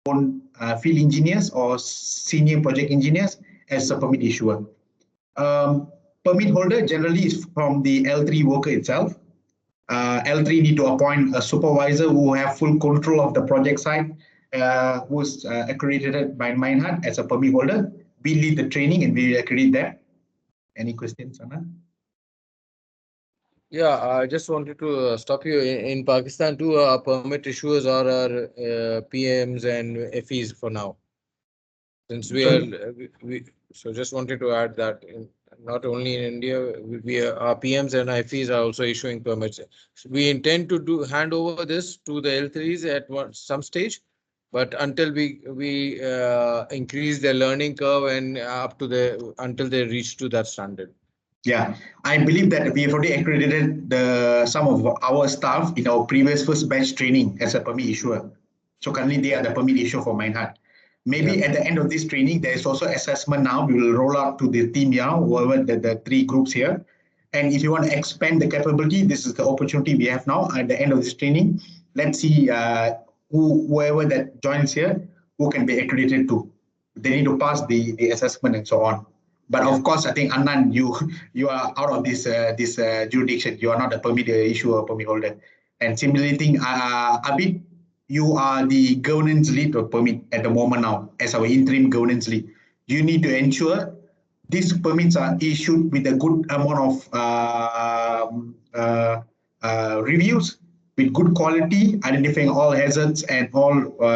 field engineers or senior project engineers as a permit issuer. Permit holder generally is from the L3 worker itself. L3 need to appoint a supervisor who have full control of the project site, who's accredited by Minehut as a permit holder. We lead the training and we accredit them. Any questions, Anna? Yeah, I just wanted to stop you. In Pakistan, too, permit issuers are our PMs and FEs for now. Since so just wanted to add that not only in India, our PMs and FEs are also issuing permits. So we intend to hand over this to the L3s at some stage, but until we increase their learning curve and until they reach to that standard. Yeah, I believe that we have already accredited some of our staff in our previous first batch training as a permit issuer. So currently they are the permit issuer for Minehut. Maybe at the end of this training, there is also assessment now. We will roll out to the team here, whoever the 3 groups here. And if you want to expand the capability, this is the opportunity we have now at the end of this training. Let's see whoever that joins here, who can be accredited to. They need to pass the assessment and so on. But of course, I think Anand, you are out of this jurisdiction. You are not a permit issuer or permit holder. And similarly, Abid, you are the governance lead of permit at the moment now as our interim governance lead. You need to ensure these permits are issued with a good amount of reviews, with good quality, identifying all hazards and all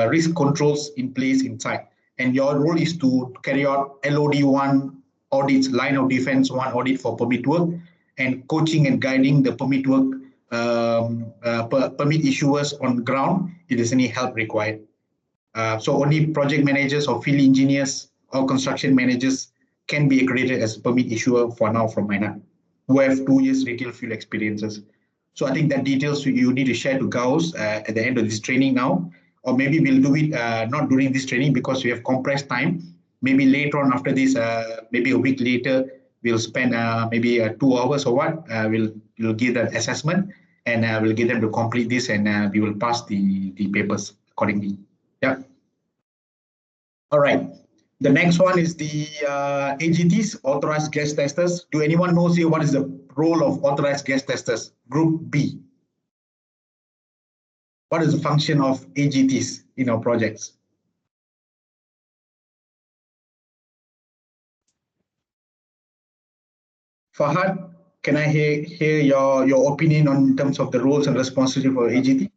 risk controls in place inside. And your role is to carry out LOD1 audits, line of defense 1 audit for permit work, and coaching and guiding the permit work permit issuers on ground if there's any help required. So only project managers or field engineers or construction managers can be accredited as permit issuer for now from Minehut, who have 2 years retail field experiences. So I think that details you need to share to Gauss at the end of this training now, or maybe we'll do it not during this training because we have compressed time. Maybe later on after this, maybe a week later, we'll spend maybe 2 hours or what. We'll give them assessment and we'll get them to complete this and we will pass the papers accordingly. Yeah. All right. The next one is the AGTs, authorized gas testers. Do anyone knows here what is the role of authorized gas testers? Group B. What is the function of AGTs in our projects? Fahad, can I hear your opinion on terms of the roles and responsibility for AGT?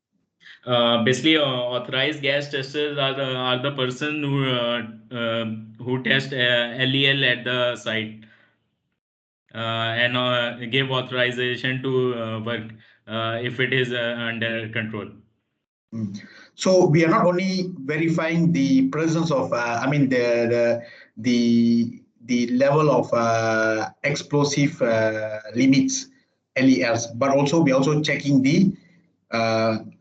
Basically, authorized gas testers are the person who test LEL at the site and give authorization to work if it is under control. So we are not only verifying the presence of, the level of explosive limits, LELs, but also we are also checking the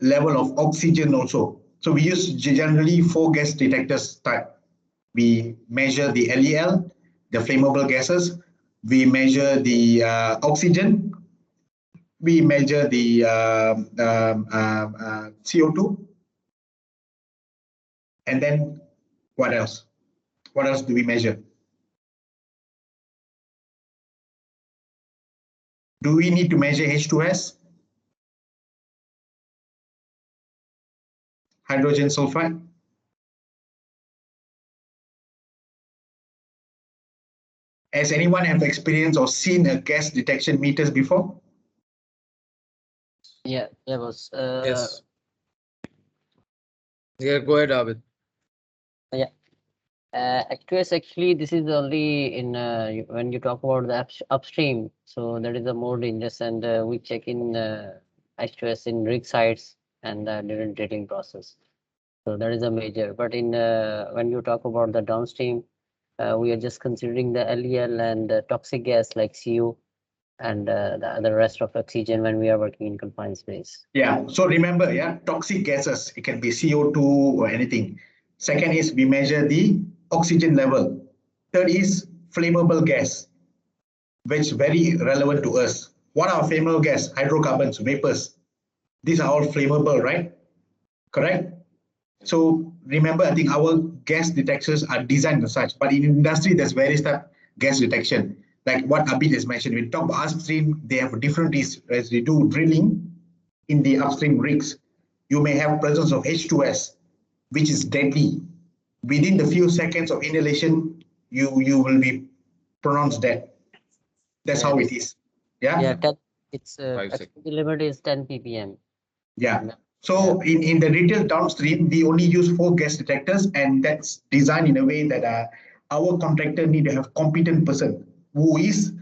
level of oxygen also. So we use generally 4 gas detectors type. We measure the LEL, the flammable gases. We measure the oxygen. We measure the CO2. And then what else? What else do we measure? Do we need to measure H2S? Hydrogen sulfide? Has anyone have experience or seen a gas detection meters before? Yeah, boss. Yes. Yeah, go ahead, Abid. Yeah. H2S actually, this is only in when you talk about the upstream. So that is a more dangerous, and we check in H2S in rig sites and during drilling process. So that is a major. But in when you talk about the downstream, we are just considering the LEL and the toxic gas like CO and the rest of oxygen when we are working in confined space. Yeah. So remember, yeah, toxic gases. It can be CO2 or anything. Second is we measure the oxygen level. Third is flammable gas, which is very relevant to us. What are flammable gas? Hydrocarbons, vapors. These are all flammable, right? Correct? So remember, I think our gas detectors are designed as such, but in industry, there's various type gas detection. Like what Abid has mentioned, when we talk about upstream, they have different risks as they do drilling in the upstream rigs. You may have presence of H2S, which is deadly. Within the few seconds of inhalation, you will be pronounced dead. That's Yeah, how it is. Yeah. yeah, it's 5 seconds. actually the limit is 10 ppm. Yeah. So in the retail downstream, we only use 4 gas detectors, and that's designed in a way that our contractor need to have competent person who is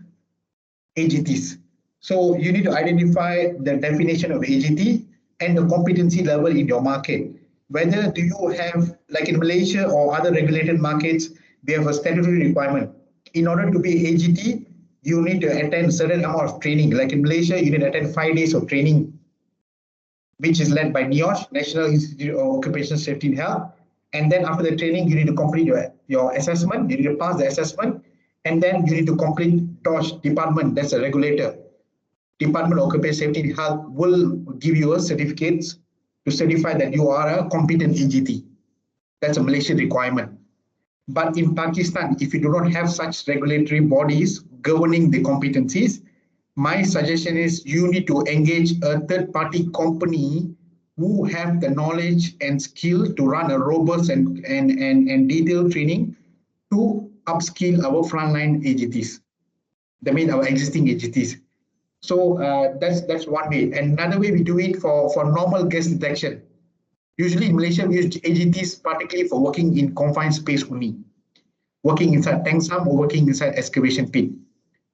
AGTs. So you need to identify the definition of AGT and the competency level in your market. Whether do you have, like in Malaysia or other regulated markets, we have a statutory requirement. In order to be AGT, you need to attend a certain amount of training. Like in Malaysia, you need to attend 5 days of training, which is led by NIOSH, National Institute of Occupational Safety and Health. And then after the training, you need to complete your assessment, you need to pass the assessment, and then you need to complete DOSH department, that's a regulator. Department of Occupational Safety and Health will give you a certificate to certify that you are a competent AGT. That's a Malaysian requirement. But in Pakistan, if you do not have such regulatory bodies governing the competencies, my suggestion is you need to engage a third-party company who have the knowledge and skill to run a robust and detailed training to upskill our frontline AGTs. That means our existing AGTs. So that's one way. And another way we do it for normal gas detection. Usually in Malaysia, we use AGTs particularly for working in confined space only, working inside tank sump or working inside excavation pit.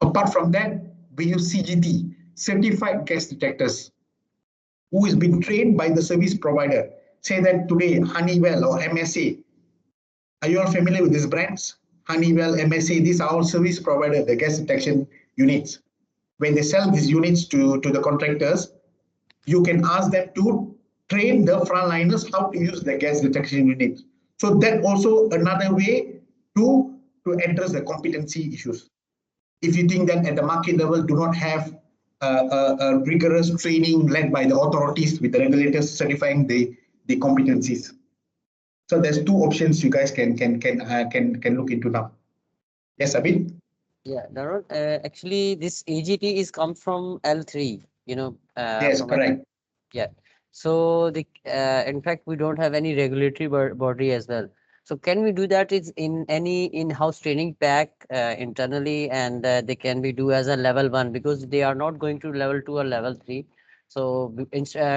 Apart from that, we use CGT, certified gas detectors, who is being trained by the service provider. Say that today, Honeywell or MSA. Are you all familiar with these brands? Honeywell, MSA, these are all service provider, the gas detection units. When they sell these units to the contractors, you can ask them to train the frontliners how to use the gas detection unit. So that also another way to address the competency issues. If you think that at the market level do not have a rigorous training led by the authorities with the regulators certifying the competencies. So there's 2 options you guys can look into now. Yes, Abid? Yeah, Darul, actually this AGT is come from L3, Yes, from correct. Yeah. So in fact, we don't have any regulatory body as well. So can we do that is in any in-house training pack internally, and they can be do as a level 1 because they are not going to level 2 or level 3. So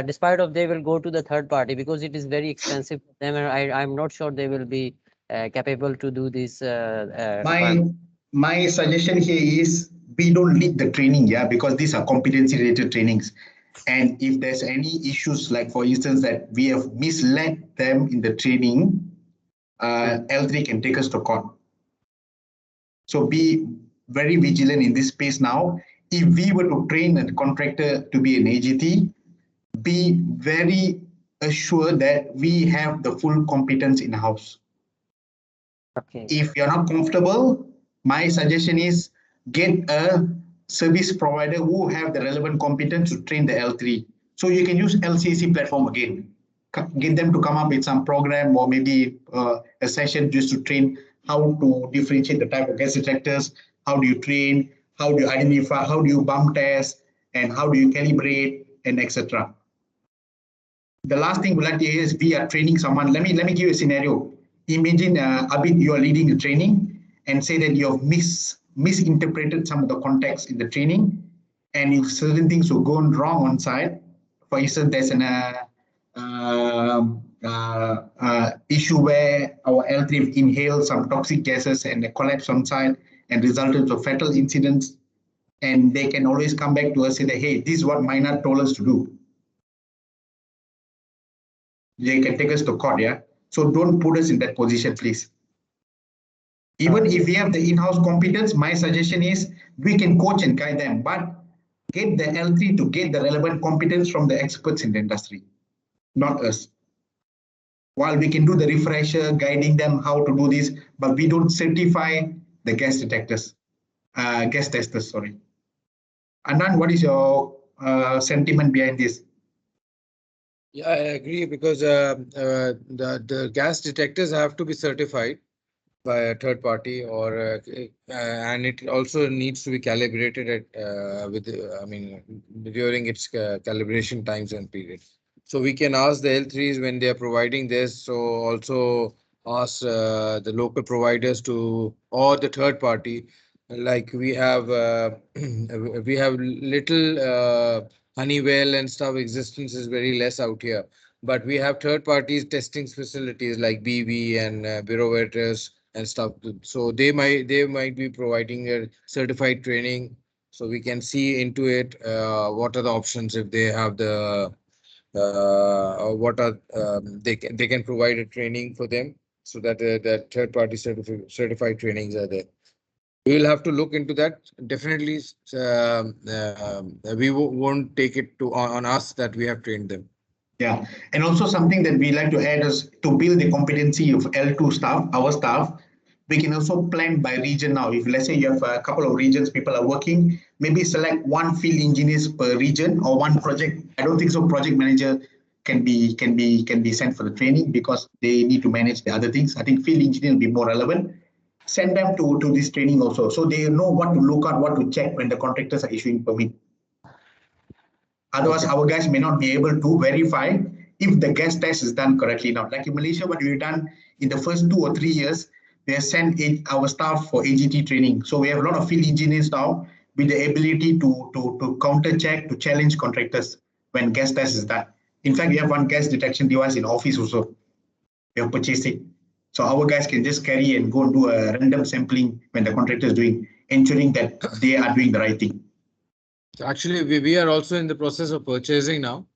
despite of they will go to the third party because it is very expensive for them, and I'm not sure they will be capable to do this requirement. My suggestion here is we don't lead the training, yeah, because these are competency related trainings. And if there's any issues, like for instance, that we have misled them in the training, L3 can take us to court. So be very vigilant in this space now. If we were to train a contractor to be an AGT, be very assured that we have the full competence in-house. Okay. If you're not comfortable, my suggestion is get a service provider who have the relevant competence to train the L3. So you can use LCC platform again. Get them to come up with some program or maybe a session just to train how to differentiate the type of gas detectors, how do you train, how do you identify, how do you bump test, and how do you calibrate, and etc. The last thing we like to hear is we are training someone. Let me give you a scenario. Imagine Abid, you are leading the training and say that you have misinterpreted some of the context in the training, and if certain things were going wrong on site, for instance, there's an issue where our L3 inhaled some toxic gases and they collapsed on site and resulted in fatal incidents, and they can always come back to us and say that, hey, this is what Minard told us to do. They can take us to court, yeah? So don't put us in that position, please. Even if we have the in-house competence, my suggestion is we can coach and guide them, but get the L3 to get the relevant competence from the experts in the industry, not us. While we can do the refresher, guiding them how to do this, but we don't certify the gas detectors, gas testers, sorry. Anand, what is your sentiment behind this? Yeah, I agree because the gas detectors have to be certified by a third party, or and it also needs to be calibrated at I mean, during its calibration times and period. So we can ask the L3s when they are providing this. So also ask the local providers to, or the third party. Like we have we have little Honeywell and stuff. Existence is very less out here, but we have third parties testing facilities like BV and Bureau Veritas and stuff. So they might be providing a certified training, so we can see into it what are the options if they have the what are they can provide a training for them, so that the third party certified trainings are there. We will have to look into that. Definitely, we won't take it to on us that we have trained them. Yeah, and also something that we like to add is to build the competency of L2 staff, our staff. We can also plan by region now. If let's say you have a couple of regions people are working, maybe select one field engineers per region or one project. I don't think so. Project manager can be sent for the training because they need to manage the other things. I think field engineer will be more relevant. Send them to this training also, so they know what to look at, what to check when the contractors are issuing permit. Otherwise, Okay. our guys may not be able to verify if the gas test is done correctly. Now, like in Malaysia, what we've done in the first 2 or 3 years, we have sent our staff for AGT training. So we have a lot of field engineers now with the ability to counter check, to challenge contractors when gas test is done. In fact, we have one gas detection device in office also. We have purchased it. So our guys can just carry and go and do a random sampling when the contractor is doing, ensuring that they are doing the right thing. Actually, we are also in the process of purchasing now.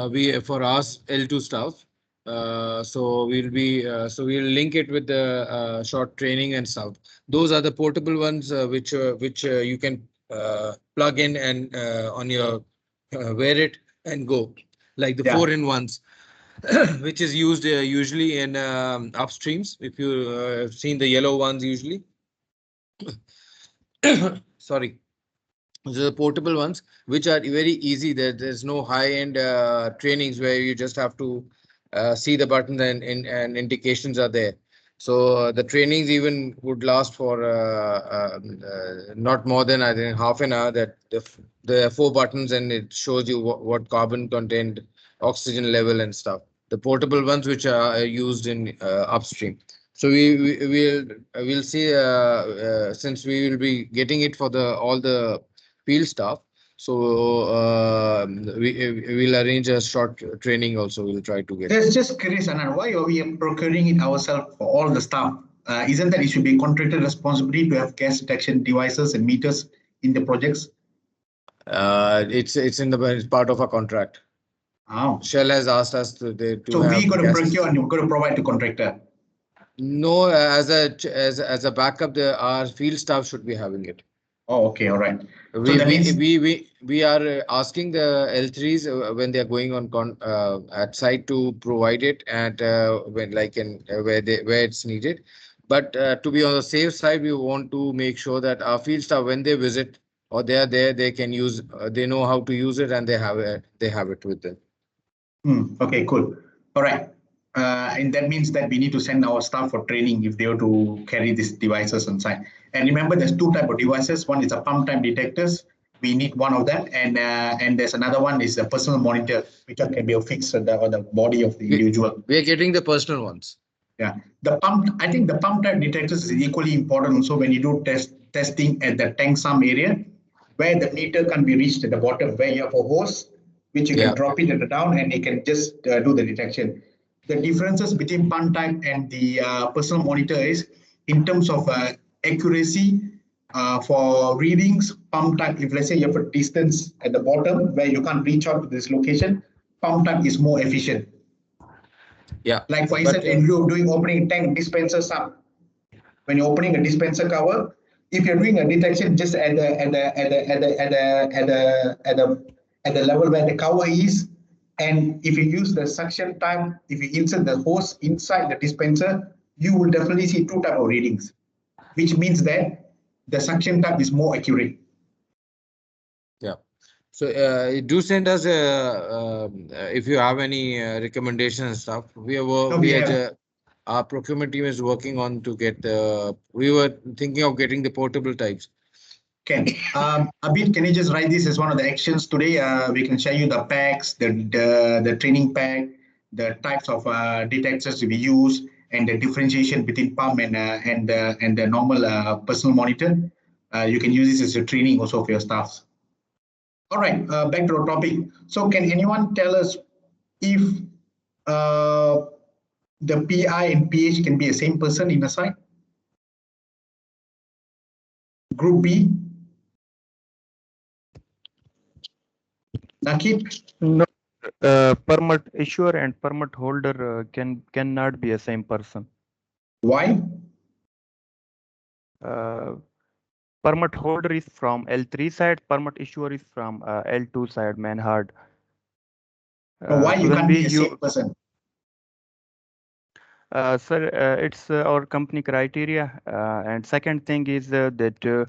We for us L2 stuff. So we'll link it with the short training and stuff. Those are the portable ones which you can plug in and on your wear it and go, like the Yeah. 4-in-1s, which is used usually in upstreams. If you have seen the yellow ones usually. Sorry. The portable ones, which are very easy. There's no high-end trainings where you just have to see the buttons and indications are there. So the trainings even would last for not more than, I think, half an hour. That the 4 buttons and it shows you what carbon content, oxygen level and stuff. The portable ones which are used in upstream. So we'll see since we will be getting it for the all the field staff. So we'll arrange a short training also. We'll try to get. Just curious, Anand, why are we procuring it ourselves for all the staff? Isn't that it should be contractor responsibility to have gas detection devices and meters in the projects? It's in the it's part of our contract. Oh. Shell has asked us to So have we got to gas. procure and you're going to provide to contractor. No, as a backup, our field staff should be having it. Oh, okay, all right. So We that means we are asking the L3s when they are going on at site to provide it at when like in where it's needed. But to be on the safe side, we want to make sure that our field staff, when they visit or they are there, they can use they know how to use it and they have it with them. okay, cool. All right. And that means that we need to send our staff for training if they were to carry these devices on site. And remember, there's 2 types of devices. One is a pump time detectors. We need one of them, and there's another one is a personal monitor, which can be affixed on the body of the individual. We are getting the personal ones. Yeah, I think the pump type detectors is equally important also when you do testing at the tank sum area, where the meter can be reached at the bottom, where you have a hose, which you can drop it at the down and it can just do the detection. The differences between pump type and the personal monitor is in terms of accuracy for readings. Pump type, if let's say you have a distance at the bottom where you can't reach out to this location, pump type is more efficient. Yeah. Like for instance, when you're doing opening tank dispenser sum, when you're opening a dispenser cover, if you're doing a detection just at the level where the cover is, and if you use the suction time, if you insert the hose inside the dispenser, you will definitely see 2 types of readings, which means that the suction time is more accurate. Yeah. So do send us if you have any recommendations and stuff. We are No, we have. our procurement team is working on to get the. We were thinking of getting the portable types. Can Abid, can you just write this as one of the actions today? We can share you the packs, the training pack, the types of detectors to be used, and the differentiation between pump and the normal personal monitor. You can use this as a training also for your staffs. All right, back to our topic. So, can anyone tell us if the PI and PH can be the same person in a site? Group B. Nakib? No, permit issuer and permit holder cannot be a same person. Why? Permit holder is from L3 side, permit issuer is from L2 side, manhard. Why you can't be the you same person? Sir, it's our company criteria. And second thing is that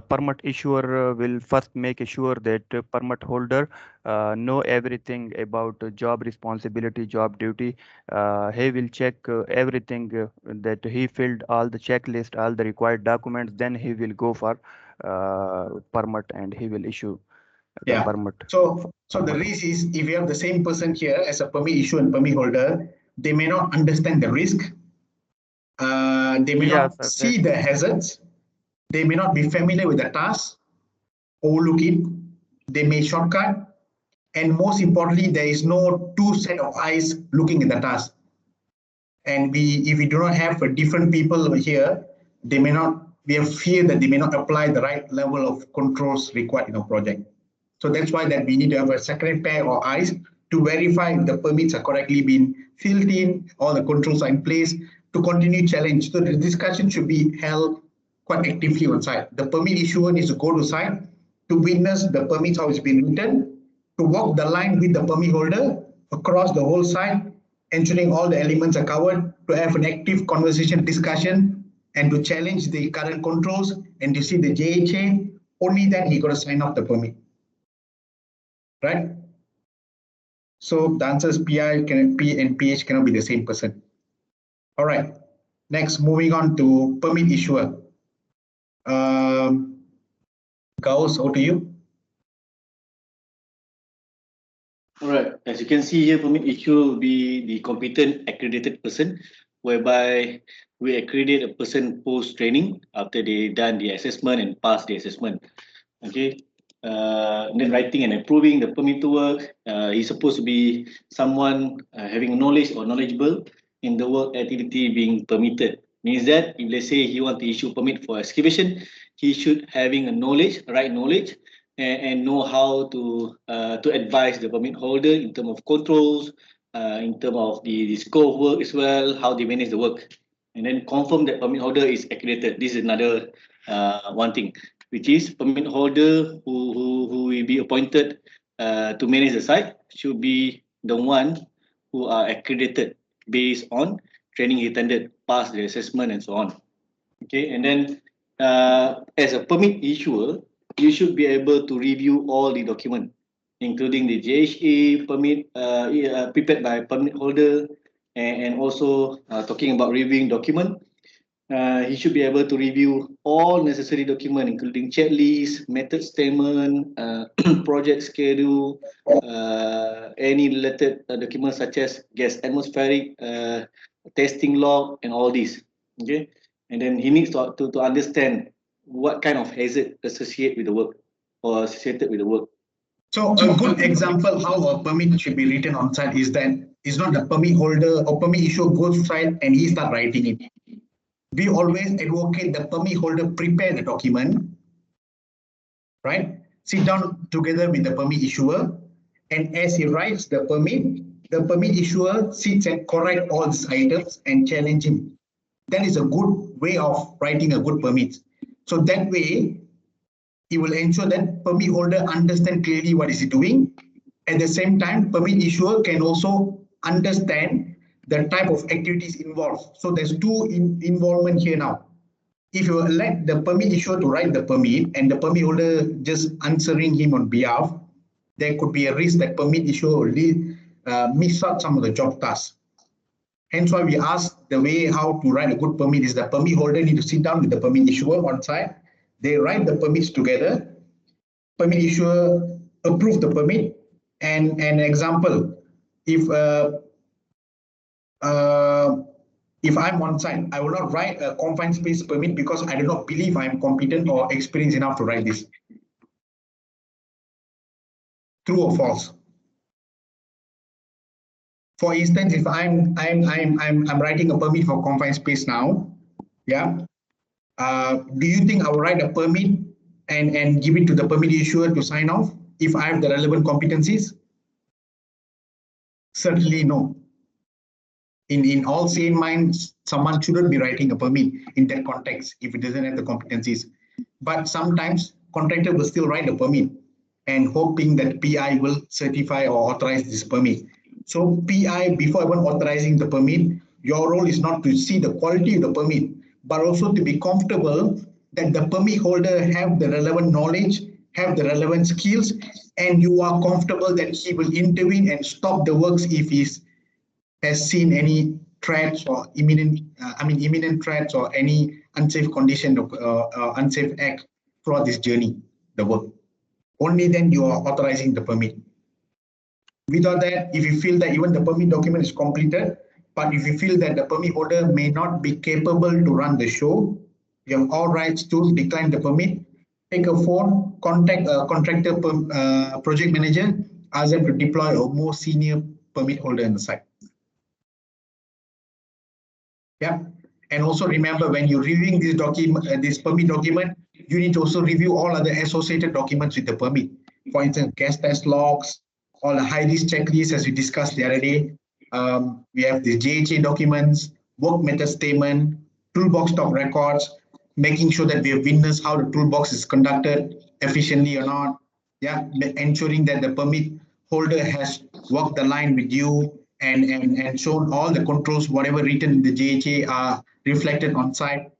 permit issuer will first make sure that permit holder know everything about job responsibility, job duty. He will check everything that he filled all the checklist, all the required documents. Then he will go for permit and he will issue the permit. So the risk is if you have the same person here as a permit issuer and permit holder, they may not understand the risk. They may not see the hazards. They may not be familiar with the task, overlook it. They may shortcut. And most importantly, there is no two set of eyes looking at the task. And if we do not have different people over here, they may not, we have fear that they may not apply the right level of controls required in a project. So that's why that we need to have a second pair of eyes to verify if the permits are correctly being filled in, all the controls are in place to continue challenge. So the discussion should be held quite actively on site. The permit issuer needs to go to site to witness the permits, how it's been written, to walk the line with the permit holder across the whole site, ensuring all the elements are covered, to have an active conversation, discussion, and to challenge the current controls and to see the JHA. Only then he got to sign off the permit. Right? So the answer is P and PH cannot be the same person. All right. Next, moving on to permit issuer. Gauss, over to you. All right. As you can see here, permit issuer will be the competent accredited person, whereby we accredit a person post training after they done the assessment and pass the assessment. Okay. Then writing and approving the permit to work. He's supposed to be someone having knowledge or knowledgeable in the work activity being permitted. Means that if let's say he want to issue permit for excavation, he should having a knowledge, right knowledge, and know how to advise the permit holder in terms of controls, in terms of the scope of work as well, how they manage the work, and then confirm that permit holder is accredited. This is another one thing, which is permit holder who will be appointed to manage the site should be the one who are accredited based on training he attended, pass the assessment and so on. Okay, and then as a permit issuer, you should be able to review all the document, including the JHA permit prepared by permit holder, and also talking about reviewing document. He should be able to review all necessary document, including checklist, method statement, project schedule, any related documents such as gas atmospheric testing log, and all these. Okay, and then he needs to understand what kind of hazard associated with the work or associated with the work. So a good example how a permit should be written on site is that it's not the permit holder or permit issuer goes to site and he start writing it. We always advocate the permit holder prepare the document, right? Sit down together with the permit issuer, and as he writes the permit issuer sits and correct all these items and challenge him. That is a good way of writing a good permit. So that way, it will ensure that permit holder understand clearly what is he doing. At the same time, permit issuer can also understand the type of activities involved. So there's two involvement here now. If you let the permit issuer to write the permit and the permit holder just answering him on behalf, there could be a risk that permit issuer will miss out some of the job tasks. Hence why we ask the way how to write a good permit is the permit holder need to sit down with the permit issuer on site. They write the permits together. Permit issuer approve the permit. And an example, if I'm on site, I will not write a confined space permit because I do not believe I am competent or experienced enough to write this. True or false? For instance, if I'm writing a permit for confined space now, yeah. Do you think I will write a permit and give it to the permit issuer to sign off if I have the relevant competencies? Certainly no. In all sane minds, someone shouldn't be writing a permit in that context if it doesn't have the competencies. But sometimes contractor will still write a permit and hoping that PI will certify or authorize this permit. So PI, before even authorizing the permit, your role is not to see the quality of the permit, but also to be comfortable that the permit holder have the relevant knowledge, have the relevant skills, and you are comfortable that he will intervene and stop the works if he has seen any threats or imminent threats or any unsafe condition or unsafe act throughout this journey, the work. Only then you are authorizing the permit. Without that, if you feel that even the permit document is completed, but if you feel that the permit holder may not be capable to run the show, you have all rights to decline the permit. Take a phone, contact a contractor project manager, ask them to deploy a more senior permit holder on the site. Yeah, and also remember when you're reviewing this document, this permit document, you need to also review all other associated documents with the permit. For instance, gas test logs, all the high risk checklists as we discussed the other day. We have the JHA documents, work method statement, toolbox stock records, making sure that we have witnessed how the toolbox is conducted efficiently or not. Yeah, ensuring that the permit holder has walked the line with you and shown all the controls, whatever written in the JHA are reflected on site.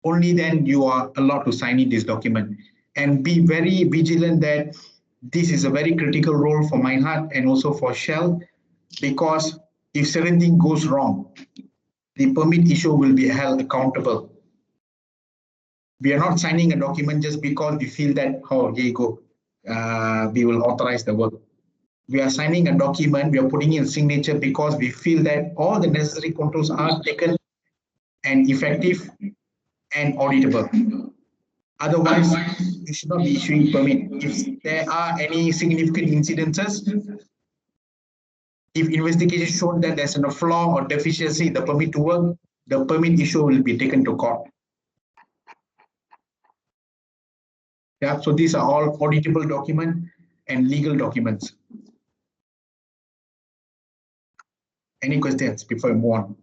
Only then you are allowed to sign in this document. And be very vigilant that this is a very critical role for Minehart and also for Shell, because if certain thing goes wrong, the permit issuer will be held accountable. We are not signing a document just because we feel that, oh, here you go, we will authorize the work. We are signing a document, we are putting in a signature because we feel that all the necessary controls are taken and effective and auditable. Otherwise, you should not be issuing permit. If there are any significant incidences, if investigation showed that there's a flaw or deficiency in the permit to work, the permit issue will be taken to court. Yeah, so these are all auditable documents and legal documents. Any questions before I move on?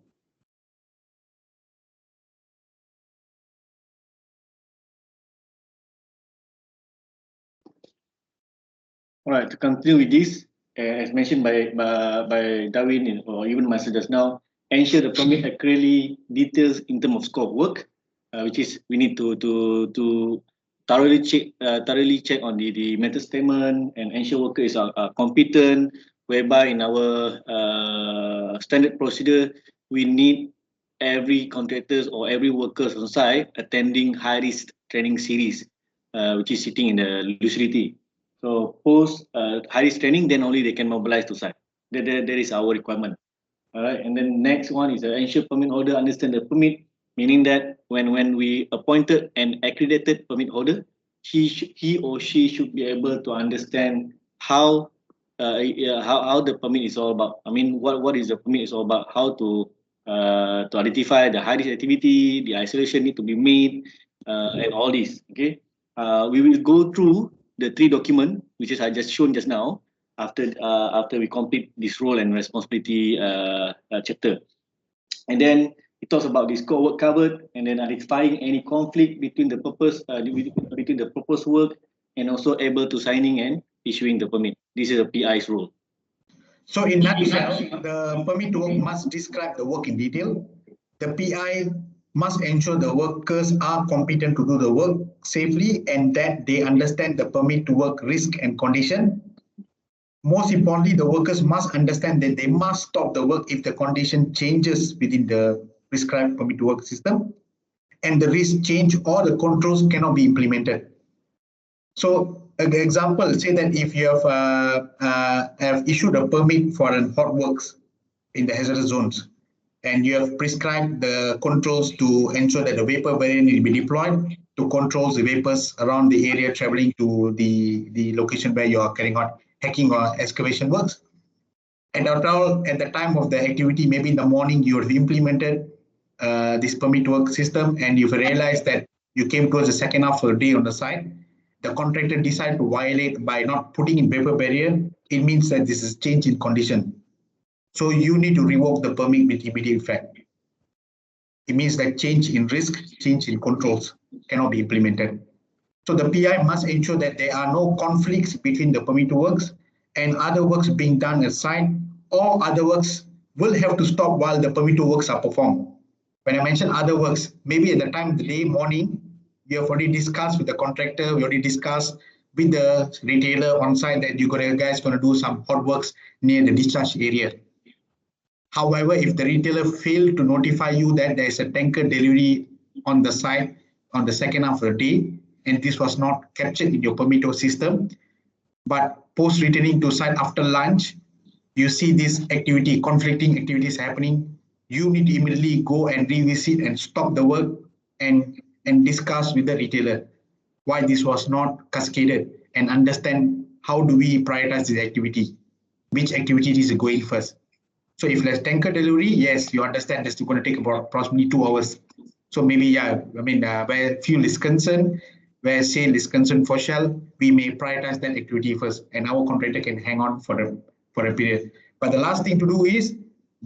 All right, to continue with this, as mentioned by Darwin or even myself just now, ensure the permit accurately details in terms of scope of work, which is we need to thoroughly check on the method statement and ensure worker is competent. Whereby in our standard procedure, we need every contractors or every workers on site attending high risk training series, which is sitting in the lucidity. So post high risk training, then only they can mobilize to site. That is our requirement. All right, and then next one is ensure permit holder understand the permit, meaning that when we appointed an accredited permit holder, he or she should be able to understand how the permit is all about. I mean, what is the permit is all about? How to identify the high risk activity, the isolation need to be made, and all this. Okay, we will go through the 3 documents which is I just shown just now after we complete this role and responsibility chapter, and then it talks about the scope work covered, and then identifying any conflict between the purpose between the proposed work and also able to signing and issuing the permit. This is a PI's role. So in nutshell, the permit to work must describe the work in detail. The PI must ensure the workers are competent to do the work safely and that they understand the permit to work risk and condition. Most importantly, the workers must understand that they must stop the work if the condition changes within the prescribed permit to work system, and the risk change or the controls cannot be implemented. So, an example, say that if you have issued a permit for an hot works in the hazardous zones, and you have prescribed the controls to ensure that the vapor barrier will be deployed to control the vapors around the area traveling to the location where you are carrying out hacking or excavation works. And at the time of the activity, maybe in the morning, you have implemented this permit work system, and you've realized that you came towards the second half of the day on the site. The contractor decided to violate by not putting in vapor barrier. It means that this is change in condition. So you need to revoke the permit with immediate effect. It means that change in risk, change in controls cannot be implemented. So the PI must ensure that there are no conflicts between the permit works and other works being done at site, or other works will have to stop while the permit works are performed. When I mention other works, maybe at the time of the day, morning, we have already discussed with the contractor, we already discussed with the retailer on site that you guys going to do some hot works near the discharge area. However, if the retailer failed to notify you that there is a tanker delivery on the site on the second half of the day, and this was not captured in your permito system, but post returning to site after lunch, you see this activity, conflicting activities happening, you need to immediately go and revisit and stop the work and discuss with the retailer why this was not cascaded, and understand how do we prioritize this activity, which activity is going first. So if there's tanker delivery, yes, you understand that's going to take about approximately 2 hours. So maybe, yeah, I mean, where fuel is concerned, where sale is concerned for Shell, we may prioritize that activity first, and our contractor can hang on for a period. But the last thing to do is,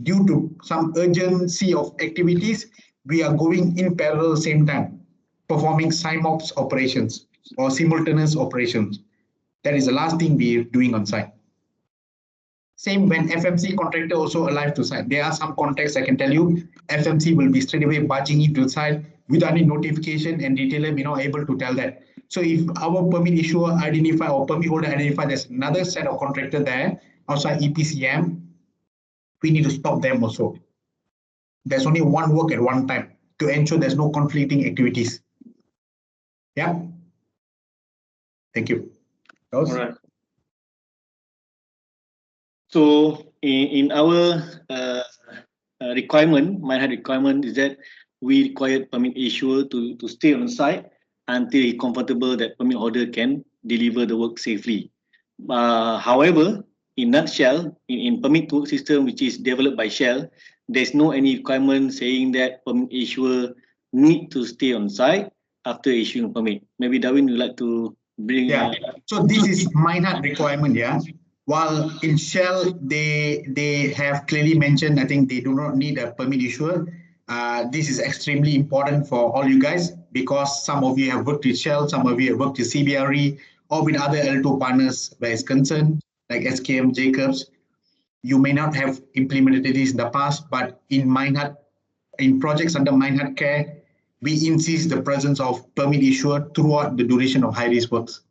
due to some urgency of activities, we are going in parallel same time, performing SIMOPS operations or simultaneous operations. That is the last thing we are doing on site. Same when FMC contractor also arrive to site. There are some contacts I can tell you, FMC will be straight away barging into the site without any notification, and retailer may not able to tell that. So if our permit issuer identify or permit holder identify there's another set of contractor there outside EPCM, we need to stop them also. There's only one work at one time to ensure there's no conflicting activities. Yeah. Thank you. All right. So in our requirement, MineHut requirement is that we require permit issuer to stay on site until he's comfortable that permit holder can deliver the work safely. However, in nutshell, in permit to work system which is developed by Shell, there's no any requirement saying that permit issuer need to stay on site after issuing a permit. Maybe Darwin would like to bring. Yeah. So this is MineHut requirement. Yeah. While in Shell, they have clearly mentioned, I think they do not need a permit issuer. This is extremely important for all you guys, because some of you have worked with Shell, some of you have worked with CBRE or with other L2 partners where it's concerned, like SKM, Jacobs. You may not have implemented this in the past, but in MineHut, in projects under MineHut Care, we insist the presence of permit issuer throughout the duration of high-risk works.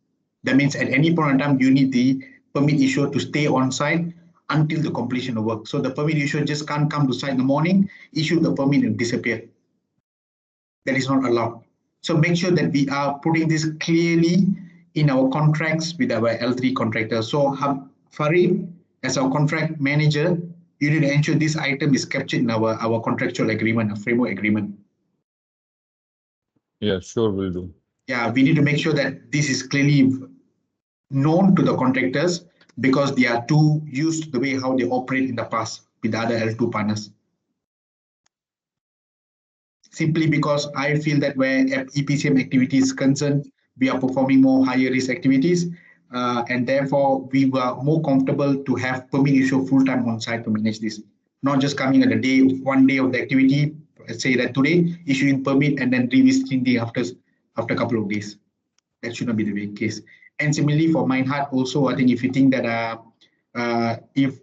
That means at any point in time, you need the permit issuer to stay on site until the completion of work. So the permit issuer just can't come to site in the morning, issue the permit and disappear. That is not allowed. So make sure that we are putting this clearly in our contracts with our L3 contractors. So Farid, as our contract manager, you need to ensure this item is captured in our contractual agreement, a framework agreement. Yeah, sure, will do. Yeah, we need to make sure that this is clearly known to the contractors, because they are too used to the way how they operate in the past with the other L2 partners. Simply because I feel that where EPCM activity is concerned, we are performing more higher risk activities, and therefore we were more comfortable to have permit issue full-time on site to manage this. Not just coming at the day, one day of the activity, let's say that today, issuing permit and then revisiting the after a couple of days. That should not be the case. And similarly for MineHut also, I think if you think that if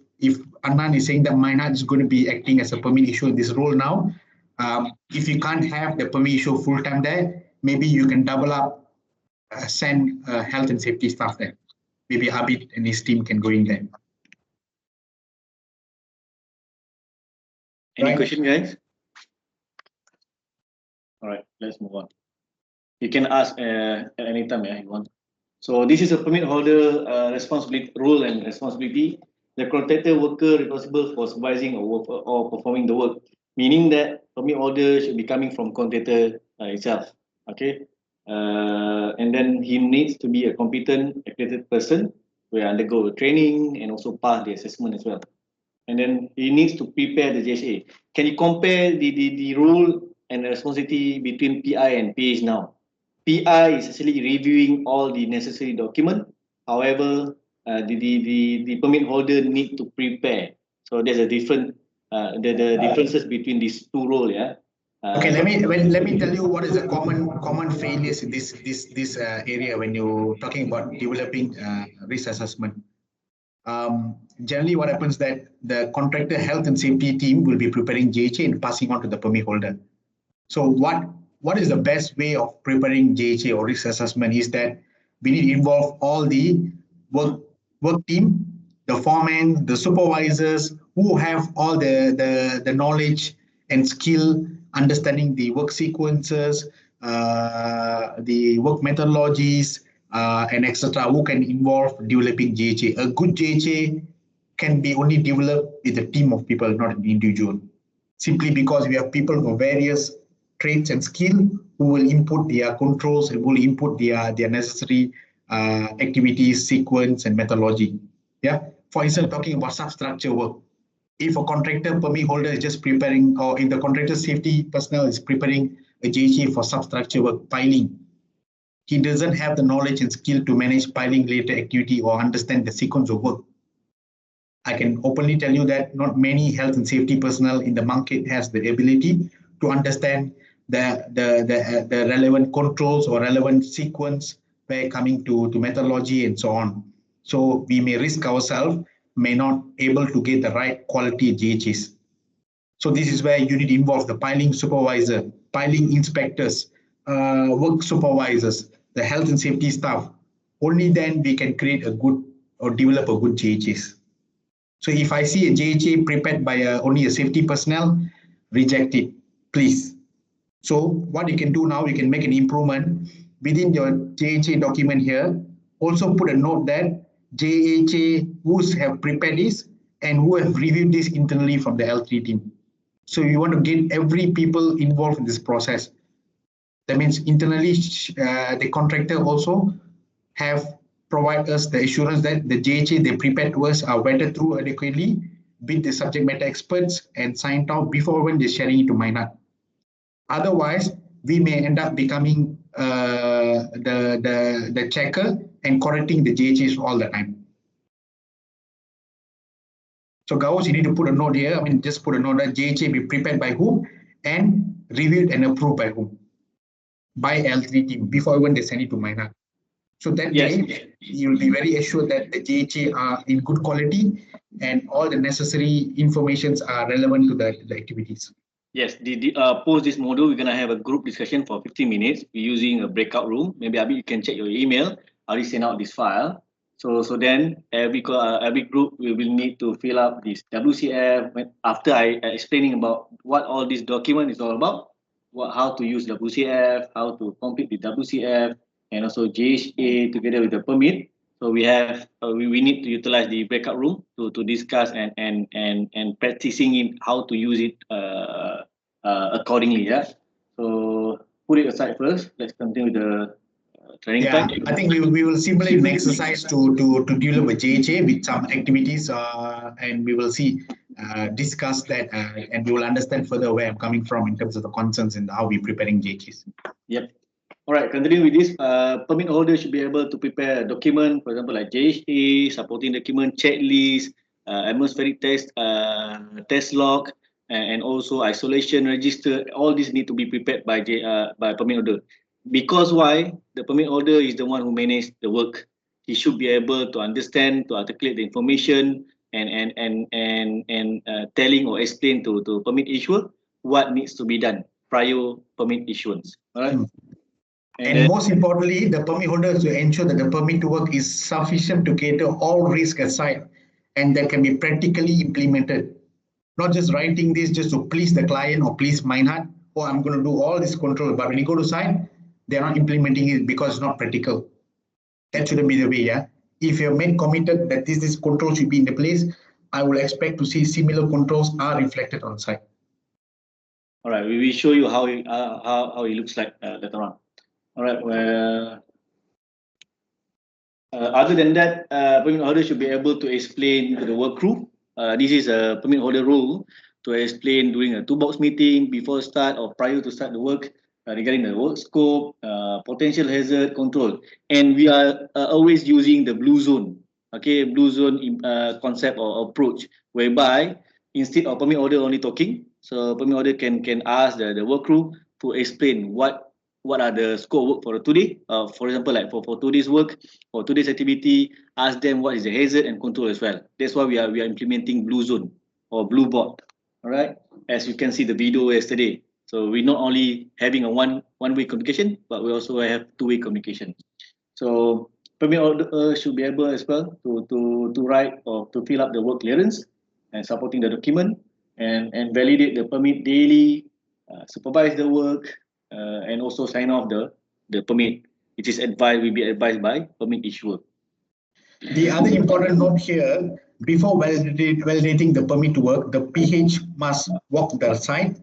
Anand is saying that MineHut is going to be acting as a permit issuer in this role now, if you can't have the permit issuer full time there, maybe you can double up, send health and safety staff there, maybe Abid and his team can go in there. Any question, guys? All right, let's move on. You can ask at any time if you want. So this is a permit holder responsibility role and responsibility. The contractor worker responsible for supervising or performing the work, meaning that permit holder should be coming from contractor itself. Okay, and then he needs to be a competent, accredited person who will undergo training and also pass the assessment as well. And then he needs to prepare the JSA. Can you compare the role and responsibility between PI and PH now? PI is actually reviewing all the necessary document. However, the permit holder need to prepare. So there's a different the differences between these two roles. Yeah. Okay, let me tell you what is the common failures in this area when you're talking about developing risk assessment. Generally, what happens that the contractor health and safety team will be preparing JHA and passing on to the permit holder. So what is the best way of preparing JHA or risk assessment is that we need to involve all the work team, the foremen, the supervisors who have all the knowledge and skill, understanding the work sequences, the work methodologies, and etc. who can involve developing JHA. A good JHA can be only developed with a team of people, not an individual. Simply because we have people of various traits and skill who will input their controls and will input their necessary activities, sequence, and methodology. Yeah. For instance, talking about substructure work. If a contractor permit holder is just preparing, or if the contractor safety personnel is preparing a JHA for substructure work, piling, he doesn't have the knowledge and skill to manage piling related activity or understand the sequence of work. I can openly tell you that not many health and safety personnel in the market has the ability to understand the relevant controls or relevant sequence where coming to methodology and so on. So we may risk ourselves, may not able to get the right quality JHs. So this is where you need to involve the piling supervisor, piling inspectors, work supervisors, the health and safety staff. Only then we can create a good or develop a good JHs. So if I see a JHA prepared by only a safety personnel, reject it, please. So what you can do now, you can make an improvement within your JHA document here. Also put a note that JHA who have prepared this and who have reviewed this internally from the L3 team. So you want to get every people involved in this process. That means internally, the contractor also have provide us the assurance that the JHA they prepared to us are vetted through adequately with the subject matter experts and signed out before when they're sharing it to Minat. Otherwise, we may end up becoming the checker and correcting the JHAs all the time. So Gauss, you need to put a note here. I mean, just put a note that JHA be prepared by whom and reviewed and approved by whom? By L3 team before when they send it to Minat. So that way, you'll be very assured that the JHA are in good quality and all the necessary informations are relevant to the activities. Yes, post this module, we're gonna have a group discussion for 15 minutes. We're using a breakout room. Maybe Abi, you can check your email. I already sent out this file. So then every group we will need to fill up this WCF. After I explaining about what all this document is all about, how to use WCF, how to complete the WCF, and also JHA together with the permit. So we have we need to utilize the breakout room to discuss and practicing in how to use it accordingly. Yeah. So put it aside first. Let's continue with the training time. I think we will simulate an exercise to develop a JHA with some activities, and we will see discuss that, and we will understand further where I'm coming from in terms of the concerns and how we're preparing JHAs. Yep. All right, continuing with this, permit holder should be able to prepare a document, for example, like JHA, supporting document, checklist, atmospheric test, test log, and also isolation register. All these need to be prepared by permit holder. Because why? The permit holder is the one who manages the work. He should be able to understand, to articulate the information, and telling or explain to permit issuer what needs to be done prior permit issuance. All right. And most importantly, the permit holder to ensure that the permit to work is sufficient to cater all risk aside and that can be practically implemented. Not just writing this just to please the client or please Minehut, or I'm going to do all this control, but when you go to site, they're not implementing it because it's not practical. That shouldn't be the way, yeah. If you're made committed that this control should be in the place, I will expect to see similar controls are reflected on site. All right, we will show you how it looks like later on. All right, well, other than that, permit holder should be able to explain to the work crew. This is a permit holder role to explain during a toolbox meeting before start or prior to start the work regarding the work scope, potential hazard control. And we are always using the blue zone, okay, blue zone concept or approach, whereby instead of permit holder only talking, so permit holder can ask the work crew to explain what are the scope work for today. For example, like for today's work or today's activity, ask them what is the hazard and control as well. That's why we are implementing blue zone or blue board. All right, as you can see the video yesterday. So we're not only having a one-way communication, but we also have two-way communication. So permit holder should be able as well to write or to fill up the work clearance and supporting the document and validate the permit daily, supervise the work, and also sign off the permit. It is will be advised by permit issuer. The other important note here, before validating the permit to work, the PH must walk the site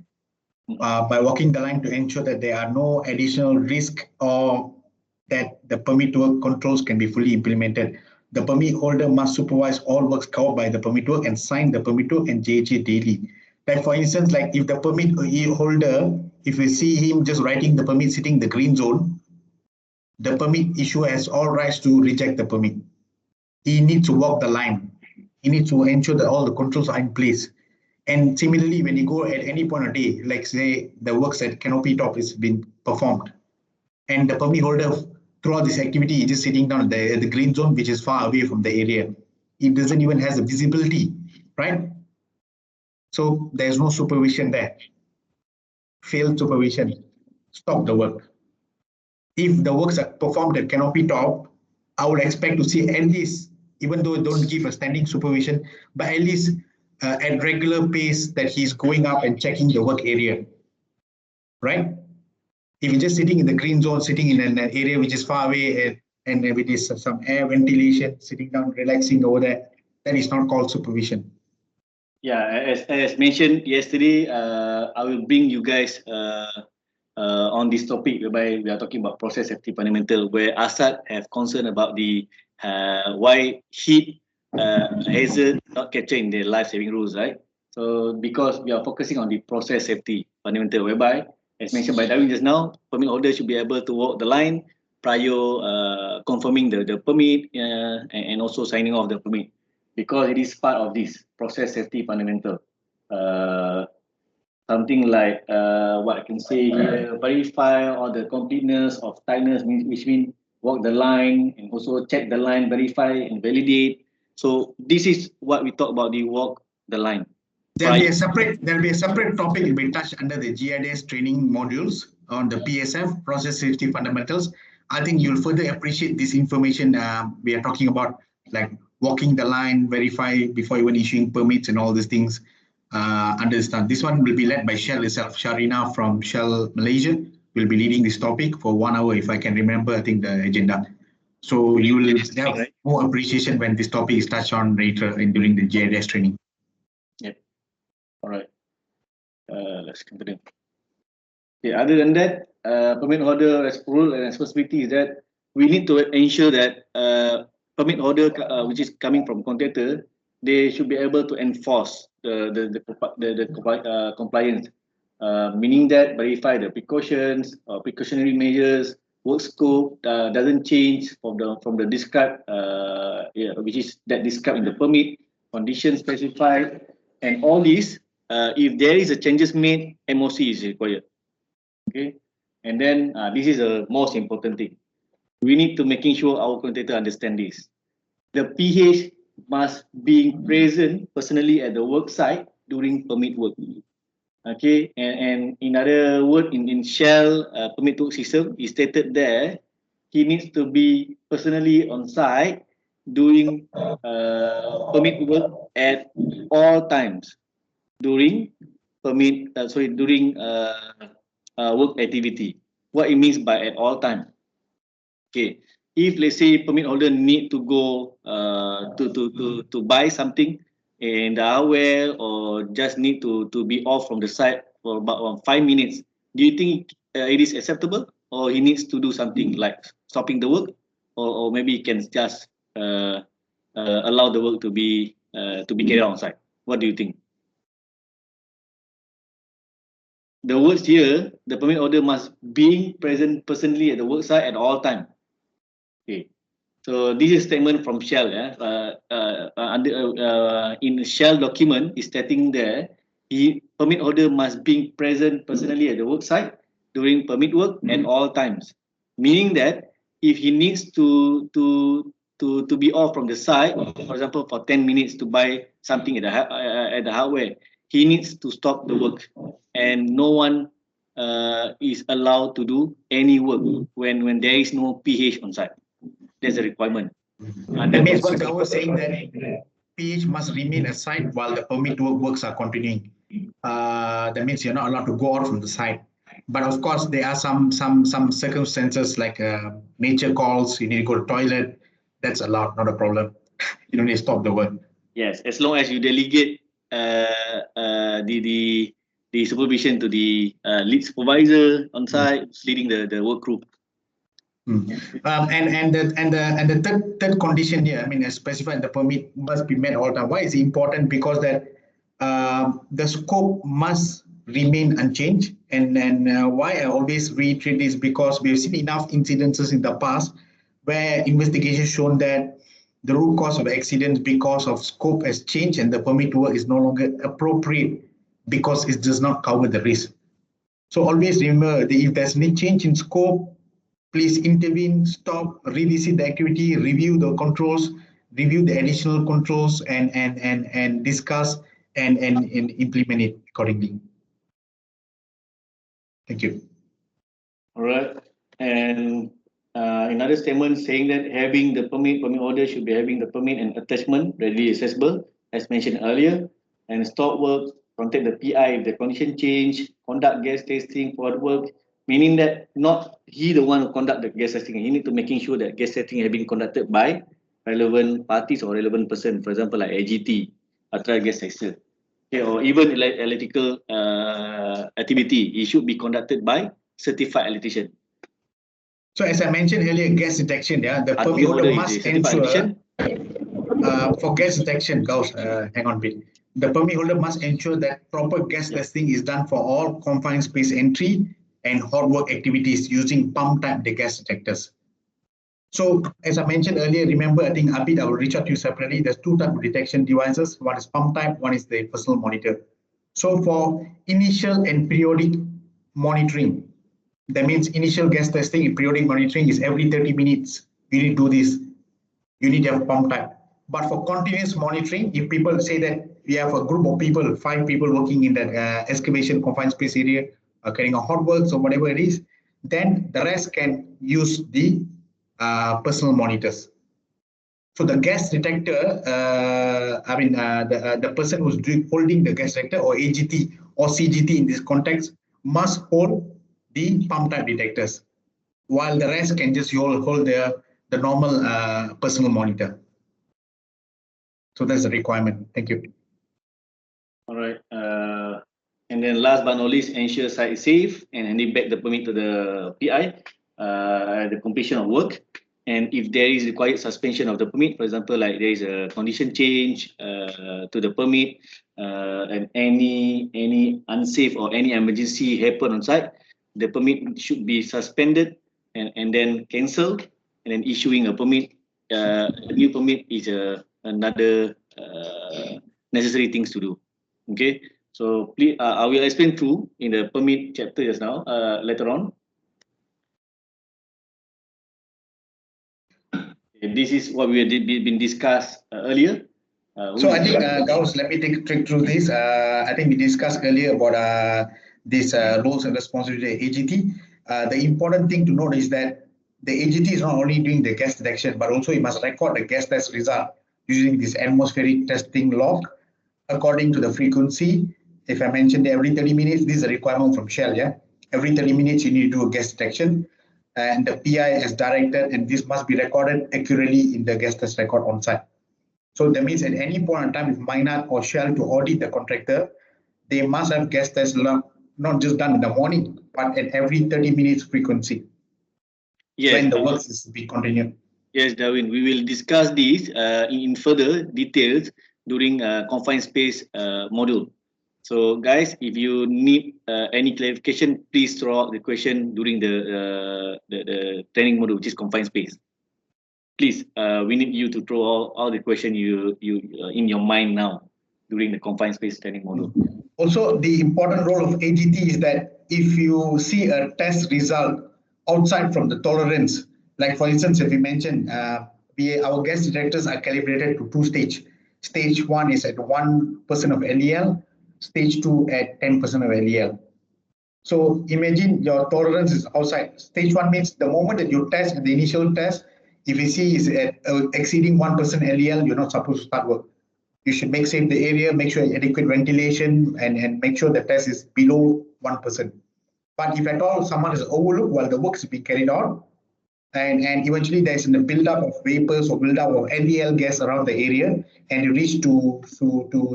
by walking the line to ensure that there are no additional risk or that the permit to work controls can be fully implemented. The permit holder must supervise all works covered by the permit to work and sign the permit to work and JHA daily. Like for instance, like if the permit holder, if we see him just writing the permit sitting in the green zone, the permit issuer has all rights to reject the permit. He needs to walk the line. He needs to ensure that all the controls are in place. And similarly, when you go at any point of day, like say the works at canopy top is being performed, and the permit holder throughout this activity is just sitting down at the green zone, which is far away from the area. It doesn't even has a visibility, right? So there's no supervision there. Failed supervision. Stop the work. If the works are performed at canopy top, I would expect to see at least, even though it don't give a standing supervision, but at least at regular pace that he's going up and checking the work area, right? If you're just sitting in the green zone, sitting in an area which is far away and with this some air ventilation, sitting down, relaxing over there, that is not called supervision. Yeah, as mentioned yesterday, I will bring you guys on this topic whereby we are talking about process safety fundamental, where Asad have concern about the why heat hazard not captured in the life-saving rules, right? So because we are focusing on the process safety fundamental, whereby, as mentioned by Darwin just now, permit holder should be able to walk the line prior confirming the permit and also signing off the permit, because it is part of this process safety fundamental. Something like what I can say here, verify all the completeness of tightness, which means walk the line and also check the line, verify and validate. So this is what we talk about the walk the line. There'll be a separate topic will be touched under the GIDS training modules on the PSF, process safety fundamentals. I think you'll further appreciate this information we are talking about, like walking the line, verify before even issuing permits and all these things. Understand. This one will be led by Shell itself. Sharina from Shell Malaysia will be leading this topic for 1 hour, if I can remember, I think the agenda. So you will have more appreciation when this topic is touched on later during the GIDS training. Yep. All right. Let's continue. Okay, other than that, permit holder role and responsibility is that we need to ensure that permit holder, which is coming from contractor, they should be able to enforce the compliance, meaning that verify the precautions or precautionary measures, work scope doesn't change from the described, which is that described in the permit, conditions specified, and all these. If there is a changes made, MOC is required. Okay, and then this is the most important thing. We need to making sure our contractor understand this. The PH must be present personally at the work site during permit work. Okay, and in other word, in Shell permit to work system, is stated there, he needs to be personally on site doing permit work at all times during during work activity. What it means by at all time. Okay, if let's say permit holder need to go to buy something in the hardware or just need to be off from the site for about 5 minutes, do you think it is acceptable, or he needs to do something like stopping the work, or maybe he can just allow the work to be carried out on site? What do you think? The words here, the permit holder must be present personally at the work site at all time. Okay. So this is statement from Shell. In Shell document is stating there, permit holder must be present personally at the work site during permit work at all times. Meaning that if he needs to be off from the site, for example, for 10 minutes to buy something at the hardware, he needs to stop the work, and no one is allowed to do any work when there is no PH on site. There's a requirement. That means what I was saying that PH must remain aside while the permit works are continuing. That means you're not allowed to go out from the site. But of course, there are some circumstances like nature calls. You need to go to toilet. That's allowed, not a problem. You don't need to stop the work. Yes, as long as you delegate the supervision to the lead supervisor on site, leading the work group. And the third condition here, I mean, as specified, the permit must be met all the time. Why is it important? Because that the scope must remain unchanged. And why I always reiterate this, because we've seen enough incidences in the past where investigation shown that the root cause of accidents because of scope has changed and the permit work is no longer appropriate because it does not cover the risk. So always remember that if there's any change in scope, please intervene, stop, revisit the activity, review the controls, review the additional controls, and discuss and implement it accordingly. Thank you. All right. And another statement saying that having the permit holder should be having the permit and attachment readily accessible, as mentioned earlier, and stop work, contact the PI if the condition change, conduct gas testing for work, meaning that not he the one who conduct the gas testing. He need to making sure that gas testing has been conducted by relevant parties or relevant person, for example, like AGT, authorized gas tester. Okay, or even electrical activity, it should be conducted by certified electrician. So as I mentioned earlier, gas detection, the permit holder must ensure for gas detection, Gauss, hang on a bit. The permit holder must ensure that proper gas testing is done for all confined space entry and hot work activities using pump type the gas detectors. So as I mentioned earlier, remember, I think Abid, I will reach out to you separately. There's two types of detection devices. One is pump type, one is the personal monitor. So for initial and periodic monitoring, that means initial gas testing and periodic monitoring is every 30 minutes. You need to do this. You need to have a pump type. But for continuous monitoring, if people say that we have a group of people, 5 people working in that excavation confined space area, carrying a hot works or whatever it is, then the rest can use the personal monitors. So the gas detector, the person who's holding the gas detector or AGT or CGT in this context must hold the pump type detectors, while the rest can just hold the normal personal monitor. So that's the requirement. Thank you. All right. And then last but not least, ensure site is safe and handing back the permit to the PI at the completion of work. And if there is required suspension of the permit, for example, like there is a condition change to the permit, and any unsafe or any emergency happen on site, the permit should be suspended and then cancelled, and then issuing a permit. A new permit is another necessary things to do. Okay, so please, I will explain through in the permit chapter just now, later on. This is what we had been discussed earlier. So I think, Gauss, let me take through this. I think we discussed earlier about these roles and responsibility of AGT. The important thing to note is that the AGT is not only doing the gas detection, but also it must record the gas test result using this atmospheric testing log according to the frequency. If I mentioned every 30 minutes, this is a requirement from Shell, yeah? Every 30 minutes, you need to do a gas detection and the PI is directed, and this must be recorded accurately in the gas test record on site. So that means at any point in time, if Minat or Shell to audit the contractor, they must have gas tests not just done in the morning, but at every 30 minutes frequency. Yes, when the works is to be continued. Yes, Darwin, we will discuss this in further details during confined space module. So guys, if you need any clarification, please throw out the question during the training module, which is confined space. Please, we need you to throw all the question you in your mind now during the confined space training module. Also, the important role of AGT is that if you see a test result outside from the tolerance, like for instance, if we mentioned, our gas detectors are calibrated to 2 stage. Stage 1 is at 1% of LEL, stage 2 at 10% of LEL. So imagine your tolerance is outside. Stage 1 means the moment that you test, the initial test, if you see is at exceeding 1% LEL, you're not supposed to start work. You should make safe the area, make sure adequate ventilation, and make sure the test is below 1%. But if at all someone is overlooked while the work is being carried out, and eventually there's a buildup of vapors or buildup of LEL gas around the area, and you reach to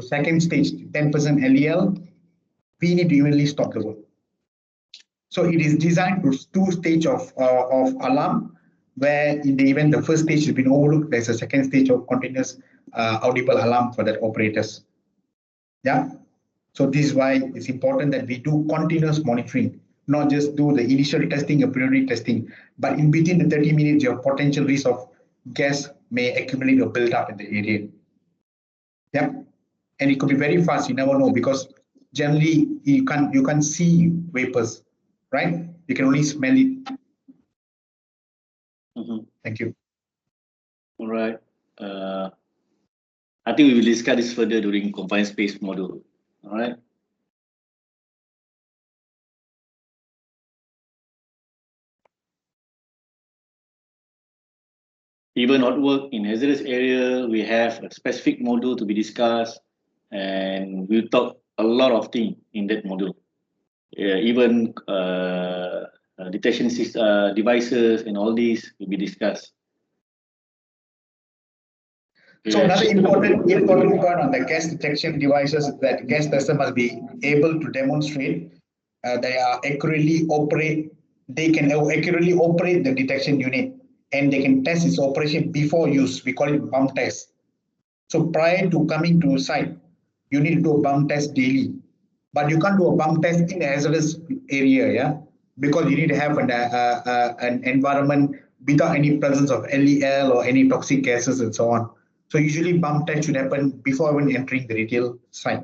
second stage, 10% LEL, we need to immediately stop the work. So it is designed to 2 stage of alarm, where in the event the first stage has been overlooked, there's a second stage of continuous audible alarm for the operators. Yeah. So this is why it's important that we do continuous monitoring, not just do the initial testing or periodic testing, but in between the 30 minutes, your potential risk of gas may accumulate or build up in the area. Yeah. And it could be very fast, you never know, because generally you can't see vapors, right? You can only smell it. Thank you. All right. I think we will discuss this further during confined space module. All right. Even hot work in hazardous area, we have a specific module to be discussed, and we'll talk a lot of things in that module. Even detection devices and all these will be discussed. So another important point on the gas detection devices is that gas tester must be able to demonstrate they can accurately operate the detection unit, and they can test its operation before use. We call it bump test. So prior to coming to a site, you need to do a bump test daily, but you can't do a bump test in a hazardous area, yeah, because you need to have an environment without any presence of LEL or any toxic gases and so on. So usually bump test should happen before even entering the retail site.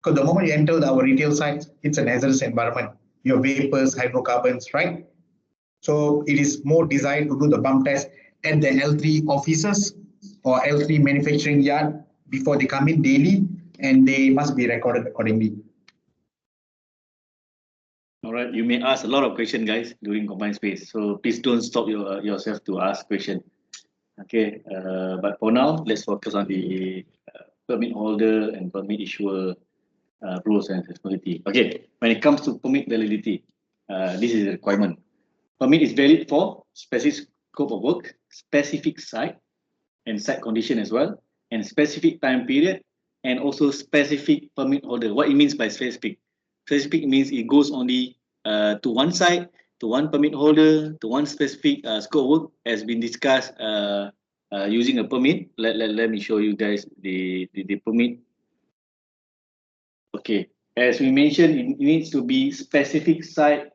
Because the moment you enter our retail site, it's an hazardous environment. You have vapors, hydrocarbons, right? So it is more designed to do the bump test at the L3 offices or L3 manufacturing yard before they come in daily, and they must be recorded accordingly. All right, you may ask a lot of questions, guys, during confined space. So please don't stop yourself to ask questions. Okay, but for now, let's focus on the permit holder and permit issuer rules and responsibility. Okay, when it comes to permit validity, this is a requirement. Permit is valid for specific scope of work, specific site and site condition as well, and specific time period, and also specific permit holder. What it means by specific? Specific means it goes only to one site, to one permit holder, to one specific scope of work, as been discussed using a permit. Let me show you guys the permit. Okay, as we mentioned, it needs to be specific site,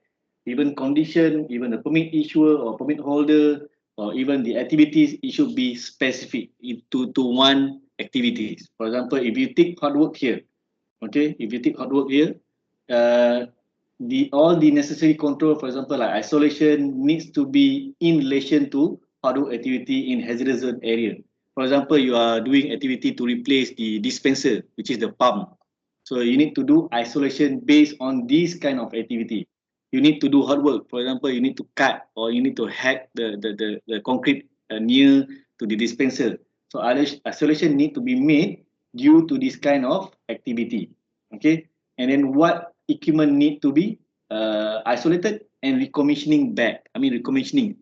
even condition, even the permit issuer or permit holder, or even the activities, it should be specific to one activities. For example, if you take hard work here, okay, if you take hard work here, all the necessary control, for example, like isolation, needs to be in relation to hard work activity in hazardous zone area. For example, you are doing activity to replace the dispenser, which is the pump. So you need to do isolation based on this kind of activity. You need to do hard work. For example, you need to cut or you need to hack the concrete near to the dispenser. So isolation need to be made due to this kind of activity. Okay, and then what equipment need to be isolated and recommissioning back. I mean recommissioning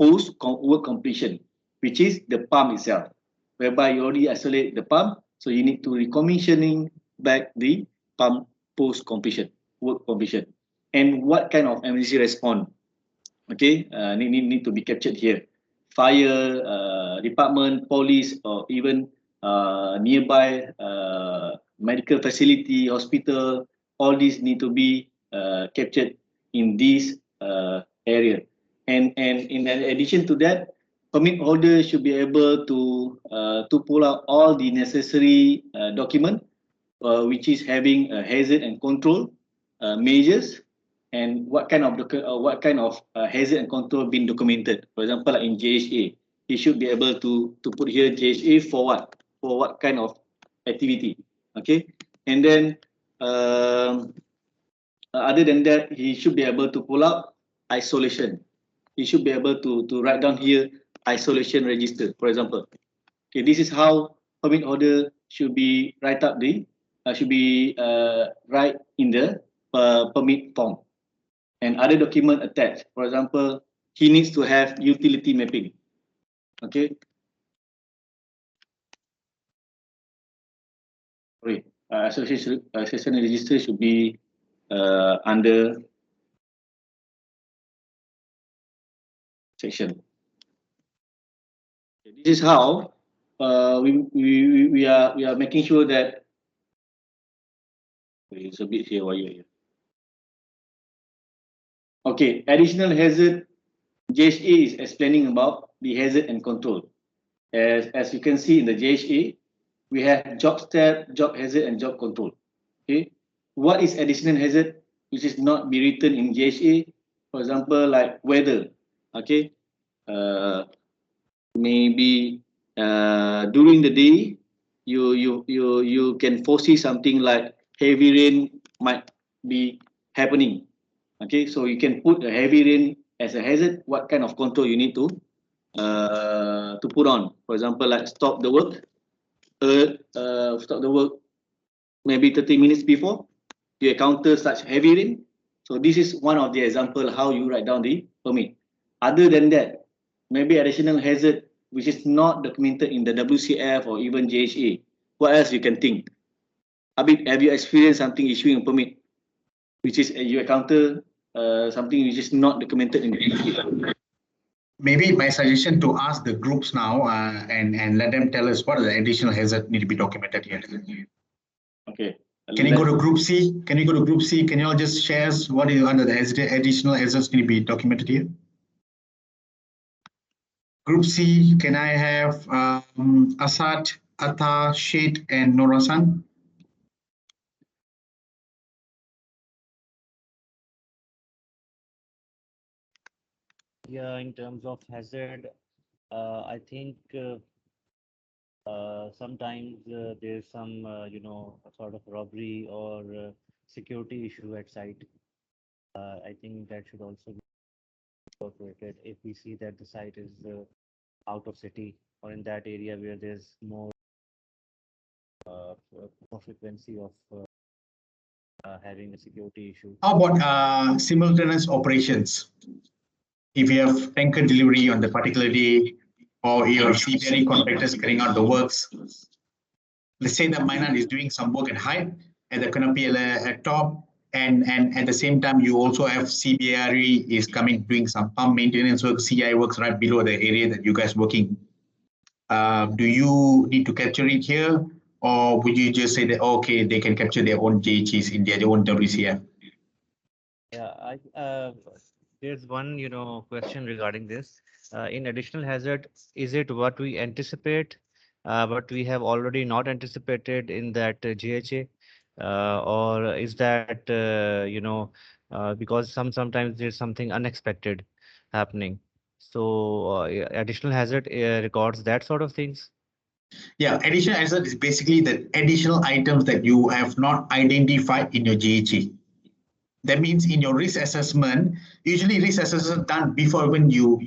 post work completion, which is the pump itself, whereby you already isolate the pump, so you need to recommissioning back the pump post completion, work completion. And what kind of emergency response, okay, need to be captured here. Fire department, police, or even nearby medical facility, hospital, all these need to be captured in this area. And in addition to that, permit holder should be able to pull out all the necessary document, which is having a hazard and control measures, and what kind of hazard and control been documented. For example, like in JHA, he should be able to put here JHA for what? For what kind of activity? Okay, and then other than that, he should be able to pull out isolation. He should be able to write down here isolation register, for example. Okay, this is how permit holder should be write up the should be write in the permit form, and other document attached. For example, he needs to have utility mapping. Okay. Sorry, association register should be under section. Okay, this is how we are making sure that it's a bit here while you're here. Okay, additional hazard. JHA is explaining about the hazard and control. As you can see in the JHA, we have job step, job hazard, and job control. Okay, what is additional hazard which is not be written in JHA? For example, like weather. Okay, maybe during the day, you can foresee something like heavy rain might be happening. Okay, so you can put a heavy rain as a hazard. What kind of control you need to put on? For example, like stop the work, stop the work maybe 30 minutes before you encounter such heavy rain. So this is one of the example how you write down the permit. Other than that, maybe additional hazard which is not documented in the WCF or even JHA. What else you can think? Abid, have you experienced something issuing a permit which is you encounter something which is not documented in the JHA? Maybe my suggestion to ask the groups now and let them tell us what are the additional hazard need to be documented here. Okay. Can you go to group C? Can you go to group C? Can you all just share us what is under the additional hazards need to be documented here? Group C, can I have Asad, Atta, Shade, and Norasan? Yeah, in terms of hazard, I think sometimes there's some, a sort of robbery or security issue at site. I think that should also be incorporated if we see that the site is out of city or in that area where there's more frequency of having a security issue. How about simultaneous operations? If you have tanker delivery on the particular day, or your CBRE contractors carrying out the works, let's say that Mainan is doing some work at height at the canopy at top, and at the same time you also have CBRE is coming doing some pump maintenance work, CI works right below the area that you guys working. Do you need to capture it here, or would you just say that okay, they can capture their own JHs in their own WCF? Yeah, there's one, question regarding this. In additional hazard, is it what we anticipate, but we have already not anticipated in that GHA, or is that, because sometimes there's something unexpected happening. So yeah, additional hazard records that sort of things. Yeah, additional asset is basically the additional items that you have not identified in your GHA. That means in your risk assessment, usually risk assessment done before when you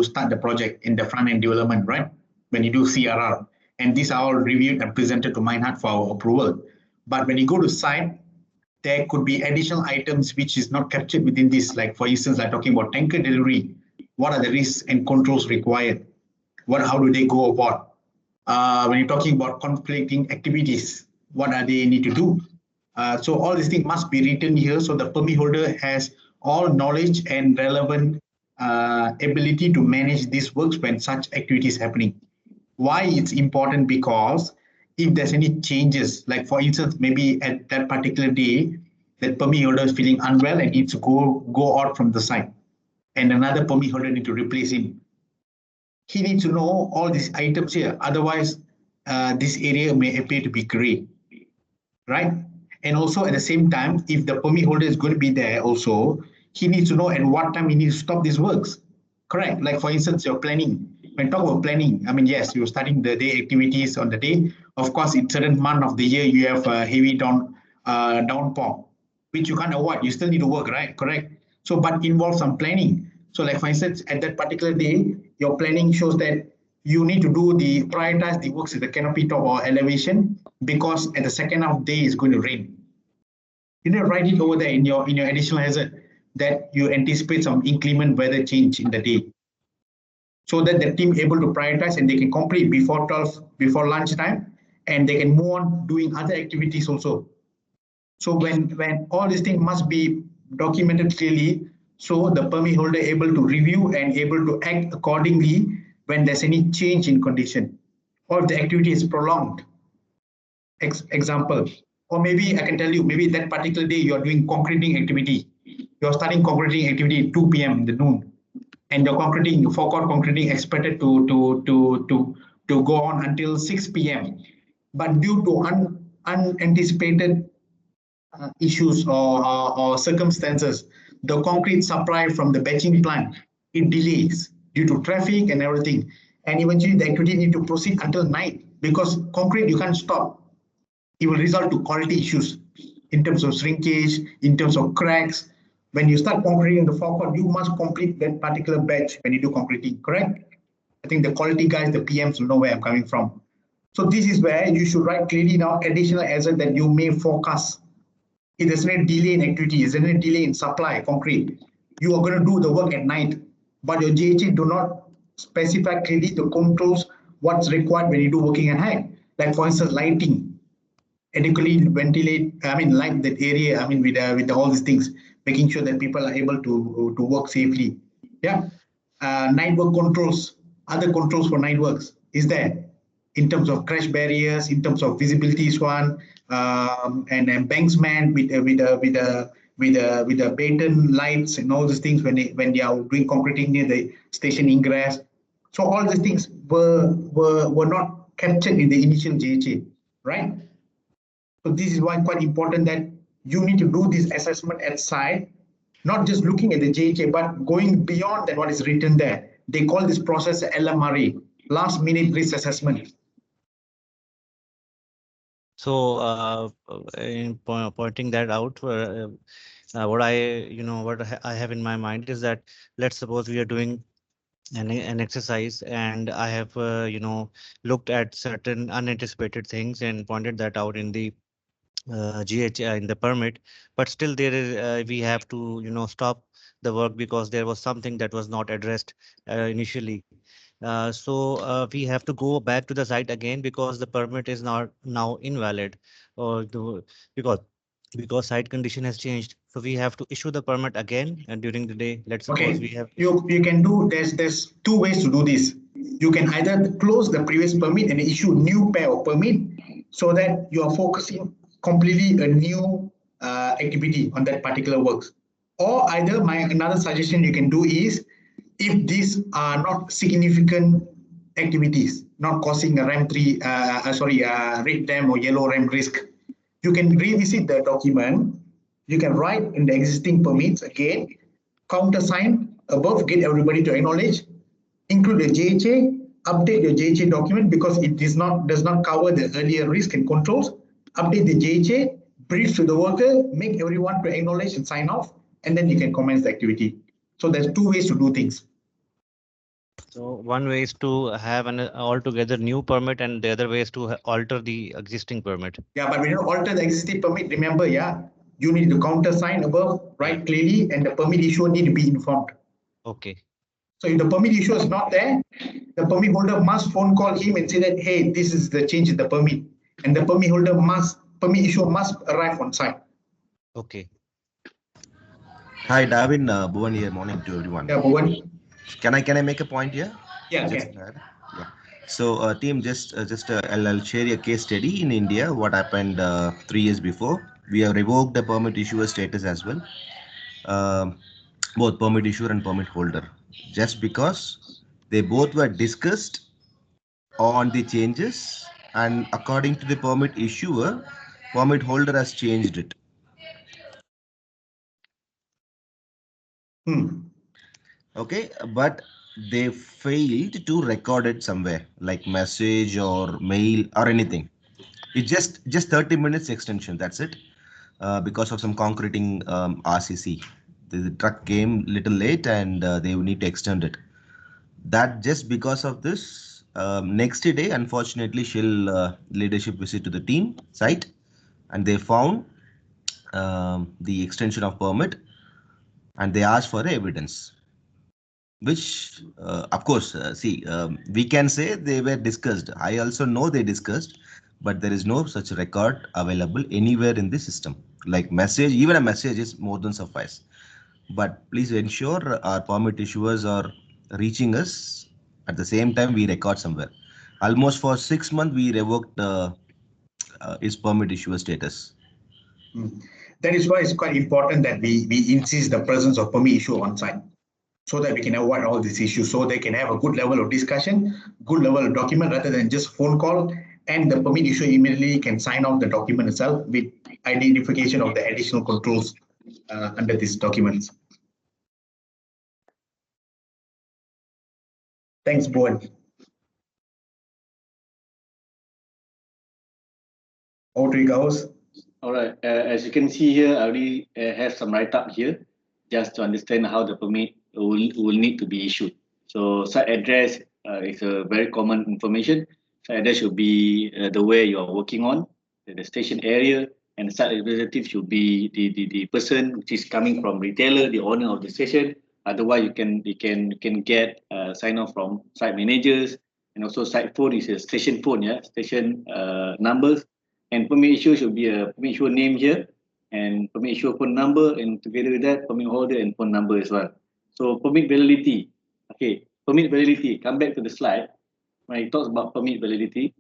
start the project in the front end development, right? When you do CRR, and these are all reviewed and presented to Minehut for our approval. But when you go to site, there could be additional items which is not captured within this. Like for instance, like talking about tanker delivery, what are the risks and controls required? How do they go about? When you're talking about conflicting activities, what are they need to do? So all these things must be written here so the permit holder has all knowledge and relevant ability to manage these works when such activities happening. Why it's important? Because if there's any changes, like for instance, maybe at that particular day, that permit holder is feeling unwell and needs to go out from the site, and another permit holder need to replace him. He needs to know all these items here. Otherwise, this area may appear to be gray, right? And also at the same time, if the permit holder is going to be there also, he needs to know at what time he needs to stop these works. Correct. Like for instance, your planning. When talk about planning, I mean, yes, you're starting the day activities on the day. Of course, in certain month of the year, you have a heavy downpour, which you can't avoid. You still need to work, right? Correct. So, but involve some planning. So, like for instance, at that particular day, your planning shows that you need to prioritize the works at the canopy top or elevation because at the second half of the day is going to rain. You need to write it over there in your additional hazard that you anticipate some inclement weather change in the day, so that the team able to prioritize and they can complete before 12 before lunchtime, and they can move on doing other activities also. So when all these things must be documented clearly, so the permit holder able to review and able to act accordingly when there's any change in condition or if the activity is prolonged. Example, or maybe I can tell you, maybe that particular day you're doing concreting activity. You're starting concreting activity at 2 p.m. in the noon, and your forecourt concreting expected to go on until 6 p.m. But due to unanticipated issues or circumstances, the concrete supply from the batching plant, it delays due to traffic and everything. And eventually the activity need to proceed until night because concrete you can't stop. It will result to quality issues in terms of shrinkage, in terms of cracks. When you start concreting the forecourt, you must complete that particular batch when you do concreting, correct? I think the quality guys, the PMs will know where I'm coming from. So this is where you should write clearly now additional asset that you may forecast. If there's any delay in activity, is there any delay in supply, concrete, you are going to do the work at night, but your GHA do not specify clearly the controls what's required when you do working at night. Like for instance, lighting, adequately ventilate, light that area, with all these things, making sure that people are able to work safely. Yeah. Night work controls, other controls for night works is there in terms of crash barriers, in terms of visibility is one, and embankment with the baton lights and all these things when they are doing concreting near the station ingress. So all these things were not captured in the initial GHA, right? So this is why quite important that you need to do this assessment at site, not just looking at the GHA, but going beyond than what is written there. They call this process LMRA, last minute risk assessment. So, in pointing that out, what I have in my mind is that let's suppose we are doing an exercise, and I have looked at certain unanticipated things and pointed that out in the GH in the permit, but still there is we have to stop the work because there was something that was not addressed initially. So we have to go back to the site again because the permit is not now invalid, or because site condition has changed. So we have to issue the permit again, and during the day, let's suppose we have. You can do, there's two ways to do this. You can either close the previous permit and issue new pair of permit so that you are focusing completely a new activity on that particular works. Or either another suggestion you can do is, if these are not significant activities, not causing a red dam or yellow ram risk, you can revisit the document. You can write in the existing permits again, countersign above, get everybody to acknowledge, include the JHA, update your JHA document because it does not cover the earlier risk and controls. Update the JHA, brief to the worker, make everyone to acknowledge and sign off, and then you can commence the activity. So there's two ways to do things. So one way is to have an altogether new permit, and the other way is to alter the existing permit. Yeah, but when you alter the existing permit, remember, you need to countersign above, write clearly, and the permit issuer need to be informed. Okay. So if the permit issuer is not there, the permit holder must phone call him and say that, hey, this is the change in the permit. And the permit issuer must arrive on site. Okay. Hi, Darwin. Bhuvan here. Morning to everyone. Yeah, Bhuvan. Can I make a point here? Yeah, Just, okay. yeah. So, team, I'll share a case study in India. What happened 3 years before? We have revoked the permit issuer status as well, both permit issuer and permit holder, just because they both were discussed on the changes, and according to the permit issuer, permit holder has changed it. Okay, but they failed to record it somewhere, like message or mail or anything. It's just 30 minutes extension, that's it. Because of some concreting RCC, the truck came little late, and they need to extend it. That just because of this, next day, unfortunately, Shell leadership visit to the team site, and they found the extension of permit, and they asked for the evidence, which of course, we can say they were discussed. I also know they discussed, but there is no such record available anywhere in the system. Like message, even a message is more than suffice. But please ensure our permit issuers are reaching us at the same time we record somewhere. Almost for 6 months we revoked his permit issuer status. That is why it's quite important that we insist the presence of permit issuer on site, so that we can avoid all these issues, so they can have a good level of discussion, good level of document, rather than just phone call, and the permit issuer immediately can sign off the document itself with identification of the additional controls under these documents. Thanks, Bhuvan. Over to you, guys. All right. As you can see here, I already have some write-up here just to understand how the permit will need to be issued. So site address is a very common information. Site address should be the way you are working on, the station area, and the site representative should be the person which is coming from retailer, the owner of the station. Otherwise, you can get sign off from site managers, and also site phone is a station phone, station numbers. And permit issue should be a permit issue name here, and permit issue phone number, and together with that, permit holder and phone number as well. So permit validity. Okay, permit validity. Come back to the slide. When it talks about permit validity,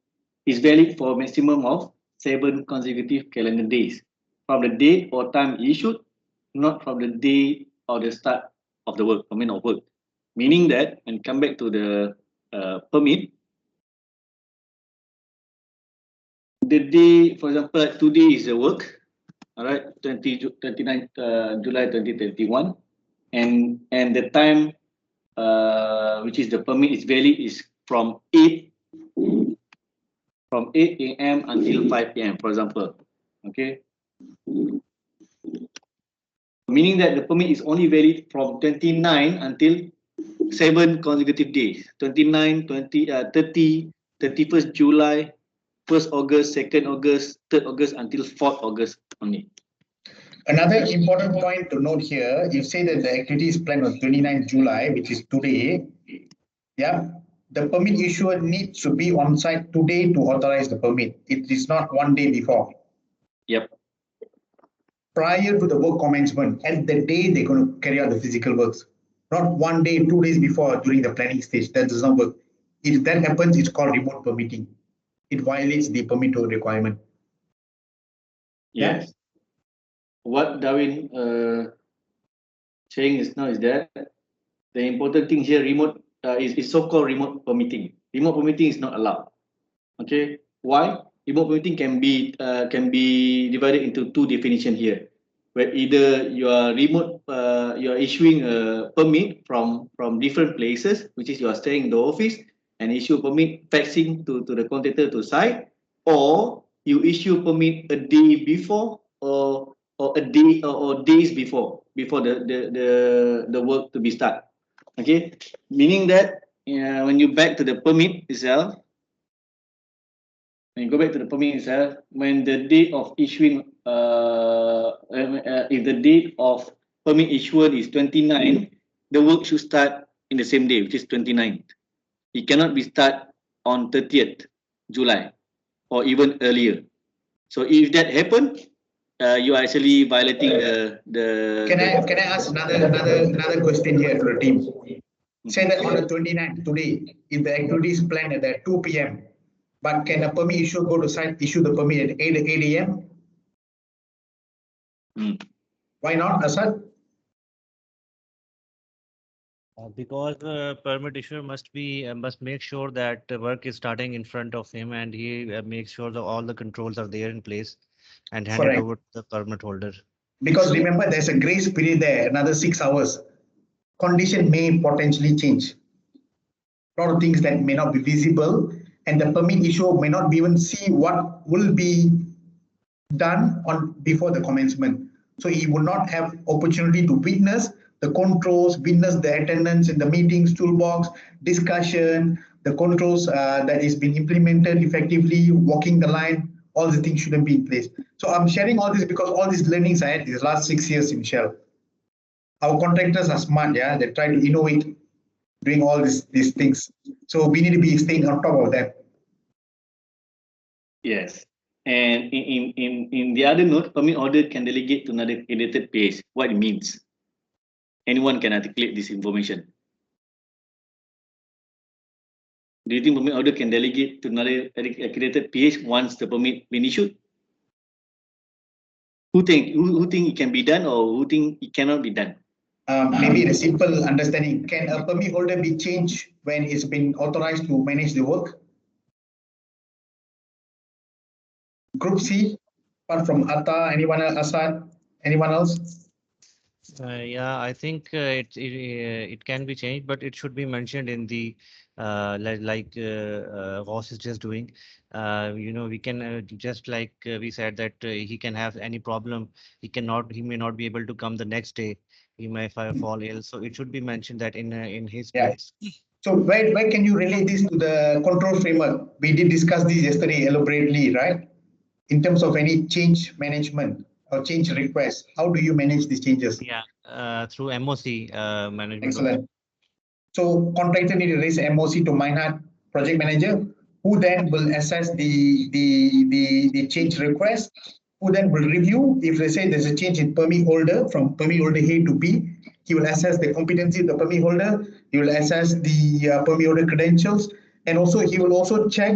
is valid for a maximum of 7 consecutive calendar days from the date or time issued, not from the day or the start of the work, permit of work. Meaning that, and come back to the permit, the day, for example, today is the work, all right, 29 July 2021, and the time which is the permit is valid is from 8 a.m. until 5 p.m. for example. Okay, meaning that the permit is only valid from 29 until 7 consecutive days, 29, 20, 30, 31st July, 1st August, 2nd August, 3rd August until 4th August only. Another important point to note here, you say that the activity is planned on 29 July, which is today. Yeah, the permit issuer needs to be on site today to authorize the permit. It is not one day before. Yep. Prior to the work commencement, and the day they're going to carry out the physical works. Not 1 day, 2 days before during the planning stage. That does not work. If that happens, it's called remote permitting. It violates the permit requirement. Yes. Yeah. What Darwin saying is now is that the important thing here, remote is so-called remote permitting. Remote permitting is not allowed. Okay, why? Remote permitting can be divided into two definitions here, where either you are remote, you are issuing a permit from different places, which is you are staying in the office, and issue permit faxing to the contractor to site, or you issue permit a day before or a day or days before the work to be start. Okay, meaning that when you back to the permit itself, when you go back to the permit itself, when the date of issuing, if the date of permit issued is 29, the work should start in the same day, which is 29th. It cannot be start on 30th July or even earlier. So if that happen, you are actually violating the. Can I ask another question here to the team? Say that on the 29th today, if the activity is planned at 2 p.m., but can a permit issue go to site, issue the permit at 8 a.m.? Why not, Asad? Because permit issuer must make sure that the work is starting in front of him, and he makes sure that all the controls are there in place and hand it Correct. over to the permit holder. Because remember, there's a grace period there, another 6 hours. Condition may potentially change. A lot of things that may not be visible, and the permit issuer may not even see what will be done on before the commencement. So he will not have opportunity to witness the controls, witness the attendance in the meetings, toolbox, discussion, the controls that is being implemented effectively, walking the line, all the things shouldn't be in place. So I'm sharing all this because all these learnings I had these last 6 years in Shell. Our contractors are smart, yeah, they try to innovate, doing all these things. So we need to be staying on top of that. Yes. And in the other note, permit holder can delegate to another accredited PH. What it means? Anyone can articulate this information. Do you think permit holder can delegate to another accredited PH once the permit been issued? Who think it can be done, or who think it cannot be done? Maybe the simple understanding, can a permit holder be changed when it's been authorized to manage the work? Group C, apart from Atta, anyone else, Asad, anyone else? Yeah, I think it can be changed, but it should be mentioned in the like Ross is just doing. We can just like we said that he can have any problem. He may not be able to come the next day. He may fall ill. So it should be mentioned that in his place. So where can you relate this to the control framework? We did discuss this yesterday elaborately, right? In terms of any change management or change requests, how do you manage these changes? Yeah, through MOC management. Excellent. So contractor need to raise MOC to Minehart project manager, who then will assess the change request, who then will review. If they say there's a change in permit holder from permit holder A to B, he will assess the competency of the permit holder. He will assess the permit holder credentials, and also he will also check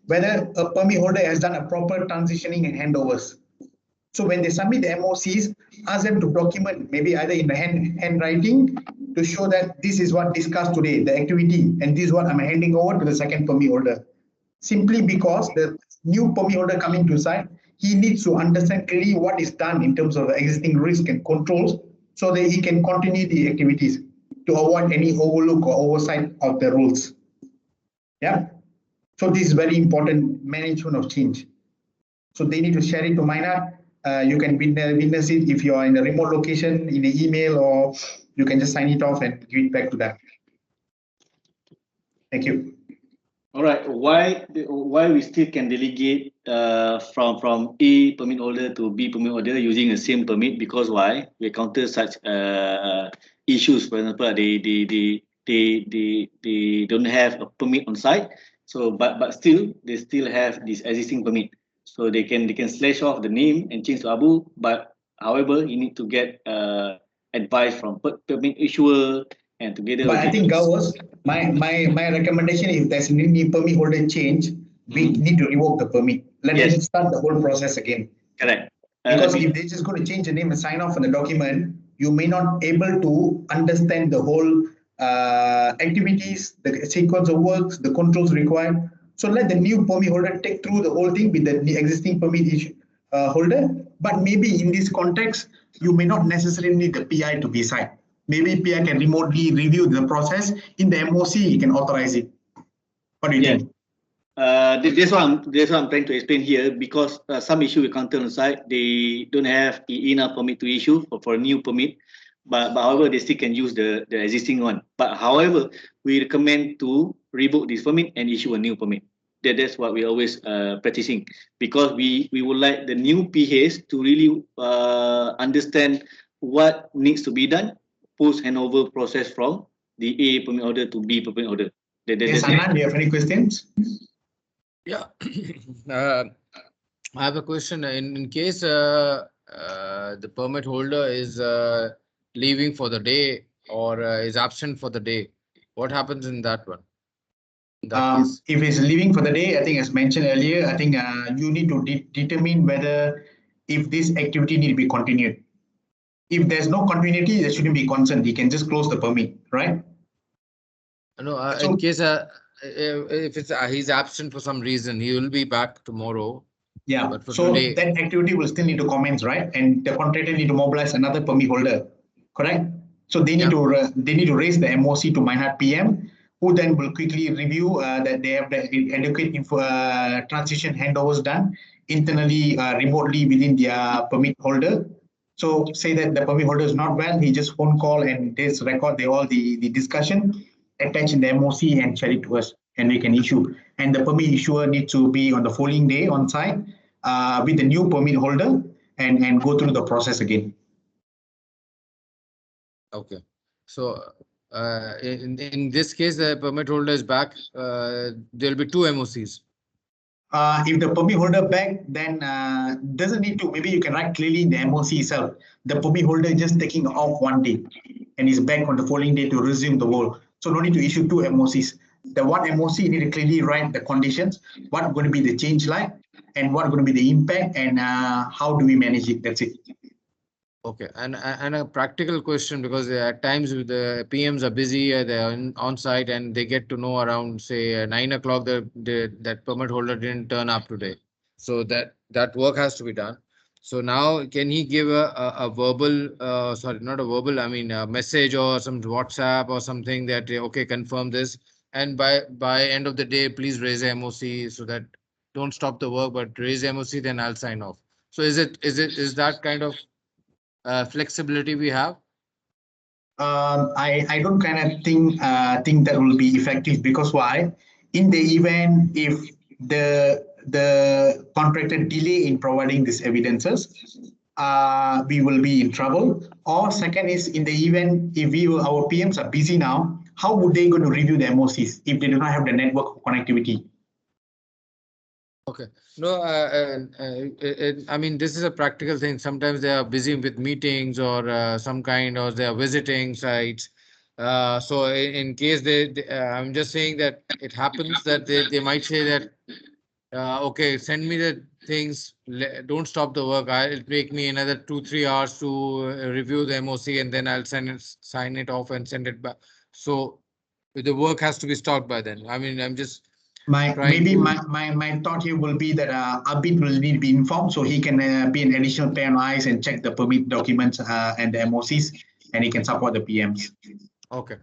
whether a permit holder has done a proper transitioning and handovers. So when they submit the MOCs, ask them to document, maybe either in the handwriting, to show that this is what discussed today, the activity, and this is what I'm handing over to the second permit holder. Simply because the new permit holder coming to site, he needs to understand clearly what is done in terms of the existing risk and controls, so that he can continue the activities to avoid any overlook or oversight of the rules. Yeah. So this is very important, management of change. So they need to share it to Minehart. You can witness it if you are in a remote location in the email, or you can just sign it off and give it back to them. Thank you. All right. Why we still can delegate from A permit holder to B permit holder using the same permit? Because why we encounter such issues? For example, they don't have a permit on site. So but still they still have this existing permit. So they can slash off the name and change to Abu. But however, you need to get advice from permit issuer, and together. But I think Gauss, my recommendation, if there's any permit holder change, we need to revoke the permit. Let them start the whole process again. Correct. Because if they're just going to change the name and sign off on the document, you may not able to understand the whole activities, the sequence of works, the controls required. So let the new permit holder take through the whole thing with the existing permit holder. But maybe in this context, you may not necessarily need the PI to be signed. Maybe PI can remotely review the process. In the MOC, you can authorize it. What do you Yeah. think? That's what I'm trying to explain here, because some issue we counter on site, they don't have enough permit to issue for a new permit, but however they still can use the existing one. But however, we recommend to revoke this permit and issue a new permit. That's what we always practicing, because we would like the new PHs to really understand what needs to be done post handover process from the A permit order to B permit order. Yes, Anand, do you have any questions? Yeah. I have a question. In case the permit holder is leaving for the day or is absent for the day, what happens in that one? In that case? If he's leaving for the day, I think as mentioned earlier, I think you need to determine whether if this activity need to be continued. If there's no continuity, there shouldn't be concern. He can just close the permit, right? No, So- in case if it's he's absent for some reason, he will be back tomorrow. Yeah, But for so today- that activity will still need to commence, right? And the contractor need to mobilize another permit holder, correct? So they need to raise the MOC to Minehart PM, who then will quickly review that they have the adequate transition handovers done internally, remotely within their permit holder. So say that the permit holder is not well, he just phone call and just record all the discussion, attach in the MOC and share it to us, and we can issue. And the permit issuer needs to be on the following day on site with the new permit holder and go through the process again. Okay. So in this case, the permit holder is back. There'll be two MOCs. If the permit holder back, then doesn't need to. Maybe you can write clearly in the MOC itself. The permit holder is just taking off one day and is back on the following day to resume the work. So no need to issue two MOCs. The one MOC, you need to clearly write the conditions, what going to be the change like, and what going to be the impact, and how do we manage it. That's it. Okay, and a practical question, because at times the PMs are busy, they're on site, and they get to know around say 9 o'clock that permit holder didn't turn up today, so that work has to be done. So now, can he give a verbal, sorry, not a verbal, I mean a message or some WhatsApp or something that okay, confirm this, and by end of the day, please raise a MOC so that don't stop the work, but raise MOC, then I'll sign off. So is that kind of flexibility we have? I don't kind of think that will be effective, because why? In the event if the contractor delay in providing these evidences, we will be in trouble. Or second is, in the event if our PMs are busy now, how would they going to review the MOCs if they do not have the network connectivity? Okay. No, I mean, this is a practical thing. Sometimes they are busy with meetings or some kind, or they are visiting sites. So in case I'm just saying that it happens that they might say that, okay, send me the things, don't stop the work. It'll take me another 2-3 hours to review the MOC, and then I'll sign it off and send it back. So the work has to be stopped by then. I mean, I'm just My thought here will be that Abid will need to be informed, so he can be an additional pair of eyes and check the permit documents and the MOCs, and he can support the PMs. Okay.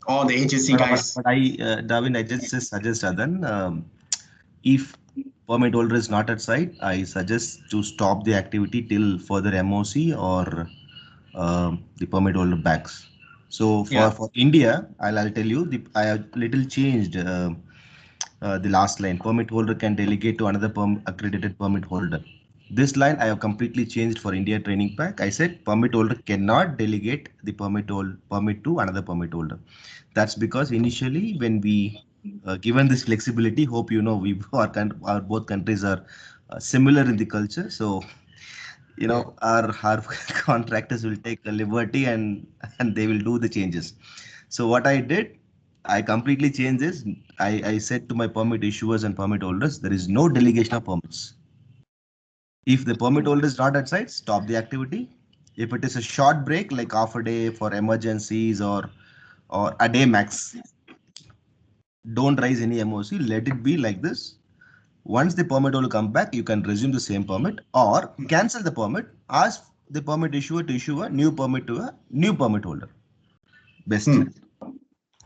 Or the HSE guys. But Darwin, I just suggest, Adan, if permit holder is not at site, I suggest to stop the activity till further MOC or the permit holder backs. So for India, I'll tell you, I have little changed the last line. Permit holder can delegate to another accredited permit holder. This line I have completely changed for India training pack. I said permit holder cannot delegate the permit to another permit holder. That's because initially when we given this flexibility, hope you know our both countries are similar in the culture. So you know our contractors will take a liberty and they will do the changes. So what I did, I completely changed this. I said to my permit issuers and permit holders, there is no delegation of permits. If the permit holder is not at site, stop the activity. If it is a short break, like half a day for emergencies or a day max, don't raise any MOC. Let it be like this. Once the permit holder come back, you can resume the same permit or cancel the permit. Ask the permit issuer to issue a new permit to a new permit holder. Best.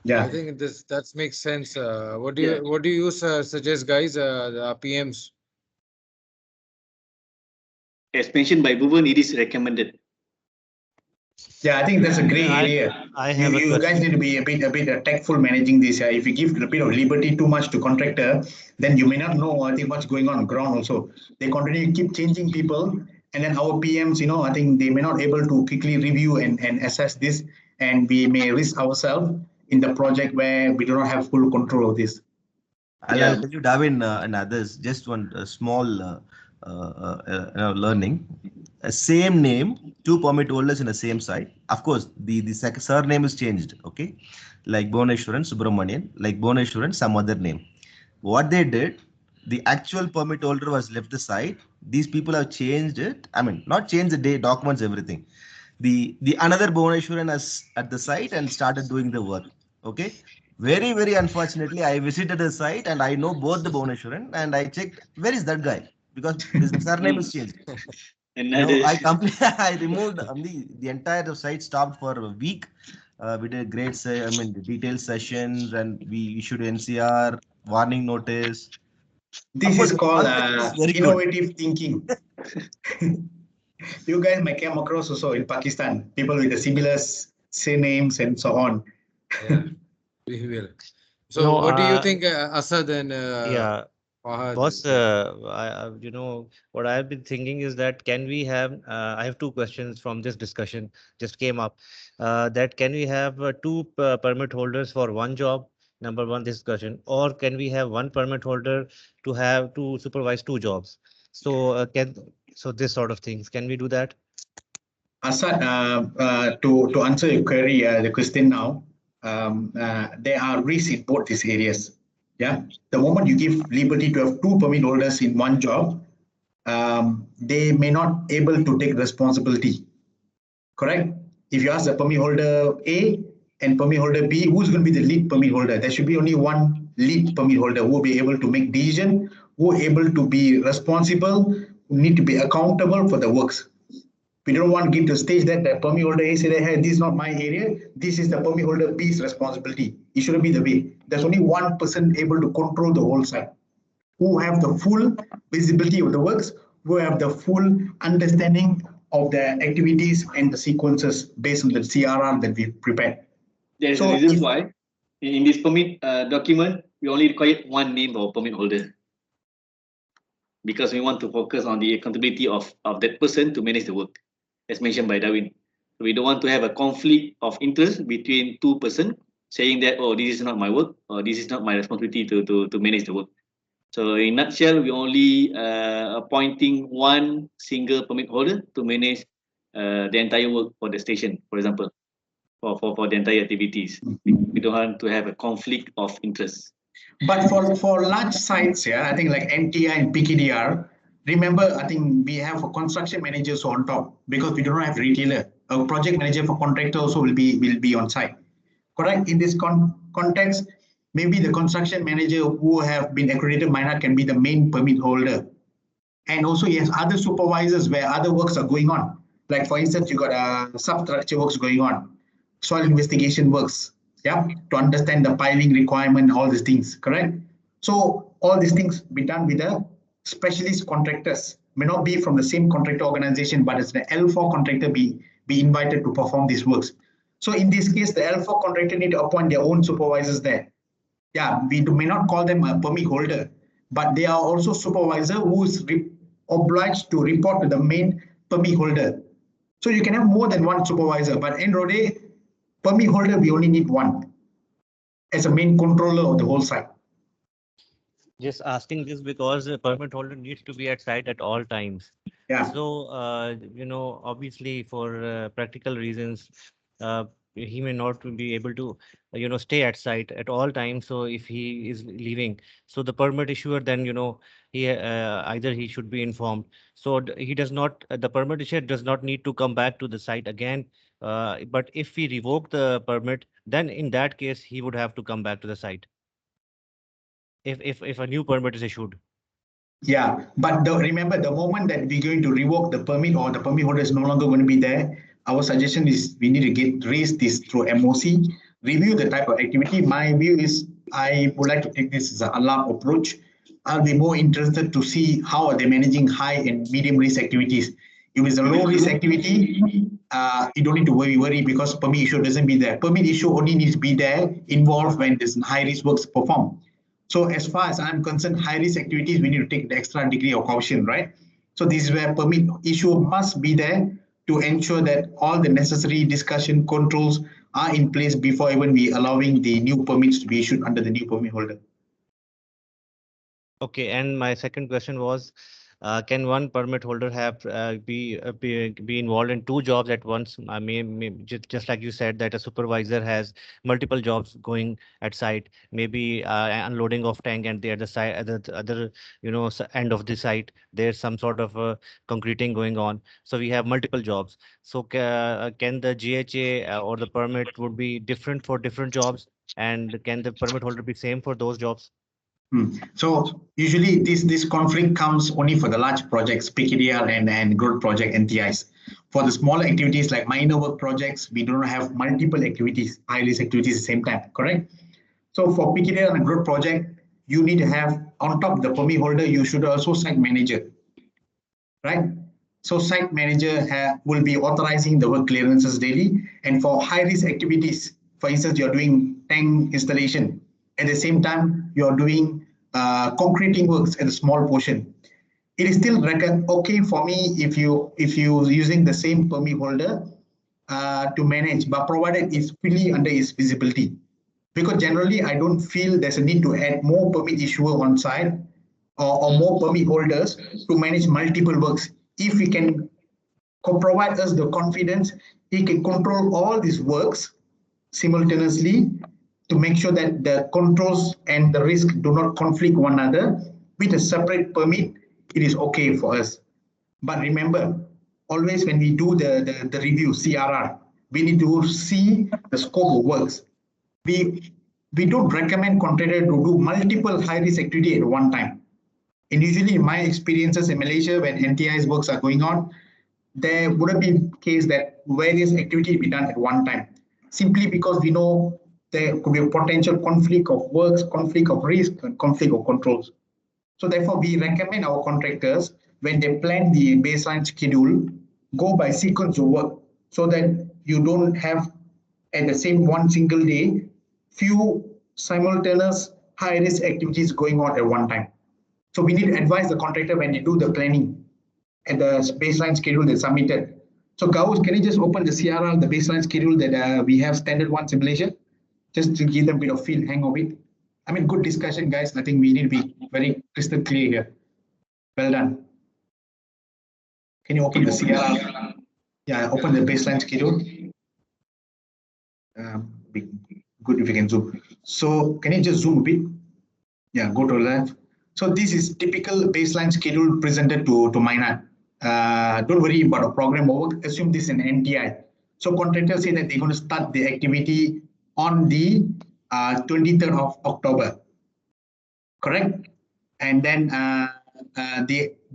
Yeah. I think that makes sense. What do Yeah. you suggest, guys? The PMs. As mentioned by Bhuvan, it is recommended. Yeah, I think that's a gray Yeah, area. I You, have a you guys question. need to be a bit tactful managing this. If you give a bit of liberty too much to contractor, then you may not know, I think, what's going on ground also. They continue to keep changing people, and then our PMs, I think they may not able to quickly review and assess this, and we may risk ourselves in the project where we do not have full control of this. I'll Yeah. tell you, Darwin and others, just one small learning. Same name, two permit holders in the same site. Of course, the surname is changed. Okay, like Bhuvaneshwaran Subramanian, like Bhuvaneshwaran some other name. What they did, the actual permit holder was left the site. These people have changed it. I mean, not changed the day, documents, everything. The another Bhuvaneshwaran has at the site and started doing the work. Okay. Very unfortunately, I visited the site and I know both the Bhuvaneshwaran and I checked where is that guy because his surname is changed. Another. I completely I removed the entire site stopped for a week. We did great, I mean, the detailed sessions and we issued NCR warning notice. Of This course, is the called conflict is very good. innovative thinking. You guys might come across also in Pakistan, people with the similar surnames and so on. Yeah, we will. So, No, what do you think, Asad and yeah, Fahad? boss, you know, what I've been thinking is that can we have, I have two questions from this discussion just came up, that can we have two permit holders for one job, number one discussion, or can we have one permit holder to supervise two jobs? So, so this sort of things, can we do that? Asad, to answer your query, the question now, there are risks in both these areas. Yeah, the moment you give liberty to have two permit holders in one job, they may not able to take responsibility. Correct? If you ask the permit holder A and permit holder B, who's going to be the lead permit holder? There should be only one lead permit holder who will be able to make decision, who are able to be responsible, who need to be accountable for the works. We don't want to give the stage that the permit holder A say that, hey, this is not my area. This is the permit holder B's responsibility. It shouldn't be the way. There's only one person able to control the whole site, who have the full visibility of the works, who have the full understanding of the activities and the sequences based on the CRR that we've prepared. There's So a reason if, why in this permit document we only require one name of permit holder because we want to focus on the accountability of that person to manage the work, as mentioned by Darwin. We don't want to have a conflict of interest between two person saying that, oh, this is not my work or this is not my responsibility to manage the work. So in nutshell, we only appointing one single permit holder to manage the entire work for the station, for example, for the entire activities. We don't want to have a conflict of interest. but for large sites, yeah, I think like NTI and PKDR, remember, I think we have a construction managers on top because we do not have retailer. A project manager for contractor also will be on site. Correct? In this context, maybe the construction manager who have been accredited minor can be the main permit holder. And also, yes, other supervisors where other works are going on. Like for instance, you got substructure works going on, soil investigation works, yeah, to understand the piling requirement, all these things, correct? So all these things be done with the specialist contractors, may not be from the same contractor organization, but it's the L4 contractor be invited to perform these works. So in this case, the L4 contractor need to appoint their own supervisors there. Yeah, may not call them a permit holder, but they are also supervisor who is obliged to report to the main permit holder. So you can have more than one supervisor, but end of the day, permit holder, we only need one as a main controller of the whole site. Just asking this because a permit holder needs to be at site at all times. Yeah. So, you know, obviously for practical reasons, he may not be able to, you know, stay at site at all times. So if he is leaving, so the permit issuer, then, you know, he either he should be informed. So he does not, the permit issuer does not need to come back to the site again. But if we revoke the permit, then in that case, he would have to come back to the site if a new permit is issued. Yeah, but remember, the moment that we're going to revoke the permit or the permit holder is no longer going to be there, our suggestion is we need to raise this through MOC review the type of activity. My view is I would like to take this as an alarm approach. I'll be more interested to see how are they managing high and medium risk activities. If it's a low risk activity, you don't need to worry because permit issue doesn't be there. Permit issue only needs to be there involved when there's high risk works performed. So as far as I'm concerned, high risk activities, we need to take the extra degree of caution, right? So this is where permit issue must be there to ensure that all the necessary discussion controls are in place before even we allowing the new permits to be issued under the new permit holder. Okay, and my second question was, can one permit holder have be involved in two jobs at once? Just like you said that a supervisor has multiple jobs going at site, maybe unloading of tank, and the other side, at the other end of the site, there's some sort of concreting going on. So we have multiple jobs. So can the GHA or the permit would be different for different jobs, and can the permit holder be same for those jobs? So usually this conflict comes only for the large projects, PKDR and growth project NTIs. For the smaller activities like minor work projects, we don't have multiple activities, high risk activities at the same time, correct? So for PKDR and growth project, you need to have on top of the permit holder, you should also site manager, right? So site manager will be authorizing the work clearances daily. And for high risk activities, for instance, you're doing tank installation. At the same time, you're doing concreting works at a small portion. It is still okay for me if you using the same permit holder to manage, but provided it's fully under its visibility. Because generally, I don't feel there's a need to add more permit issuer on site or more permit holders to manage multiple works. If we can provide us the confidence, he can control all these works simultaneously to make sure that the controls and the risk do not conflict one another. With a separate permit, it is okay for us. But remember, always when we do the review, CRR, we need to see the scope of works. We don't recommend contractor to do multiple high-risk activity at one time. And usually in my experiences in Malaysia, when NTI's works are going on, there wouldn't be a case that various activity be done at one time, simply because we know there could be a potential conflict of works, conflict of risk, and conflict of controls. So therefore, we recommend our contractors, when they plan the baseline schedule, go by sequence of work so that you don't have at the same one single day, few simultaneous high-risk activities going on at one time. So we need to advise the contractor when they do the planning and the baseline schedule they submitted. So Gauss, can you just open the CRR, the baseline schedule that we have standard ones in Malaysia, just to give them a bit of feel, hang of it. I mean, good discussion, guys. I think we need to be very crystal clear here. Well done. Can you open the CRR? Yeah, open the baseline schedule. Good if you can zoom. So can you just zoom a bit? Yeah, go to the left. So this is typical baseline schedule presented to Mainat. Don't worry about a program of work. Assume this is an NTI. So contractors say that they're going to start the activity on the 23rd of October, correct? And then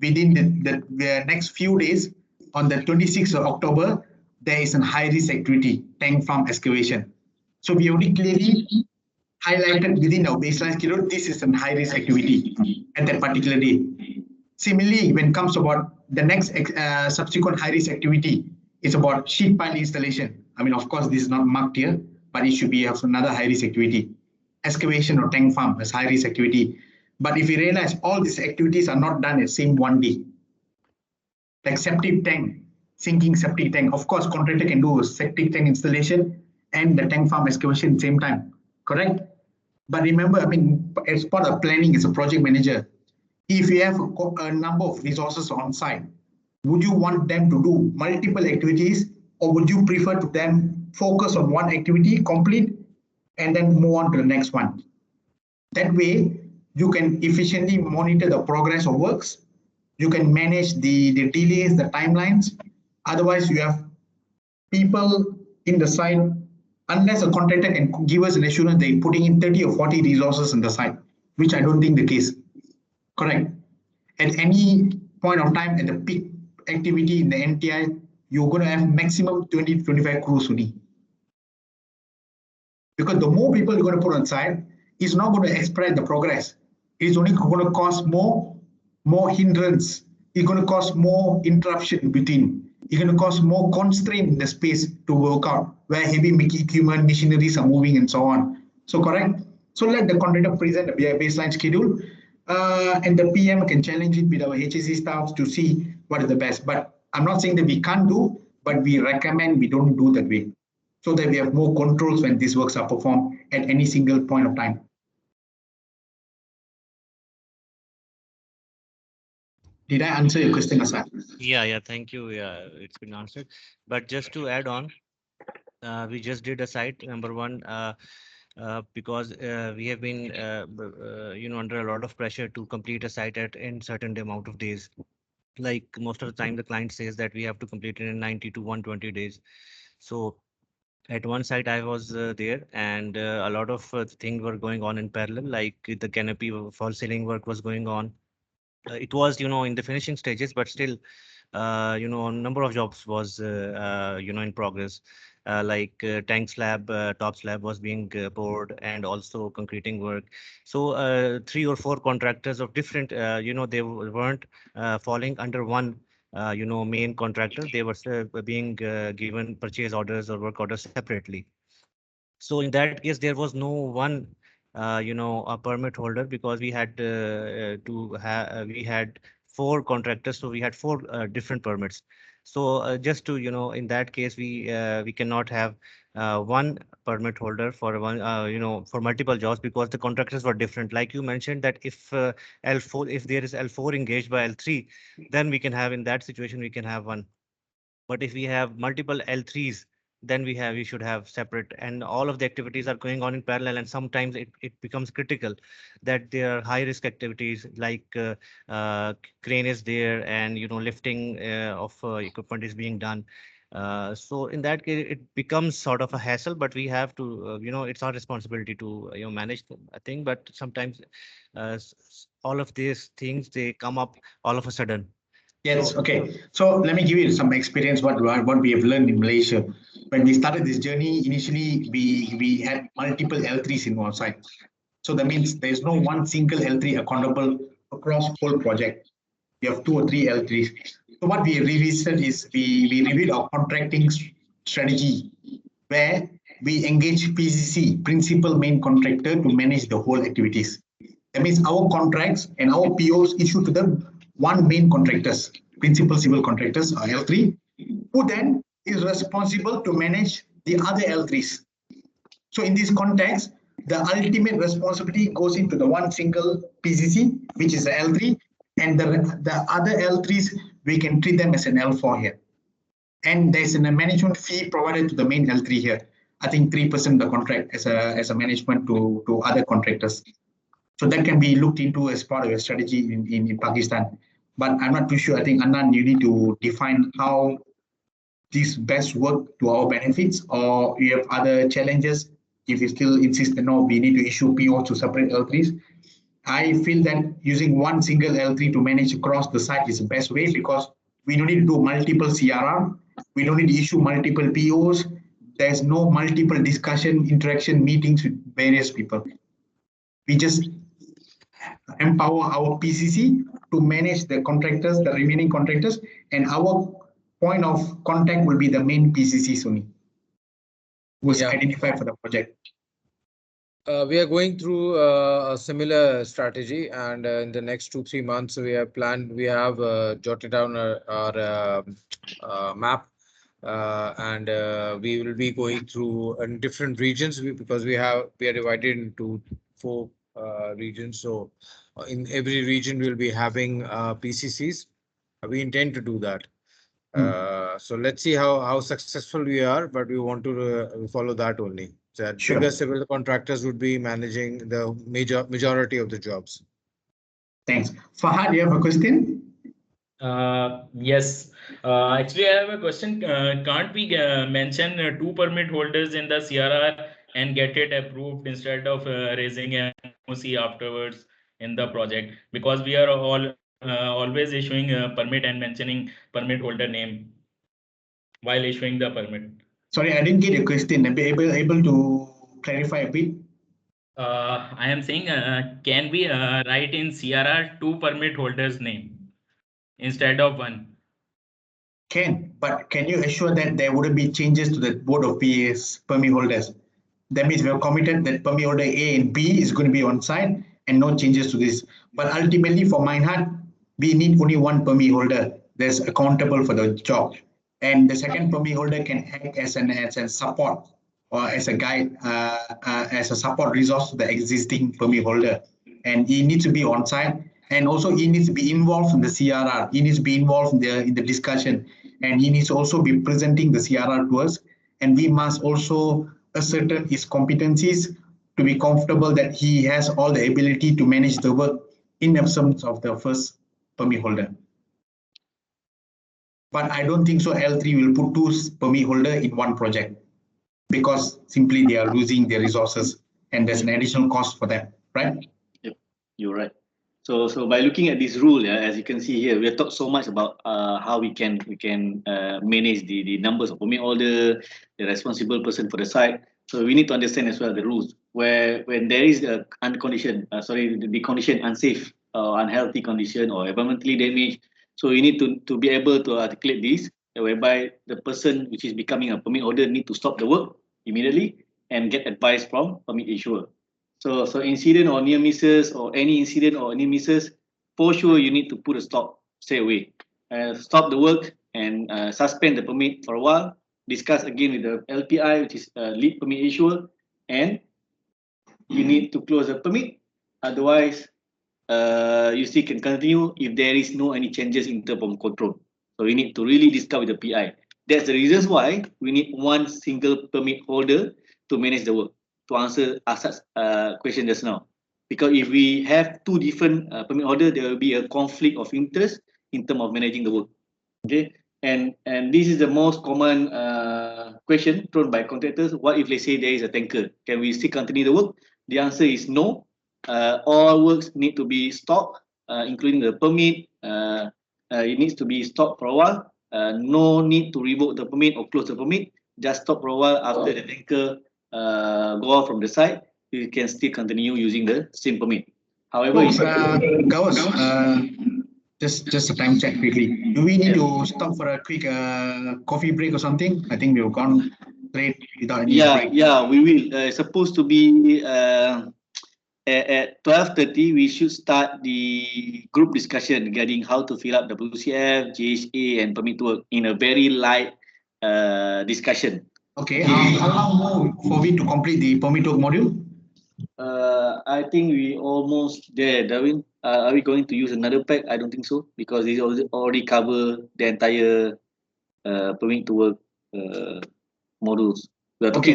within the next few days, on the 26th of October, there is a high-risk activity, tank farm excavation. So we already clearly highlighted within our baseline schedule, this is a high-risk activity at that particular day. Similarly, when it comes about the next subsequent high-risk activity, it's about sheet pile installation. I mean, of course, this is not marked here, but it should be of another high-risk activity. Excavation or tank farm as high-risk activity. But if you realize all these activities are not done at the same one day, like septic tank, sinking septic tank, of course, contractor can do a septic tank installation and the tank farm excavation at the same time, correct? But remember, I mean, as part of planning as a project manager, if you have a number of resources on site, would you want them to do multiple activities, or would you prefer to them focus on one activity, complete, and then move on to the next one? That way, you can efficiently monitor the progress of works. You can manage the delays, the timelines. Otherwise, you have people in the site, unless a contractor can give us an assurance they're putting in 30 or 40 resources in the site, which I don't think the case. Correct. At any point of time, at the peak activity in the NTI, you're going to have maximum 20 to 25 crews only. Because the more people you're going to put on site, it's not going to expedite the progress. It's only going to cause more hindrance. It's going to cause more interruption between. It's going to cause more constraint in the space to work out where heavy equipment, machineries are moving and so on. So correct. So let the contractor present the baseline schedule, and the PM can challenge it with our HSE staff to see what is the best. But I'm not saying that we can't do, but we recommend we don't do that way, so that we have more controls when these works are performed at any single point of time. Did I answer your question, Asad? Yeah, thank you. Yeah, it's been answered. But just to add on, we just did a site number one because we have been under a lot of pressure to complete a site at in certain amount of days. Like most of the time, the client says that we have to complete it in 90 to 120 days. So at one site I was there, and a lot of things were going on in parallel, like the canopy false ceiling work was going on. It was in the finishing stages, but still a number of jobs was in progress, like tank slab, top slab was being poured, and also concreting work. So three or four contractors of different, they weren't falling under one main contractor. They were being given purchase orders or work orders separately. So in that case, there was no one, a permit holder, because we had four contractors, so we had four different permits. So just to, in that case, we cannot have one permit holder for one, for multiple jobs, because the contractors were different. Like you mentioned that if L4, if there is L4 engaged by L3, then we can have, in that situation, we can have one. But if we have multiple L3s, then we should have separate, and all of the activities are going on in parallel, and sometimes it becomes critical that there are high risk activities, like crane is there, and lifting of equipment is being done. So in that case, it becomes sort of a hassle, but we have to, it's our responsibility to manage the thing. But sometimes all of these things, they come up all of a sudden. Yes, okay. So let me give you some experience what we have learned in Malaysia. When we started this journey, initially we had multiple L3s in one site. So that means there's no one single L3 accountable across whole project. We have 2 or 3 L3s. So what we revisited is we reviewed our contracting strategy, where we engage PCC, principal main contractor, to manage the whole activities. That means our contracts and our POs issued to them one main contractors, principal civil contractors, or L3, who then is responsible to manage the other L3s. So in this context, the ultimate responsibility goes into the one single PCC, which is the L3, and the other L3s, we can treat them as an L4 here. And there's a management fee provided to the main L3 here. I think 3% of the contract as a management to other contractors. So that can be looked into as part of your strategy in Pakistan. But I'm not too sure. I think, Anand, you need to define how this best work to our benefits, or you have other challenges. If you still insist that no, we need to issue PO to separate L3s. I feel that using one single L3 to manage across the site is the best way, because we don't need to do multiple CRR. We don't need to issue multiple POs. There's no multiple discussion, interaction, meetings with various people. We just empower our PCC to manage the contractors, the remaining contractors, and our point of contact will be the main PCC only, who's identified for the project. We are going through a similar strategy, and in the next 2-3 months, we have jotted down our map, and we will be going through different regions, because we are divided into 4 regions. So in every region, we'll be having PCCs. We intend to do that. So let's see how successful we are, but we want to follow that only. That Sure. bigger civil contractors would be managing the majority of the jobs. Thanks. Fahad, you have a question? Yes. Actually, I have a question. Can't we mention 2 permit holders in the CRR and get it approved instead of raising an OC afterwards in the project? Because we are always issuing a permit and mentioning permit holder name while issuing the permit. Sorry, I didn't get your question. Able to clarify a bit? I am saying, can we write in CRR 2 permit holders' name instead of 1? Can, but can you assure that there wouldn't be changes to the board of PAs permit holders? That means we have committed that permit holder A and B is going to be on site and no changes to this. But ultimately for Minehut, we need only one permit holder that's accountable for the job. And the second permit holder can act as a support or as a guide, as a support resource to the existing permit holder. And he needs to be on site, and also he needs to be involved in the CRR. He needs to be involved in the discussion, and he needs to also be presenting the CRR to us. And we must also ascertain his competencies to be comfortable that he has all the ability to manage the work in absence of the first permit holder. But I don't think so L3 will put two permit holder in one project, because simply they are losing their resources and there's an additional cost for them, right? Yep, you're right. So by looking at this rule, as you can see here, we have talked so much about how we can manage the numbers of permit holder, the responsible person for the site. So we need to understand as well the rules where when there is a the condition unsafe or unhealthy condition or environmentally damaged. So you need to be able to articulate this, whereby the person which is becoming a permit holder need to stop the work immediately and get advice from permit issuer. So incident or near misses or any incident or near misses, for sure you need to put a stop straight away. Stop the work and suspend the permit for a while. Discuss again with the LPI, which is lead permit issuer, and you need to close the permit. Otherwise, you still can continue if there is no any changes in terms of control. So we need to really discuss with the PI. That's the reasons why we need one single permit holder to manage the work. To answer Asad's question just now, because if we have two different permit holder, there will be a conflict of interest in terms of managing the work. Okay, and this is the most common question thrown by contractors. What if let's say there is a tanker? Can we still continue the work? The answer is no. All works need to be stopped, including the permit. It needs to be stopped for a while. No need to revoke the permit or close the permit. Just stop for a while after the tanker go out from the site. You can still continue using the same permit. However, Gauss, just a time check quickly. Do we need to stop for a quick coffee break or something? I think we've gone straight without any break. Yeah, we will. It's supposed to be at 12:30. We should start the group discussion regarding how to fill up WCF, JHA, and permit to work in a very light discussion. Okay, how long more for we to complete the permit work module? I think we almost there, Darwin. Are we going to use another pack? I don't think so, because it already cover the entire permit to work modules. Okay,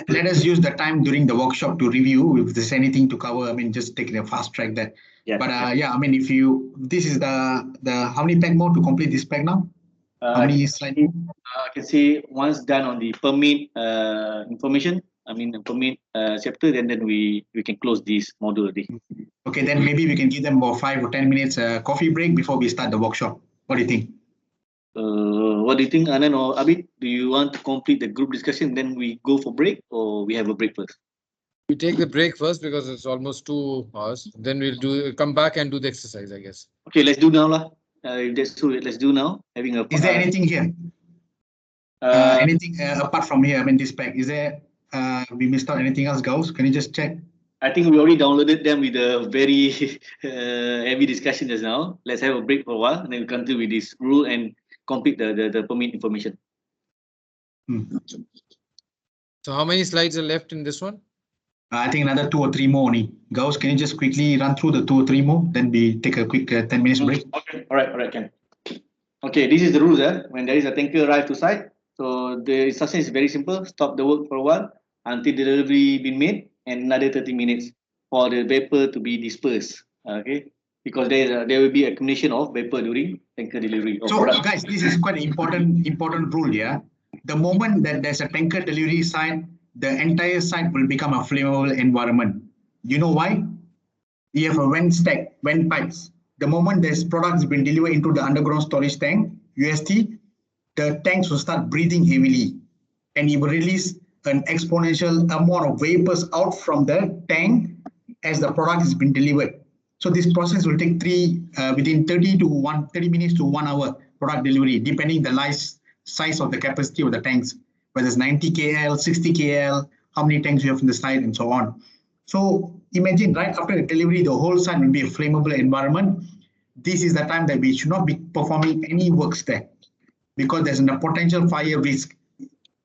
let us use the time during the workshop to review if there's anything to cover. I mean, just take a fast track that. Yeah, but yeah, I mean, if you, this is the how many pack more to complete this pack now? How many slides? I can say once done on the permit information, I mean the permit chapter, then we can close this module already. Okay, then maybe we can give them about 5 or 10 minutes coffee break before we start the workshop. What do you think? What do you think, Anand or Abid? Do you want to complete the group discussion, then we go for break, or we have a break first? We take the break first because it's almost 2 hours. Then we'll come back and do the exercise, I guess. Okay, let's do now lah. If that's true, let's do now. Is there anything here? Anything apart from here? I mean, this pack. Is there? We missed out anything else, Gauss? Can you just check? I think we already downloaded them with a very heavy discussion just now. Let's have a break for a while, and then we continue with this rule and complete the permit information. So how many slides are left in this one? I think another 2 or 3 more only. Gauss, can you just quickly run through the 2 or 3 more? Then we take a quick 10 minutes break. Okay, all right, Ken. Okay, this is the rules. When there is a tanker arrive to site, so the instruction is very simple. Stop the work for a while until delivery been made, and another 30 minutes for the vapor to be dispersed. Okay, because there will be accumulation of vapor during tanker delivery. So guys, this is quite an important rule. Yeah, the moment that there's a tanker delivery site, the entire site will become a flammable environment. You know why? You have a vent stack, vent pipes. The moment this product has been delivered into the underground storage tank, UST, the tanks will start breathing heavily, and it will release an exponential amount of vapors out from the tank as the product has been delivered. So this process will take within 30 minutes to 1 hour product delivery, depending the size of the capacity of the tanks, whether it's 90 KL, 60 KL, how many tanks you have in the site, and so on. So imagine right after the delivery, the whole site will be a flammable environment. This is the time that we should not be performing any works there because there's a potential fire risk.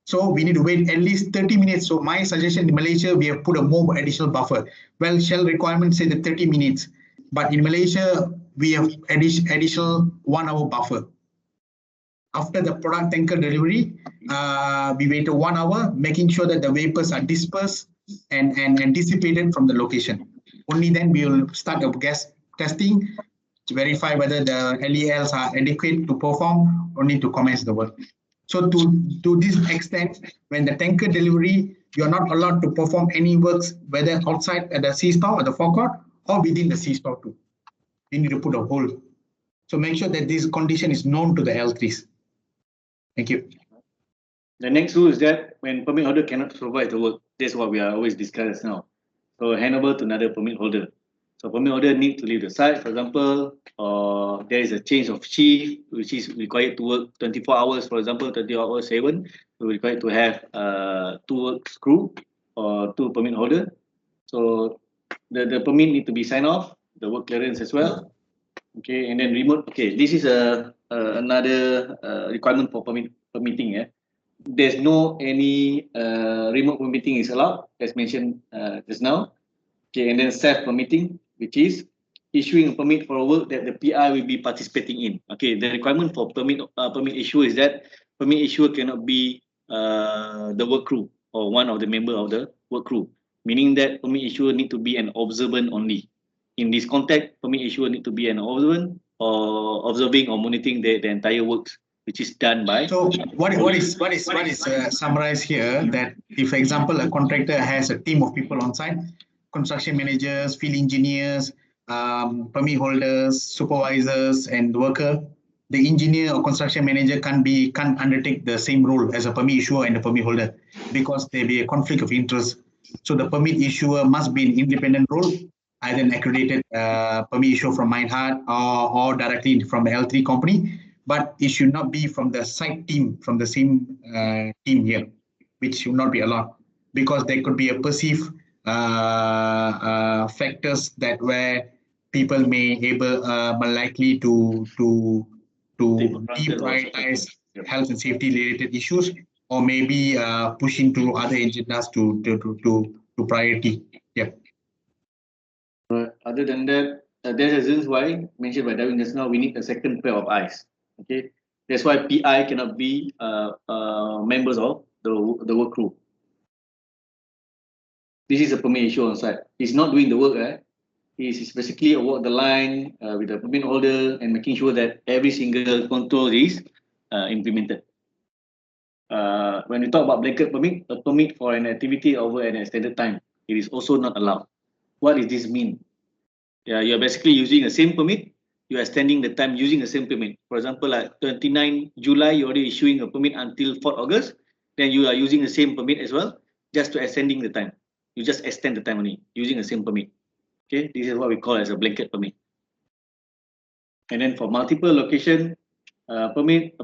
So we need to wait at least 30 minutes. So my suggestion in Malaysia, we have put a more additional buffer. Well, Shell requirements say that 30 minutes, but in Malaysia, we have additional 1 hour buffer. After the product tanker delivery, we waited 1 hour, making sure that the vapors are dispersed and dissipated from the location. Only then we will start the gas testing to verify whether the LELs are adequate to perform, only to commence the work. So to this extent, when the tanker delivery, you're not allowed to perform any works, whether outside at the C-store or the forecourt or within the C-store too. You need to put a hold. So make sure that this condition is known to the L3s. Thank you. The next rule is that when permit holder cannot supervise the work, that's what we are always discussing now. So hand over to another permit holder. So permit holder need to leave the site, for example, or there is a change of shift, which is required to work 24 hours, for example, 24 hours 7, we're required to have 2 work crew or 2 permit holder. So the permit need to be signed off, the work clearance as well. Okay, and then remote. Okay, this is another requirement for permitting. Yeah, there's no any remote permitting is allowed, as mentioned just now. Okay, and then self permitting, which is issuing a permit for a work that the PI will be participating in. Okay, the requirement for permit issue is that permit issuer cannot be the work crew or one of the member of the work crew, meaning that permit issuer need to be an observant only. In this context, permit issuer need to be an observant or observing or monitoring the entire works, which is done by. So what is summarized here, that if, for example, a contractor has a team of people on site, construction managers, field engineers, permit holders, supervisors, and worker, the engineer or construction manager can't undertake the same role as a permit issuer and the permit holder because there be a conflict of interest. So the permit issuer must be an independent role, either an accredited permit issuer from Minehart or directly from the L3 company, but it should not be from the site team, from the same team here, which should not be allowed because there could be a perceived factors that where people may likely to deprioritize health and safety related issues, or maybe pushing to other agendas to priority. Yeah. Other than that, there's a reasons why mentioned by Darwin just now. We need a second pair of eyes. Okay, that's why PI cannot be members of the work crew. This is a permit issue on site. He's not doing the work. He's basically walk the line with the permit holder and making sure that every single control is implemented. When we talk about blanket permit, a permit for an activity over an extended time, it is also not allowed. What does this mean? Yeah, you're basically using the same permit. You are extending the time using the same permit. For example, like 29 July, you're already issuing a permit until 4th August. Then you are using the same permit as well, just to extending the time. You just extend the time only using the same permit. Okay, this is what we call as a blanket permit. And then for multiple location a permit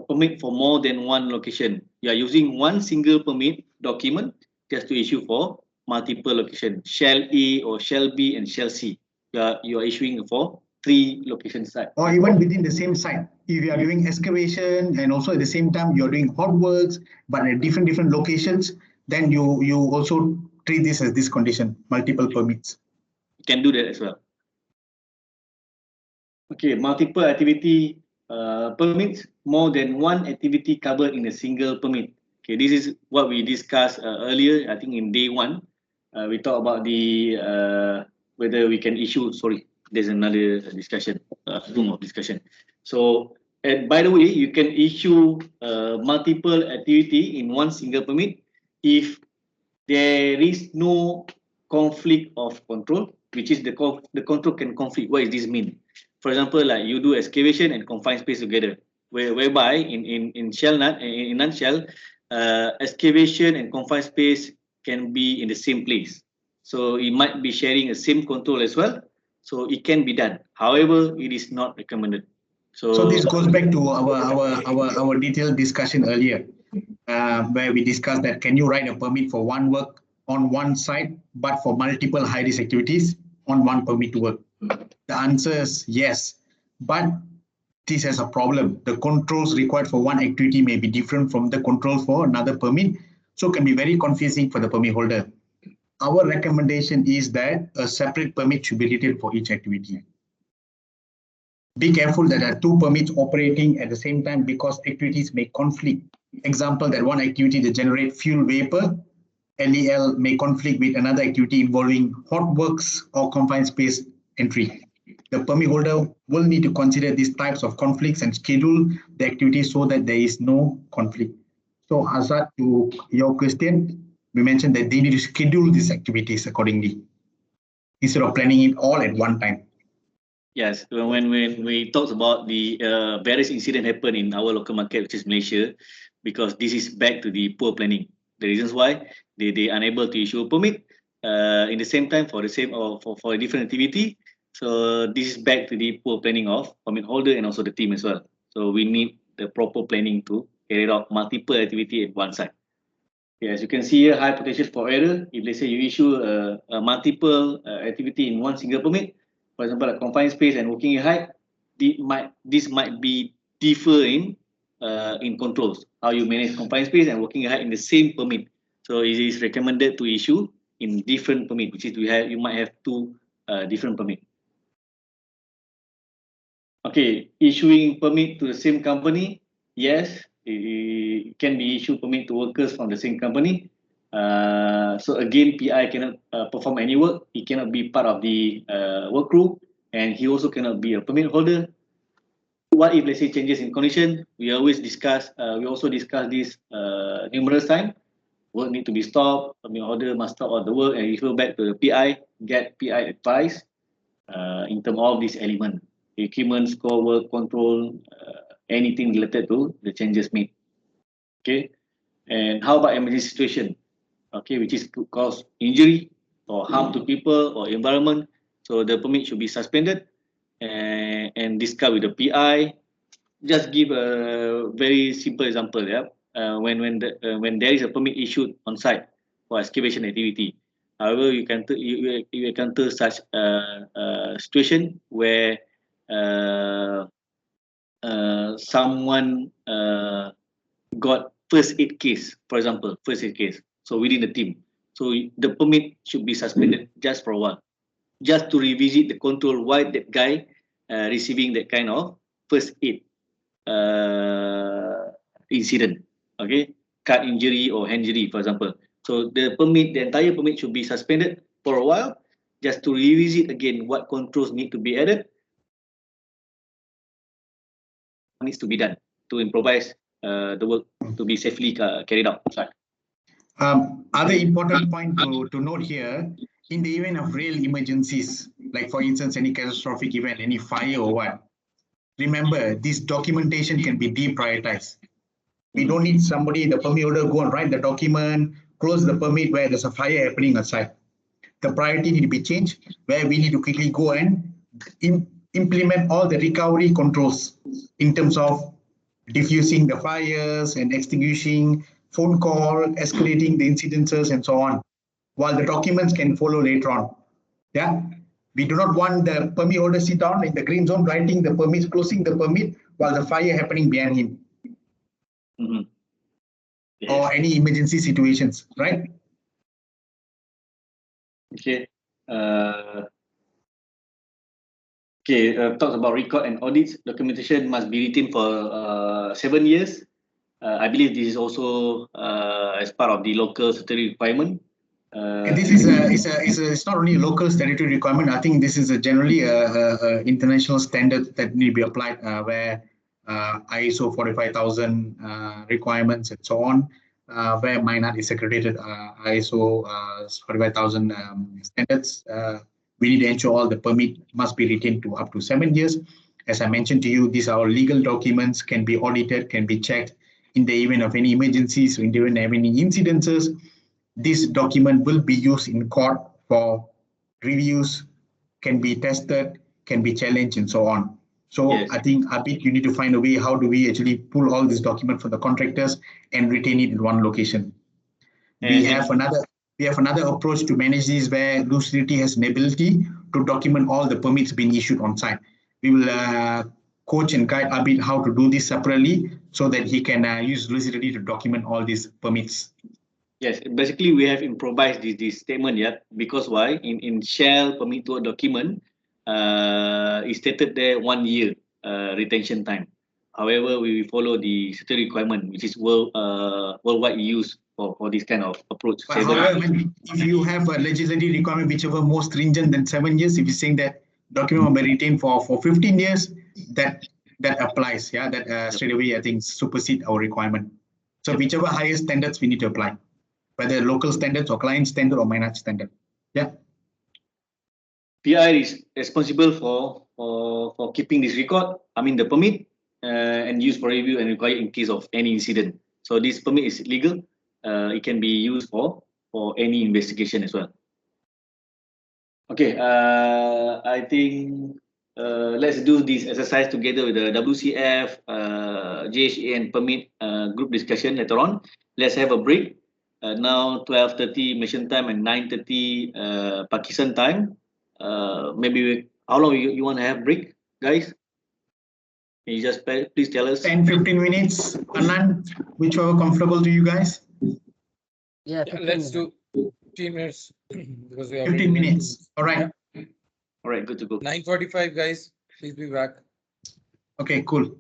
for more than one location. You are using one single permit document just to issue for multiple location. Shell A or Shell B and Shell C. You are issuing for 3 location sites. Or even within the same site. If you are doing excavation and also at the same time you're doing hot works, but at different locations, then you also treat this as this condition, multiple permits. You can do that as well. Okay, multiple activity permits, more than one activity covered in a single permit. Okay, this is what we discussed earlier. I think in day 1, we talked about the whether we can issue. Sorry, there's another discussion, room of discussion. So, and by the way, you can issue multiple activity in one single permit if there is no conflict of control, which is the control can conflict. What does this mean? For example, like you do excavation and confined space together, whereby in nutshell, excavation and confined space can be in the same place. So it might be sharing a same control as well. So it can be done. However, it is not recommended. So this goes back to our detailed discussion earlier, where we discussed that can you write a permit for one work on one site, but for multiple high-risk activities on one permit to work? The answer is yes, but this has a problem. The controls required for one activity may be different from the controls for another permit, so it can be very confusing for the permit holder. Our recommendation is that a separate permit should be written for each activity. Be careful that there are two permits operating at the same time because activities may conflict. Example, that one activity that generate fuel vapor, LEL, may conflict with another activity involving hot works or confined space entry. The permit holder will need to consider these types of conflicts and schedule the activity so that there is no conflict. So Azad, to your question, we mentioned that they need to schedule these activities accordingly instead of planning it all at one time. Yes, when we talked about the various incident happen in our local market, which is Malaysia, because this is back to the poor planning. The reasons why they unable to issue a permit in the same time for the same or for a different activity. So this is back to the poor planning of permit holder and also the team as well. So we need the proper planning to carry out multiple activity at one side. Okay, as you can see here, high potential for error. If let's say you issue a multiple activity in one single permit, for example, a confined space and working height, this might be differ in controls, how you manage confined space and working height in the same permit. So it is recommended to issue in different permit, which is you might have two different permit. Okay, issuing permit to the same company, yes, it can be issued permit to workers from the same company. So again, PI cannot perform any work. He cannot be part of the work crew, and he also cannot be a permit holder. What if let's say changes in condition? We always discuss. We also discuss this numerous times. Work need to be stopped. Permit holder must stop all the work and refer back to the PI. Get PI advice in terms of this element. Equipment, score, work, control, anything related to the changes made. Okay, and how about emergency situation? Okay, which is to cause injury or harm to people or environment. So the permit should be suspended and discuss with the PI. Just give a very simple example. Yeah, when there is a permit issued on site for excavation activity. However, you encounter such a situation where someone got first aid case, for example, first aid case. So within the team, so the permit should be suspended just for a while, just to revisit the control why that guy receiving that kind of first aid incident. Okay, cut injury or hand injury, for example. So the entire permit should be suspended for a while, just to revisit again what controls need to be added, needs to be done to improvise the work to be safely carried out. Other important point to note here, in the event of real emergencies, like for instance, any catastrophic event, any fire or what, remember this documentation can be deprioritized. We don't need somebody, the permit holder, go and write the document, close the permit where there's a fire happening outside. The priority need to be changed, where we need to quickly go and implement all the recovery controls in terms of diffusing the fires and extinguishing, phone call, escalating the incidences and so on, while the documents can follow later on. Yeah, we do not want the permit holder sit down in the green zone writing the permits, closing the permit while the fire happening behind him. Mm-hmm. Yes. Or any emergency situations, right? Okay. Talks about record and audits. Documentation must be written for 7 years. I believe this is also as part of the local statutory requirement. This is it's not only a local statutory requirement. I think this is generally a international standard that need to be applied, where ISO 45000 requirements and so on, where Minehut is accredited ISO 45000 standards. We need to ensure all the permit must be retained to up to 7 years. As I mentioned to you, these are legal documents, can be audited, can be checked, in the event of any emergencies, in the event of any incidences, this document will be used in court for reviews, can be tested, can be challenged, and so on. So Yes. I think, Abid, you need to find a way, how do we actually pull all this document for the contractors and retain it in one location? We have another approach to manage this, where Lucidity has an ability to document all the permits being issued on site. We will coach and guide Abid how to do this separately, so that he can use Lucidity to document all these permits. Yes, basically we have improvised this statement, yeah. Because why? In Shell permit to a document, it stated there 1 year retention time. However, we follow the certain requirement, which is worldwide use for this kind of approach. But however, if you have a legislative requirement whichever more stringent than 7 years, if you're saying that document will be retained for 15 years, that applies. Yeah, that straight away I think supersede our requirement. So whichever higher standards we need to apply, whether local standards or client standard or minor standard. Yeah. PI is responsible for keeping this record. I mean the permit and used for review and required in case of any incident. So this permit is legal. It can be used for any investigation as well. Okay, I think let's do this exercise together with the WCF, JHA, and permit group discussion later on. Let's have a break. Now 12:30 Malaysian time and 9:30 Pakistan time. Maybe how long you want to have break, guys? Can you just please tell us? 10-15 minutes, Anand, whichever comfortable to you guys. Yeah, Yeah, 15 let's minutes. do 15 minutes because we 15 minutes. All right. All right, good to go. 9:45, guys. Please be back. Okay, cool.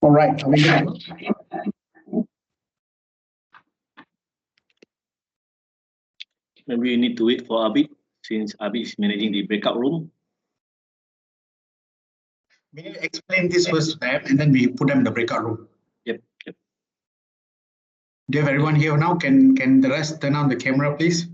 All right. Are we good? Maybe we need to wait for Abid since Abid is managing the breakout room. We need to explain this first to them and then we put them in the breakout room. Yep. Do you have everyone here now? Can the rest turn on the camera, please?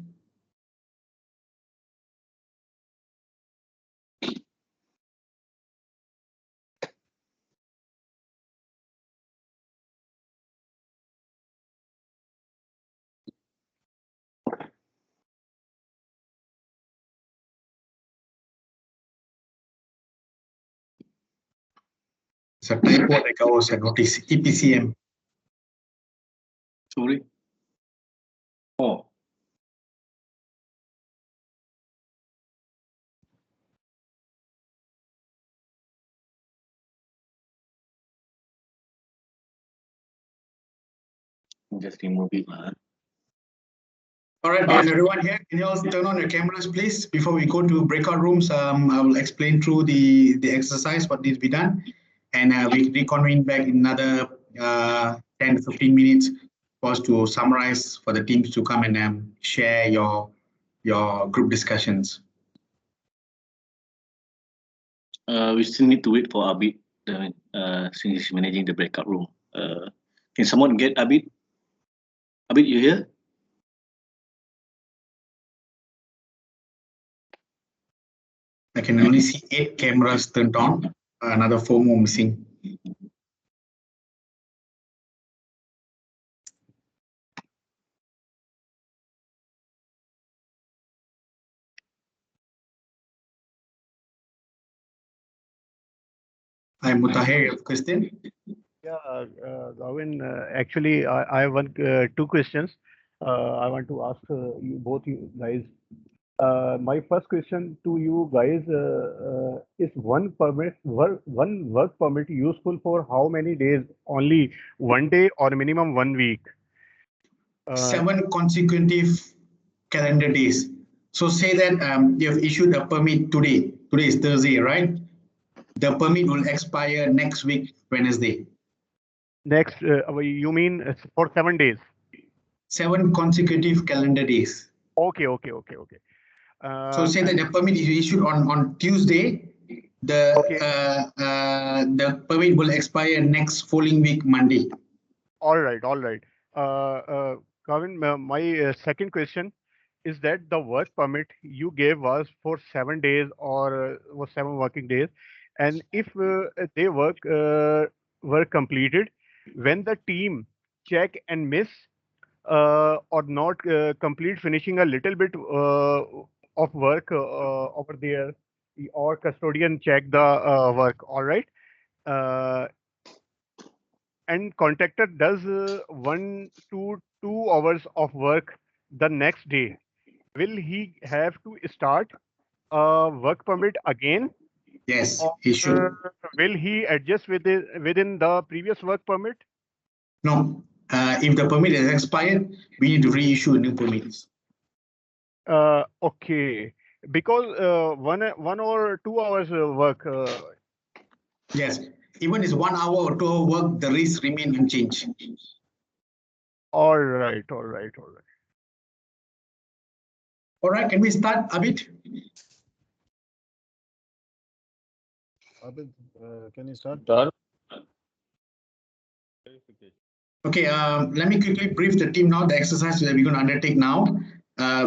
It's a typo like I was notice EPCM. Sorry. Oh. Just remove it. All right, we have everyone here. Can you all turn on your cameras, please? Before we go to breakout rooms, I will explain through the exercise, what needs to be done. And we reconvene back in another 10 to 15 minutes for us to summarize for the teams to come and share your group discussions. We still need to wait for Abid since he's managing the breakout room. Can someone get Abid? Abid, you here? I can only see 8 cameras turned on, another 4 more missing. Hi, Mutahir, you have a question? Yeah, Gavin, actually, I have two questions. I want to ask you both you guys. My first question to you guys is one work permit useful for how many days? Only 1 day or minimum 1 week? 7 consecutive calendar days. So say that you have issued a permit today. Today is Thursday, right? The permit will expire next week, Wednesday. Next, you mean for 7 days? 7 consecutive calendar days. Okay. So say that the permit is issued on Tuesday. The permit will expire next following week, Monday. All right. Kevin, my second question is that the work permit you gave was for 7 days or was 7 working days, and if they were completed, when the team check and miss or not complete finishing a little bit of work over there, or custodian check the work. All right. Uh, and contractor does 1 to 2 hours of work the next day, will he have to start a work permit again? Yes, Or he should. will he adjust within the previous work permit? No, if the permit has expired, we need to reissue new permits. Okay, because 1 or 2 hours work. Yes, even it's 1 hour or 2 hour work, the risks remain unchanged. All right. All right, can we start, Abid? Abid, can you start? Okay, let me quickly brief the team now. The exercise that we're going to undertake now,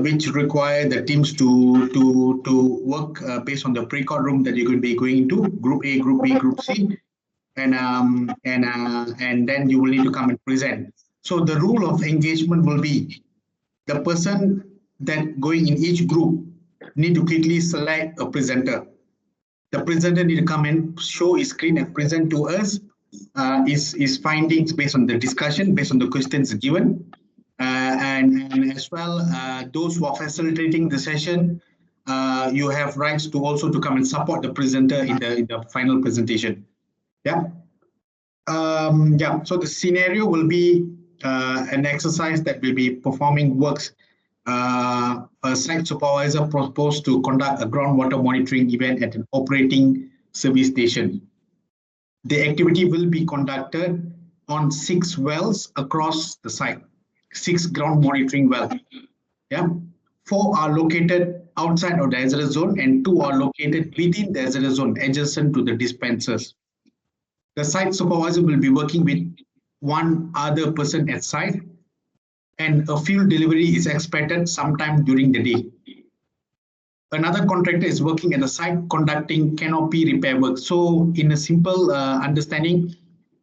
which require the teams to work based on the pre-call room that you're going to be going into, Group A, Group B, Group C, and then you will need to come and present. So the rule of engagement will be the person that going in each group need to quickly select a presenter. The presenter need to come and show his screen and present to us his findings based on the discussion, based on the questions given. And as well, those who are facilitating the session, you have rights to also to come and support the presenter in the final presentation. Yeah. So the scenario will be an exercise that will be performing works. A site supervisor proposed to conduct a groundwater monitoring event at an operating service station. The activity will be conducted on 6 wells across the site, 6 ground monitoring wells. Yeah, 4 are located outside of the hazardous zone and 2 are located within the hazardous zone adjacent to the dispensers. The site supervisor will be working with one other person at site, and a fuel delivery is expected sometime during the day. Another contractor is working at the site conducting canopy repair work. So in a simple understanding,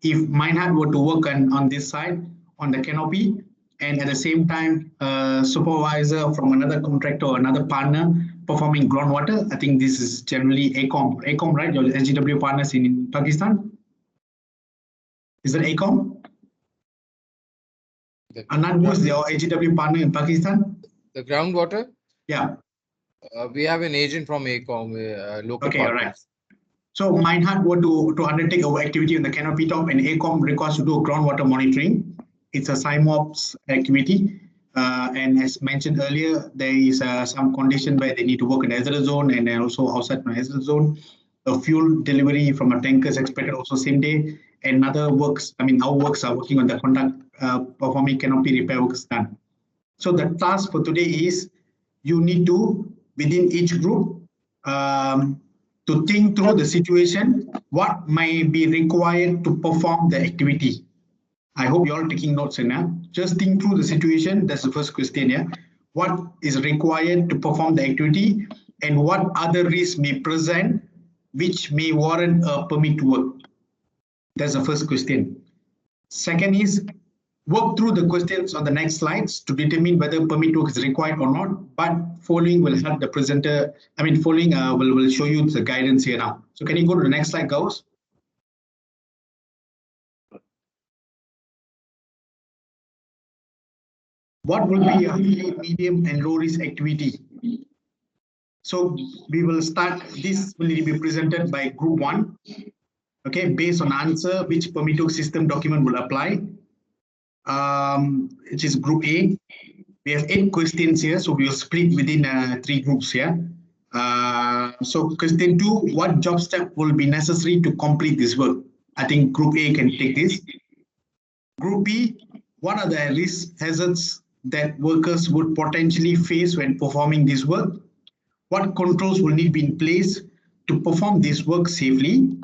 if Minehart were to work on this site on the canopy, and at the same time supervisor from another contractor or another partner performing groundwater, I think this is generally ACOM, right? Your SGW partners in Pakistan. Is that ACOM? Anand, who is your AGW partner in Pakistan? The groundwater? Yeah. We have an agent from ACOM, local Okay, all partners. right. So Minehart were to undertake our activity on the canopy top, and ACOM requires to do groundwater monitoring. It's a SIMOPS activity. And as mentioned earlier, there is some condition where they need to work in the hazardous zone and then also outside the hazardous zone. A fuel delivery from a tanker is expected also same day. And other works, our works are working on the performing canopy repair works done. So the task for today is you need to, within each group, to think through the situation, what may be required to perform the activity. I hope you're all taking notes in now. Just think through the situation. That's the first question. Yeah. What is required to perform the activity and what other risks may present which may warrant a permit to work? That's the first question. Second is work through the questions on the next slides to determine whether permit work is required or not, but following will help the presenter, following will show you the guidance here now. So can you go to the next slide, Gauss? What will be a high, medium and low risk activity? So we will start, this will be presented by group 1. Okay, based on answer, which permit work system document will apply? Which is group A. We have 8 questions here, so we will split within 3 groups here. So question 2, what job step will be necessary to complete this work? I think group A can take this. Group B, what are the risk hazards that workers would potentially face when performing this work? What controls will need to be in place to perform this work safely?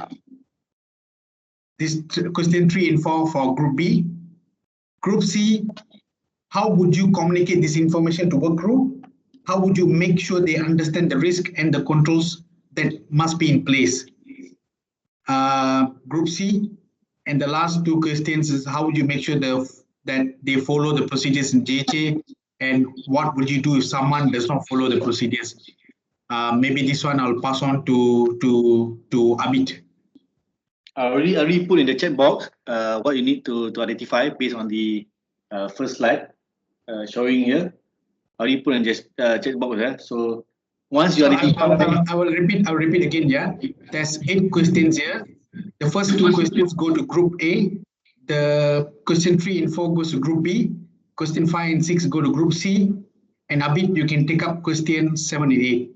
This question 3 and 4 for group B. Group C, how would you communicate this information to work group? How would you make sure they understand the risk and the controls that must be in place? Group C, and the last 2 questions is how would you make sure that they follow the procedures in JHA, and what would you do if someone does not follow the procedures? Maybe this one I'll pass on to Abid. I already put in the chat box what you need to identify based on the first slide showing here. I already put in the chat box there. So once you identify, I will repeat again. Yeah, there's 8 questions here. The first 2 questions go to group A. The question 3 and 4 goes to group B. Question 5 and 6 go to group C. And Abid, you can take up question 7 and 8.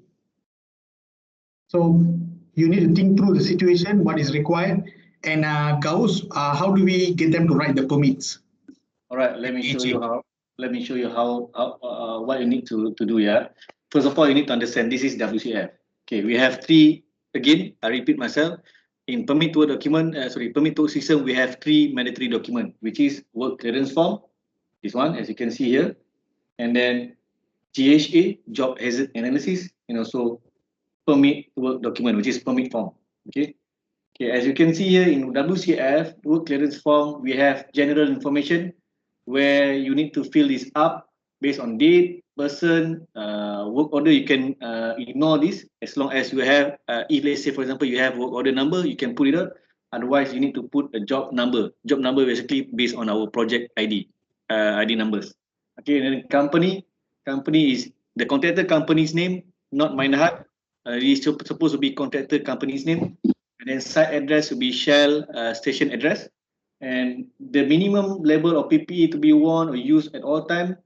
So you need to think through the situation, what is required, and Gauss, how do we get them to write the permits? All right, let me show you how. Let me show you how what you need to do. Yeah, first of all, you need to understand this is WCF. Okay, we have 3. Again, I repeat myself. In permit to document, permit to system, we have 3 mandatory document, which is work clearance form. This one, as you can see here, and then GHA, job hazard analysis, and also permit work document, which is permit form. Okay. Okay, as you can see here in WCF work clearance form, we have general information where you need to fill this up based on date, person, work order. You can ignore this as long as you have, if let's say for example you have work order number, you can put it up. Otherwise, you need to put a job number. Job number basically based on our project ID, ID numbers. Okay, and then company is the contractor company's name, not Minehart. It is supposed to be contractor company's name. And then site address will be Shell station address. And the minimum level of PPE to be worn or used at all time,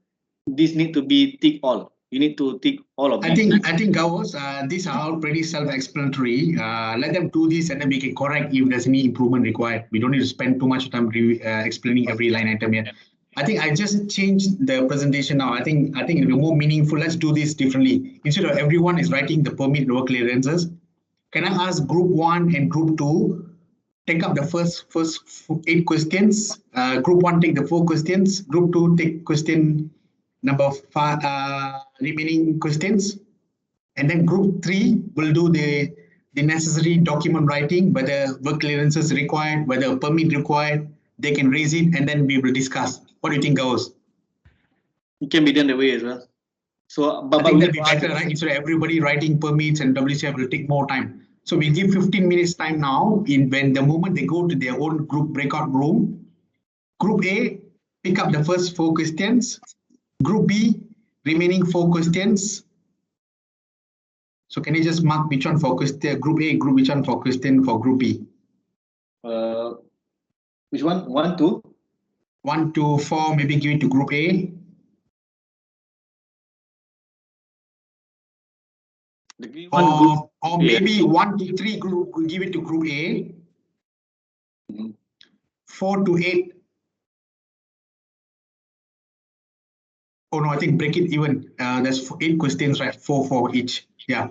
this need to be tick all. You need to tick all of I these. think Gavos, these are all pretty self-explanatory. Let them do this and then we can correct if there's any improvement required. We don't need to spend too much time explaining every line item here. I think I just changed the presentation now. I think it'll be more meaningful. Let's do this differently. Instead of everyone is writing the permit work clearances, can I ask group 1 and group 2 take up the first 8 questions? Group 1 take the 4 questions. Group 2 take question number 5 remaining questions, and then group 3 will do the necessary document writing, whether work clearance is required, whether a permit required. They can raise it, and then we will discuss. What do you think, Gauss? It can be done that way as well. So, I think that'd be better, right? Instead of everybody writing permits and WCF will take more time. So we give 15 minutes time now. When the moment they go to their own group breakout room, group A pick up the first 4 questions. Group B remaining 4 questions. So can you just mark which one for question group A, group which one for question for group B? Which one? 1, 2? 1 to 4, maybe give it to group A. The green one, group Or maybe 1 to 3 group will give it to group A. 4 to 8. Oh no, I think break it even. There's 8 questions, right? 4 for each. Yeah.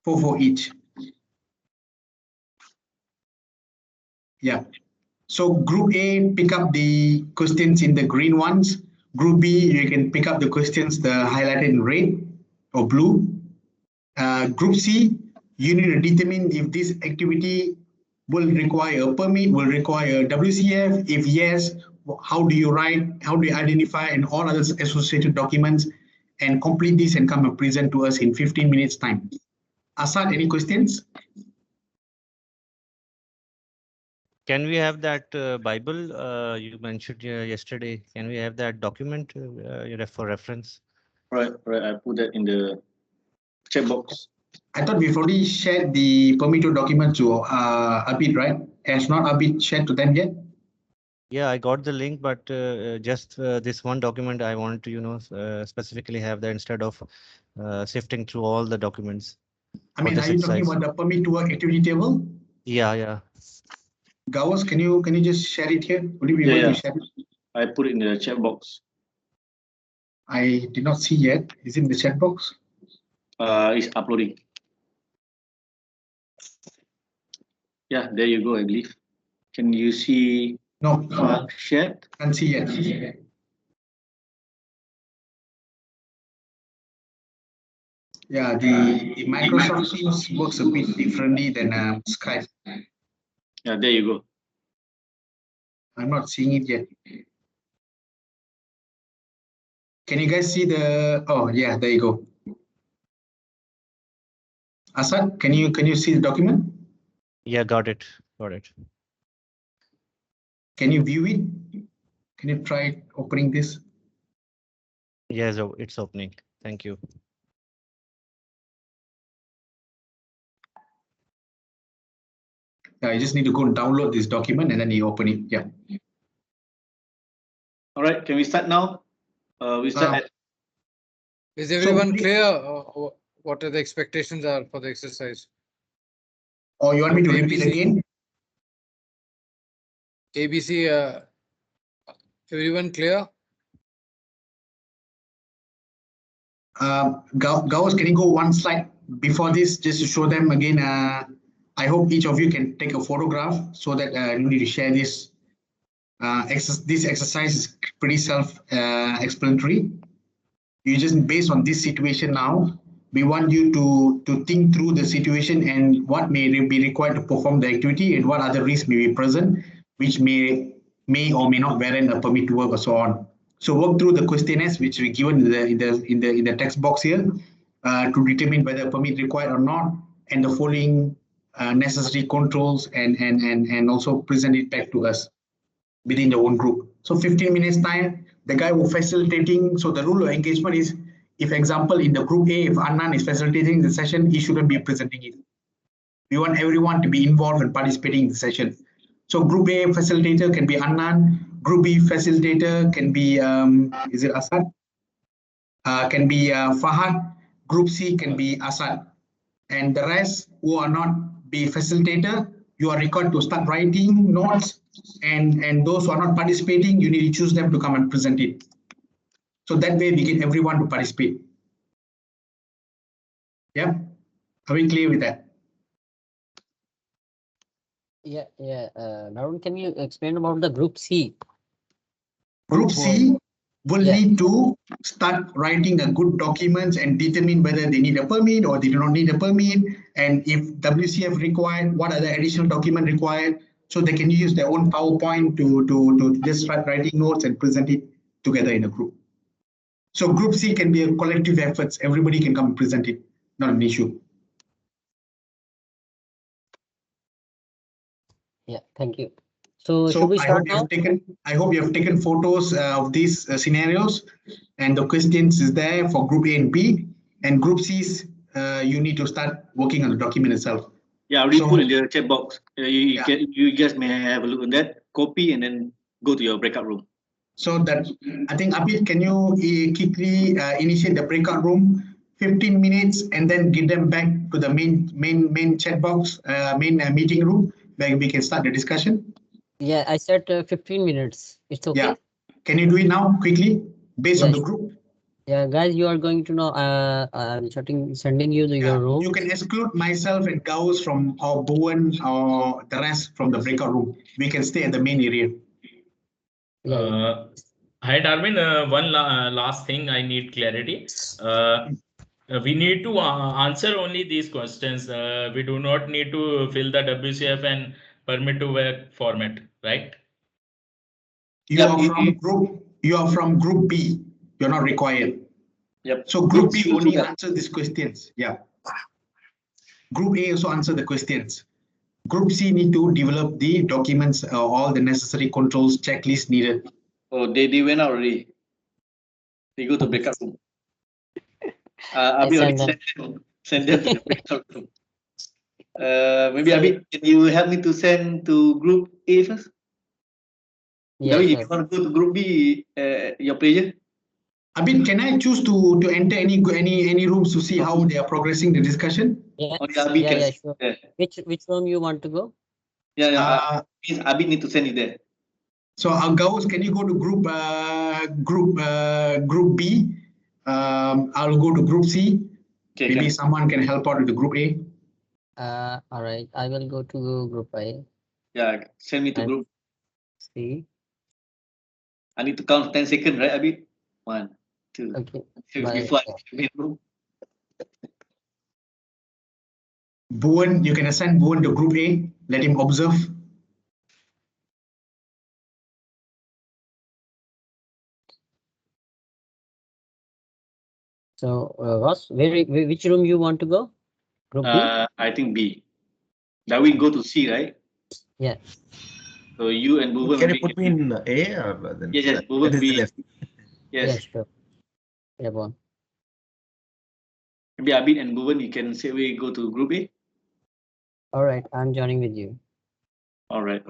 4 for each. Yeah. So group A pick up the questions in the green ones. Group B, you can pick up the questions highlighted in red or blue. Group C, you need to determine if this activity will require a permit, will require a WCF. If yes, how do you write, how do you identify, and all other associated documents, and complete this and come and present to us in 15 minutes time. Asad, any questions? Can we have that Bible you mentioned yesterday? Can we have that document for reference? Right. I put that in the chat box. I thought we've already shared the permitted document to Abid, right? Has not Abid shared to them yet? Yeah, I got the link, but just this one document I want to, specifically have that instead of sifting through all the documents. I mean, are you talking about the permit to work activity table? Yeah. Gauss, can you just share it here? Would you be able to share it? I put it in the chat box. I did not see yet. Is it in the chat box? It's uploading. Yeah, there you go, I believe. Can you see? No. Shared? Can't see yet. Yeah, the Microsoft Teams works a bit differently than Skype. Yeah, there you go. I'm not seeing it yet. Can you guys see the? Oh yeah, there you go. Asad, can you see the document? Yeah, got it. Can you view it? Can you try opening this? Yes, it's opening. Thank you. You just need to go and download this document and then you open it. Yeah. All right, can we start now? We start. Is everyone clear? What are the expectations are for the exercise? Or you want me to repeat again? ABC, everyone clear? Gauss, can you go one slide before this just to show them again? I hope each of you can take a photograph so that you need to share this. This exercise is pretty self-explanatory. You just based on this situation now, we want you to think through the situation and what may be required to perform the activity and what other risks may be present, which may or may not warrant a permit to work or so on. So work through the questionnaires which we given in the text box here to determine whether a permit required or not, and the following necessary controls and also present it back to us within the own group. So 15 minutes time, the guy who facilitating. So the rule of engagement is, if example in the group A, if Anand is facilitating the session, he shouldn't be presenting it. We want everyone to be involved and participating in the session. So group A facilitator can be Anand. Group B facilitator can be, is it Asad? can be Fahad. Group C can be Asad. And the rest who are not be facilitator, you are required to start writing notes. And those who are not participating, you need to choose them to come and present it. So that way we get everyone to participate. Yeah, are we clear with that? Yeah. Narun, can you explain about the group C? Group C will Yeah. need to start writing a good documents and determine whether they need a permit or they do not need a permit. And if WCF required, what are the additional document required? So they can use their own PowerPoint to just start writing notes and present it together in a group. So group C can be a collective efforts. Everybody can come and present it, not an issue. Yeah, thank you. So should we I start hope you now? have taken. I hope you have taken photos of these scenarios, and the questions is there for Group A and B, and Group C's. You need to start working on the document itself. Yeah, I already put in the chat box. Yeah. You guys may have a look on that, copy, and then go to your breakout room. So that I think Abid, can you quickly initiate the breakout room, 15 minutes, and then give them back to the main chat box, main meeting room where we can start the discussion. Yeah, I said 15 minutes. It's okay. Yeah. Can you do it now quickly based on the group? Yeah, guys, you are going to know. I'm sending you your room. You can exclude myself and Gauss from our Bowen or the rest from the breakout room. We can stay at the main area. Hi, Darwin. One last thing I need clarity. We need to answer only these questions. We do not need to fill the WCF and permit to work format, right? You are from group B. You're not required. Yep. So group B only answer these questions. Yeah. Group A also answer the questions. Group C need to develop the documents, all the necessary controls, checklist needed. Oh, they went out already. They go to breakout room. Abi already send them to the breakout room. Maybe Abi, can you help me to send to group A first? Yeah, David, sure. if you want to go to group B, your pleasure. Abid, can I choose to enter any rooms to see how they are progressing the discussion? Yeah, Abi can yeah, sure. there. Which room you want to go? Yeah. Abi need to send it there. So Gauss, can you go to group B? I'll go to group C. Okay, Maybe someone can help out with the group A. All right, I will go to group A. Yeah, send me to group C. I need to count 10 seconds, right, Abi? 1, 2. Okay. Before I get room. Bowen, you can assign Bowen to group A. Let him observe. So, Ross, which room you want to go? Group B? I think B. Now we go to C, right? Yeah. So you and Bhuvan Can you put me in A or then? Yes, Bhuvan B. Left. Yes. Yeah, sure. Yeah, Bon. Maybe Abid and Bhuvan, you can say we go to group A. All right, I'm joining with you. All right.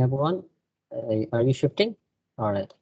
Everyone, are you shifting? All right.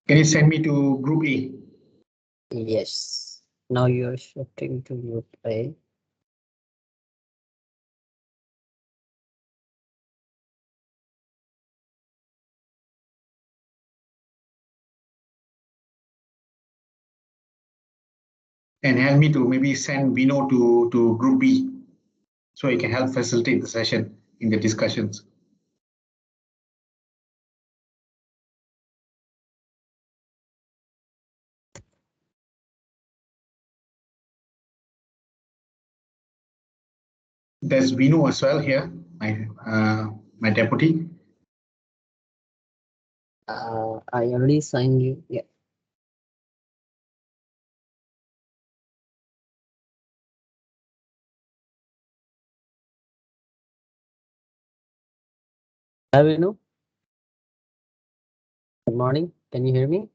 Can you send me to group A? Yes. Now you are shifting to group A. And help me to maybe send Vino to group B so he can help facilitate the session in the discussions. There's Vino as well here, my deputy. I already signed you. Yeah. Have you know? Good morning. Can you hear me?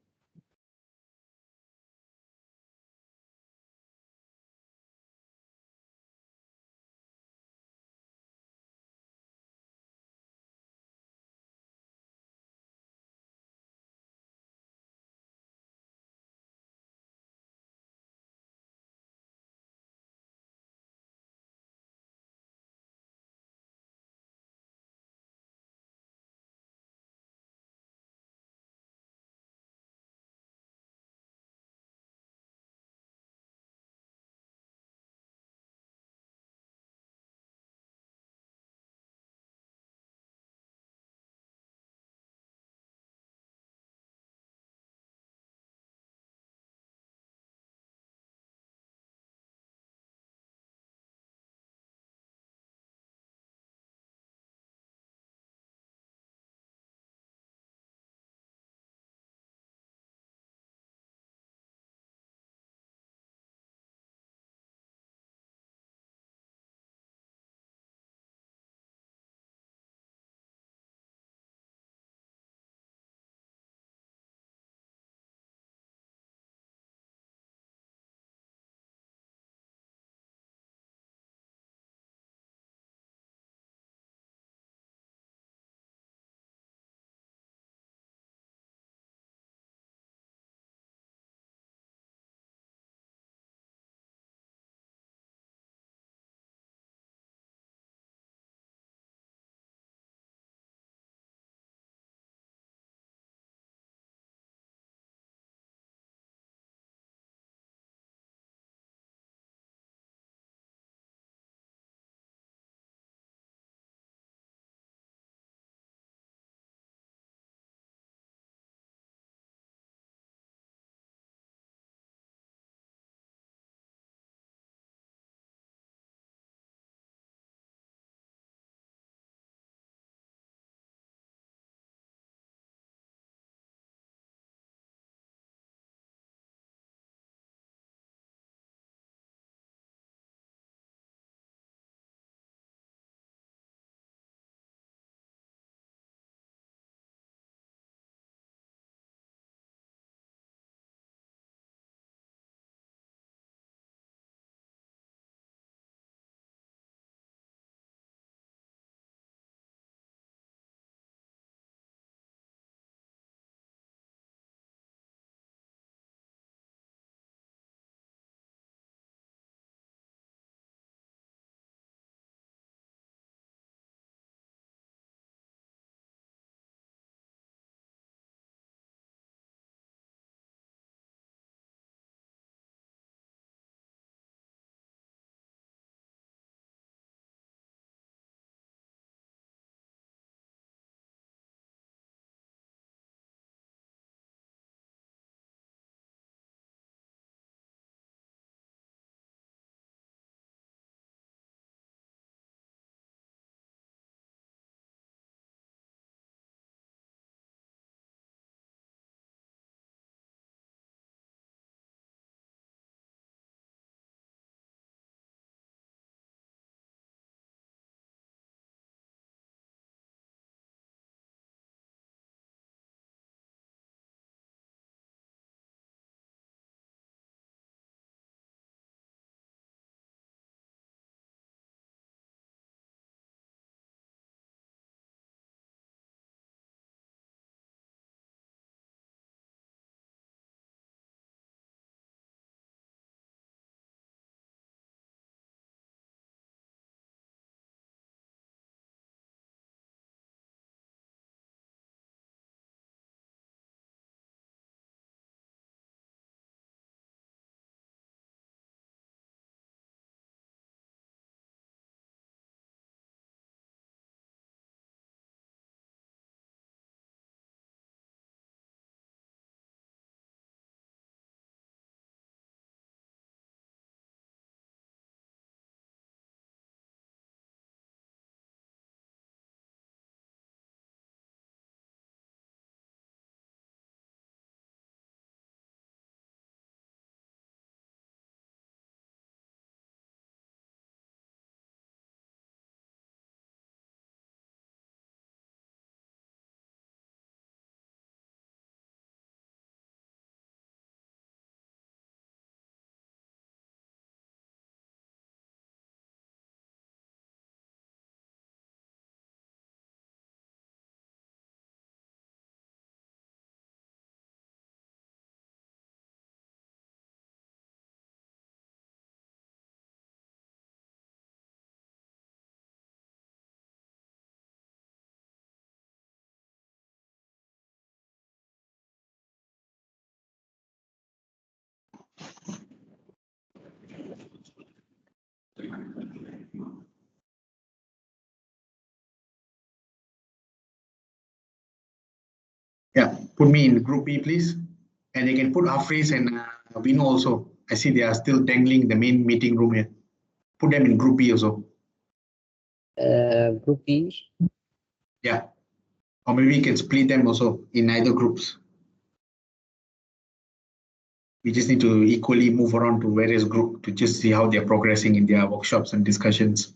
Yeah, put me in group B, please. And you can put Afris and Vino also. I see they are still dangling in the main meeting room here. Put them in group B also. Group E. Yeah. Or maybe you can split them also in either groups. We just need to equally move around to various groups to just see how they're progressing in their workshops and discussions.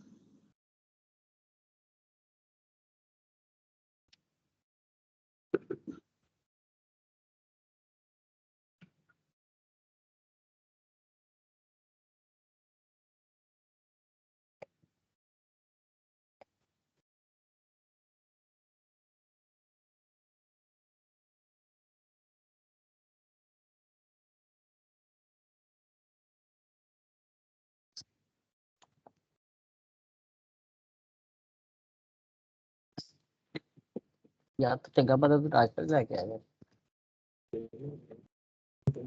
यार तो चंगा पता तो doctor जाके आया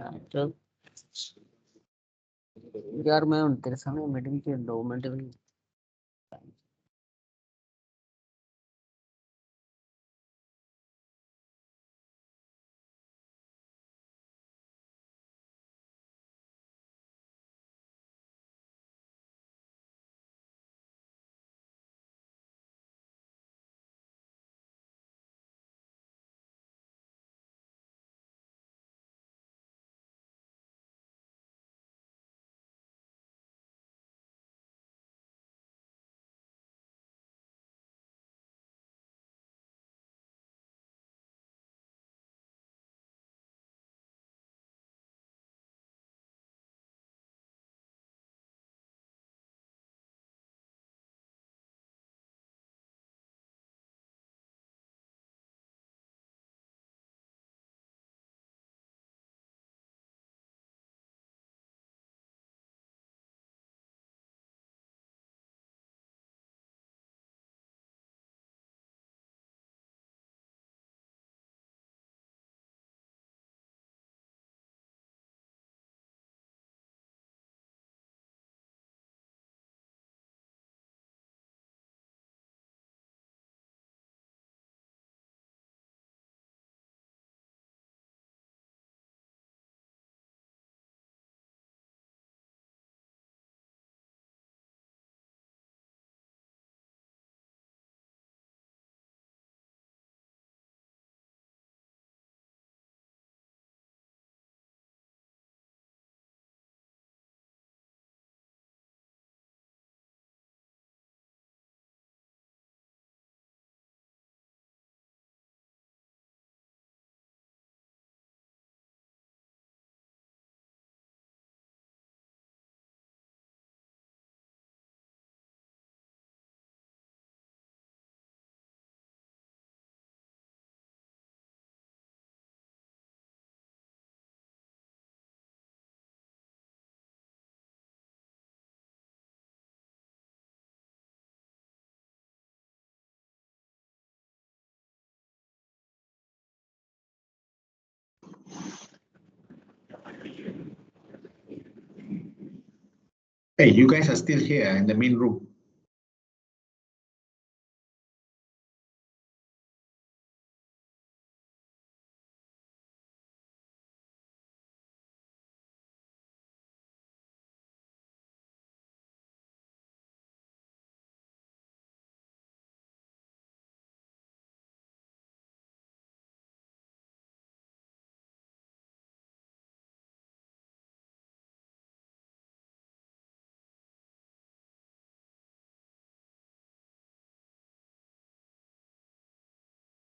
doctor यार मैं उन तेरे सामने मीटिंग के 2 मिनट भी Hey, you guys are still here in the main room.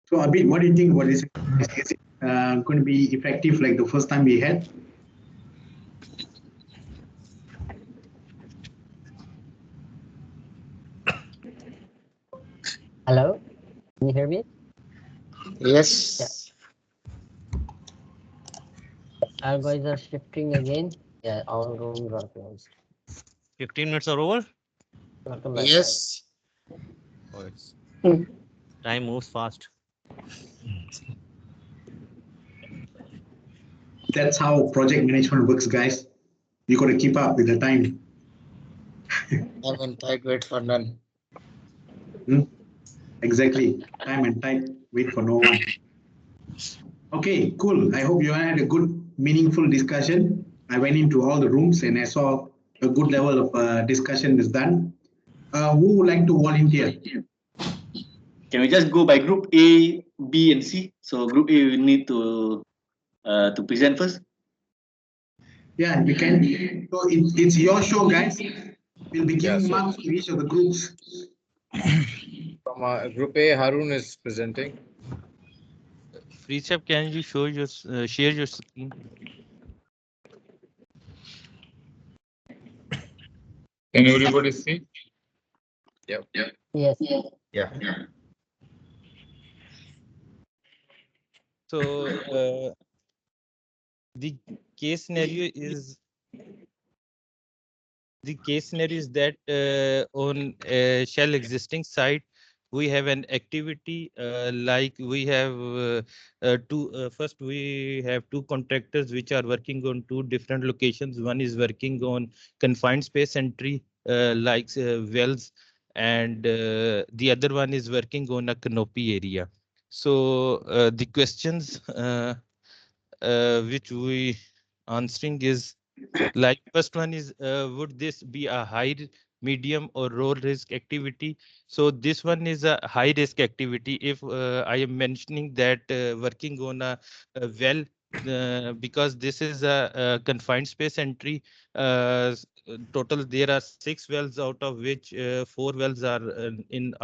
So Abid, what do you think about this? Is it going to be effective like the first time we had? hello, can you hear me? Yes. Our guys are shifting again. Yeah, all rooms are closed. 15 minutes are over. Welcome back, Yes. Oh, it's guys. time moves fast. That's how project management works, guys. You got to keep up with the time. I'm in tight wait for none. Exactly. Time and tight wait for no one. Okay, cool. I hope you had a good, meaningful discussion. I went into all the rooms and I saw a good level of discussion is done. Who would like to volunteer? Can we just go by group A, B, and C? So group A we need to present first. Yeah, we can. So it's your show, guys. We'll be giving so- marks to each of the groups. From Group A, Harun is presenting. Freechap, can you show your share your screen? Can everybody see? Yep. Yes. Yeah. So the case scenario is that on a shell existing site we have an activity like we have first we have two contractors which are working on two different locations. One is working on confined space entry like wells, and the other one is working on a canopy area. So the questions which we answering is like first one is would this be a high, medium or low risk activity? So this one is a high risk activity. If I am mentioning that working on a well, because this is a confined space entry, total there are 6 wells, out of which 4 wells are in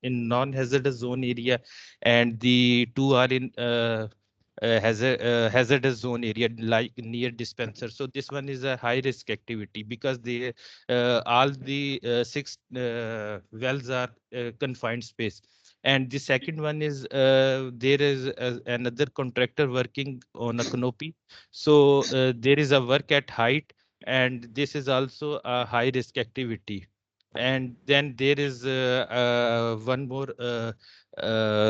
non-hazardous zone area and the 2 are in hazardous zone area like near dispenser. So this one is a high risk activity because they all the 6 wells are confined space. And the second one is there is another contractor working on a canopy. So there is a work at height, and this is also a high risk activity. And then there is one more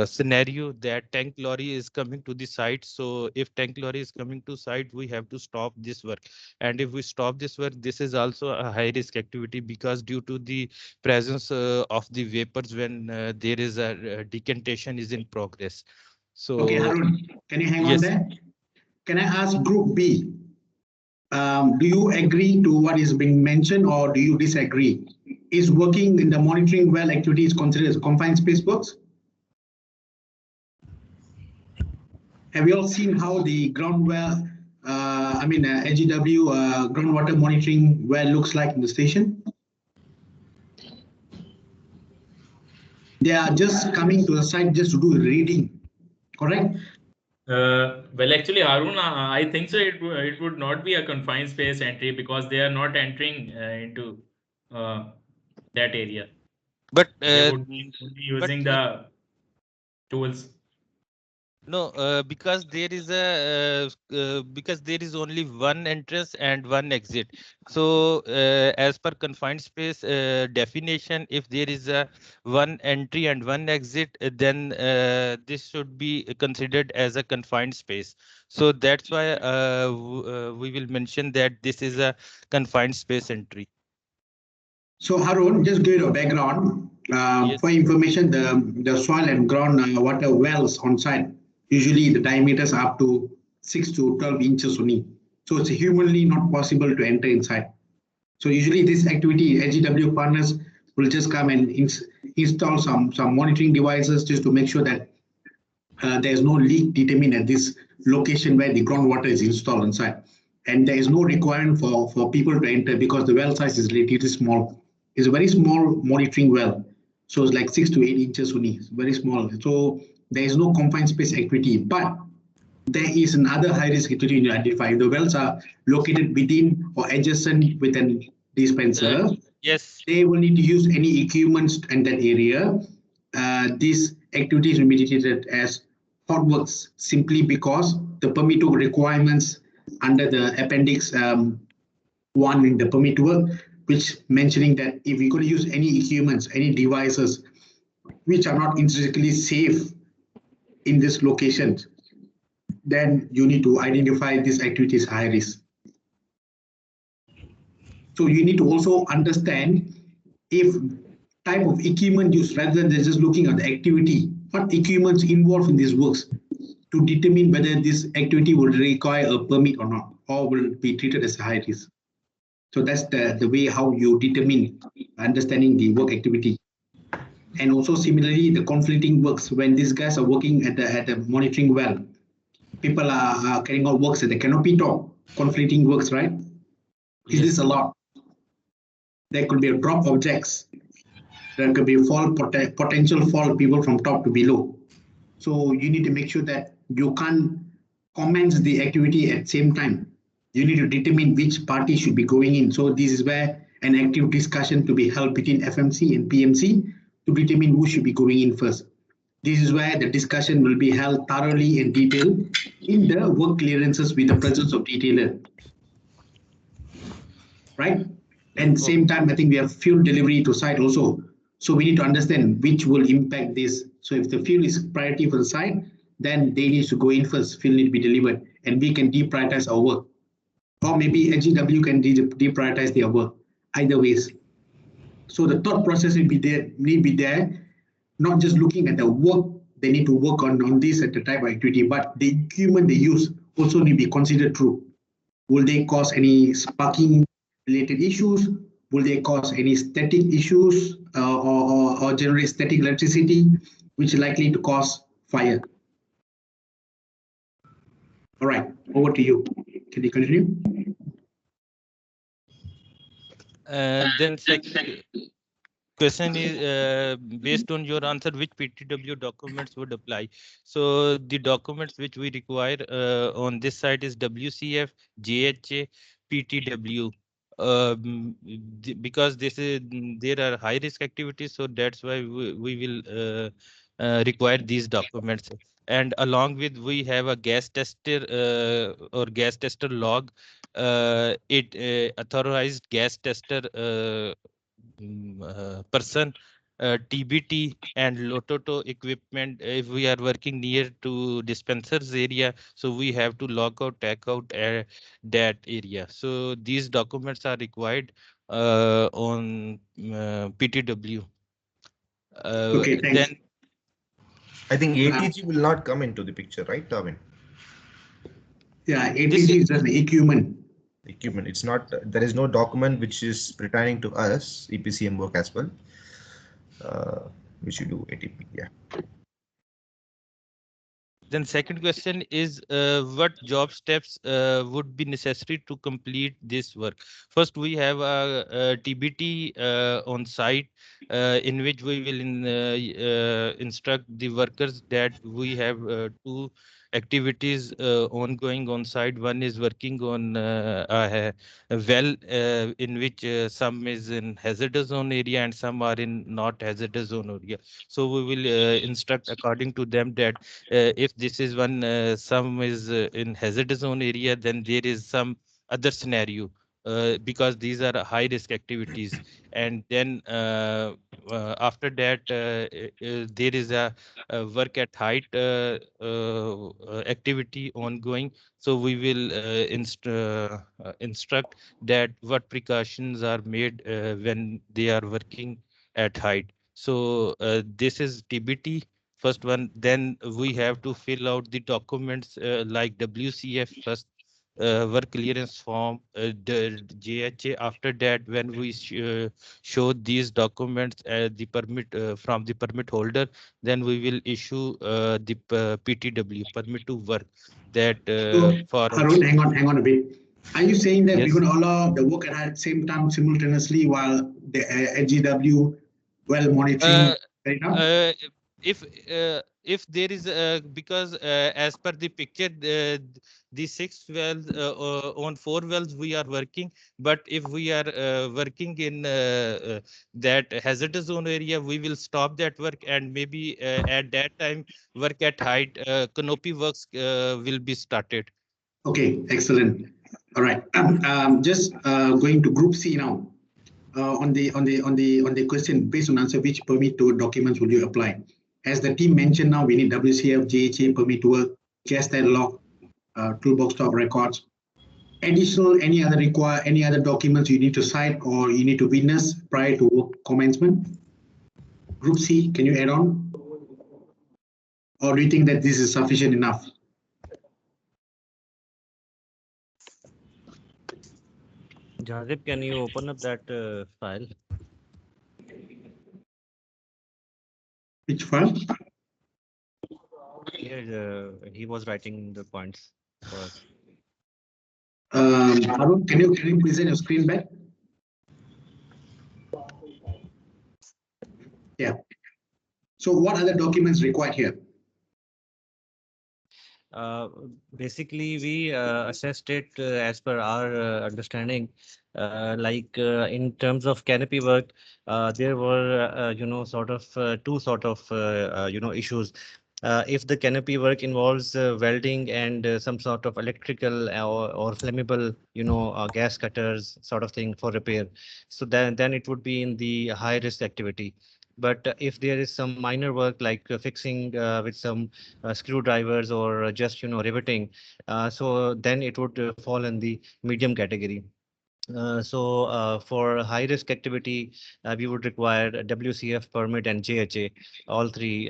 scenario that tank lorry is coming to the site. So if tank lorry is coming to site, we have to stop this work. And if we stop this work, this is also a high risk activity because due to the presence of the vapors when there is a decantation is in progress. So Okay, Harun, can you hang on yes. there? Can I ask Group B? Do you agree to what is being mentioned or do you disagree? Is working in the monitoring well activity is considered as confined space works? Have you all seen how the ground well, LGW groundwater monitoring well looks like in the station? They are just coming to the site just to do reading, correct? Well, actually, Harun, I think so. It would not be a confined space entry because they are not entering into that area. But They would be only using the tools. no, because there is because there is only one entrance and one exit. So as per confined space definition, if there is a one entry and one exit, then this should be considered as a confined space. So that's why we will mention that this is a confined space entry. So Harun, just give you a background. Yes. For information, the soil and ground water wells on site, usually the diameters are up to 6 to 12 inches only. So it's humanly not possible to enter inside. So usually this activity, LGW partners will just come and install some monitoring devices just to make sure that there is no leak determined at this location where the groundwater is installed inside. And there is no requirement for people to enter because the well size is relatively small. It's a very small monitoring well. So it's like 6 to 8 inches only. It's very small. So there is no confined space activity. But there is another high risk activity to identify. The wells are located within or adjacent with an dispenser. Yes. They will need to use any equipment in that area. These activities will be treated as hot works simply because the permit work requirements under the appendix 1 in the permit work, which mentioning that if you're going to use any equipments, any devices which are not intrinsically safe in this location, then you need to identify these activities high risk. So you need to also understand if type of equipment used rather than just looking at the activity, what equipments involved in these works to determine whether this activity will require a permit or not, or will be treated as a high risk. So that's the way how you determine understanding the work activity. And also similarly, the conflicting works when these guys are working at the monitoring well. People are carrying out works at the canopy top, conflicting works, right? Is this Yes. a lot? There could be a drop objects. There could be a fall potential fall people from top to below. So you need to make sure that you can't commence the activity at same time. You need to determine which party should be going in. So this is where an active discussion to be held between FMC and PMC to determine who should be going in first. This is where the discussion will be held thoroughly and detailed in the work clearances with the presence of detailer. Right? And same time, I think we have fuel delivery to site also. So we need to understand which will impact this. So if the fuel is priority for the site, then they need to go in first, fuel need to be delivered, and we can deprioritize our work. Or maybe HGW can deprioritize their work, either ways. So the thought process need be there, not just looking at the work they need to work on this at the type of activity, but the equipment they use also need to be considered through. Will they cause any sparking related issues? Will they cause any static issues or generate static electricity, which is likely to cause fire? All right, over to you. Can you continue? Then second question is based on your answer, which PTW documents would apply? So the documents which we require on this side is WCF, JHA, PTW. Because this is there are high risk activities, so that's why we will require these documents. And along with we have a gas tester or gas tester log, authorized gas tester person, TBT and Lototo equipment. If we are working near to dispensers area, so we have to log out, tag out that area. So these documents are required on PTW. Okay, thanks. Then I think ATG will not come into the picture, right, Darwin? Yeah, this ATG is just an equipment. Equipment. It's not. There is no document which is pertaining to us EPCM work as well. Which you do ATP. Yeah. Then second question is what job steps would be necessary to complete this work? First, we have a TBT on site in which we will instruct the workers that we have two activities ongoing on site. One is working on a well in which some is in hazardous zone area and some are in not hazardous zone area. So we will instruct according to them that if this is one some is in hazardous zone area, then there is some other scenario because these are high risk activities. And then after that there is a work at height activity ongoing. So we will instruct that what precautions are made when they are working at height. So this is TBT first one. Then we have to fill out the documents like WCF first, work clearance form, the JHA. After that, when we show these documents the permit from the permit holder, then we will issue the PTW, permit to work, that So, for Harun, hang on a bit. Are you saying that we're yes. going to allow the work at the same time simultaneously while the LGW well monitoring Uh, right now? uh, if there is because as per the picture the 6 wells on 4 wells we are working, but if we are working in that hazardous zone area, we will stop that work, and maybe at that time work at height canopy works will be started. Okay, excellent. All right. Just going to Group C now. On the question based on answer, which permit to documents will you apply? As the team mentioned, now we need WCF, JHA permit to work, gas tank log, toolbox top records. Additional, any other documents you need to cite or you need to witness prior to work commencement? Group C, can you add on? Or do you think that this is sufficient enough? Jazib, can you open up that file? Which file? Here, he was writing the points for us. Arun, can you present your screen back? Yeah. So what other documents required here? Uh, Basically, we assessed it as per our understanding. In terms of canopy work, there were sort of two sort of issues. If the canopy work involves welding and some sort of electrical or flammable, gas cutters sort of thing for repair, so then it would be in the high risk activity. But if there is some minor work like fixing with some screwdrivers or just riveting, so then it would fall in the medium category. For high risk activity, we would require a WCF permit and JHA, all three,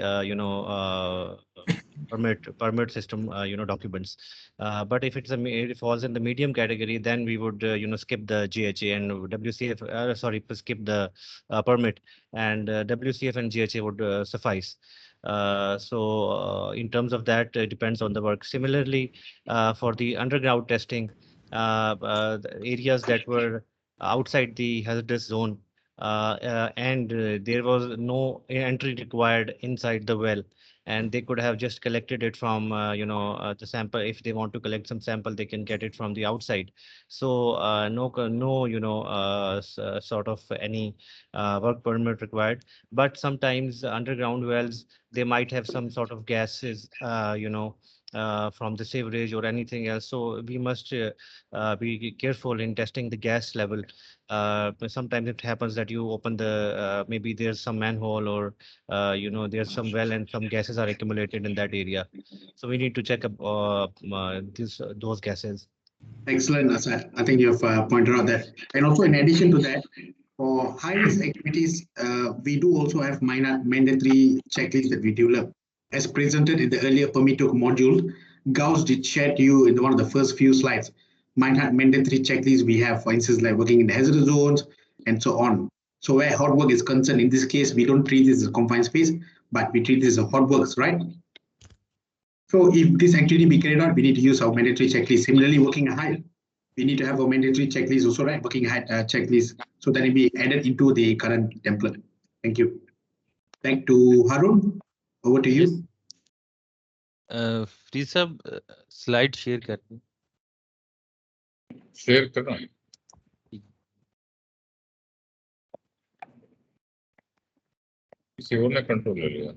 permit system, documents. But if it falls in the medium category, then we would, skip the JHA and WCF, skip the permit, and WCF and JHA would suffice. In terms of that, it depends on the work. Similarly, for the underground testing, the areas that were outside the hazardous zone, and there was no entry required inside the well, and they could have just collected it from the sample. If they want to collect some sample, they can get it from the outside. So no sort of any work permit required. But sometimes underground wells, they might have some sort of gases, from the sewerage or anything else. So we must be careful in testing the gas level. But sometimes it happens that you open the maybe there's some manhole, or there's some well and some gases are accumulated in that area. So we need to check up those gases. Excellent, Asad. I think you've pointed out that. And also in addition to that, for high-risk activities, we do also have mandatory checklists that we develop. As presented in the earlier permit to module, Gauss did share to you in one of the first few slides, mandatory checklists we have, for instance, like working in the hazardous zones and so on. So where hot work is concerned, in this case, we don't treat this as a confined space, but we treat this as hot works, right? So if this activity be carried out, we need to use our mandatory checklist. Similarly, working at height, we need to have a mandatory checklist also, right? Working height checklist, so that it be added into the current template. Thank you. Back to Harun. Over to you. Please sab slide share कर दो. Share करना है. किसी और ने control ले लिया.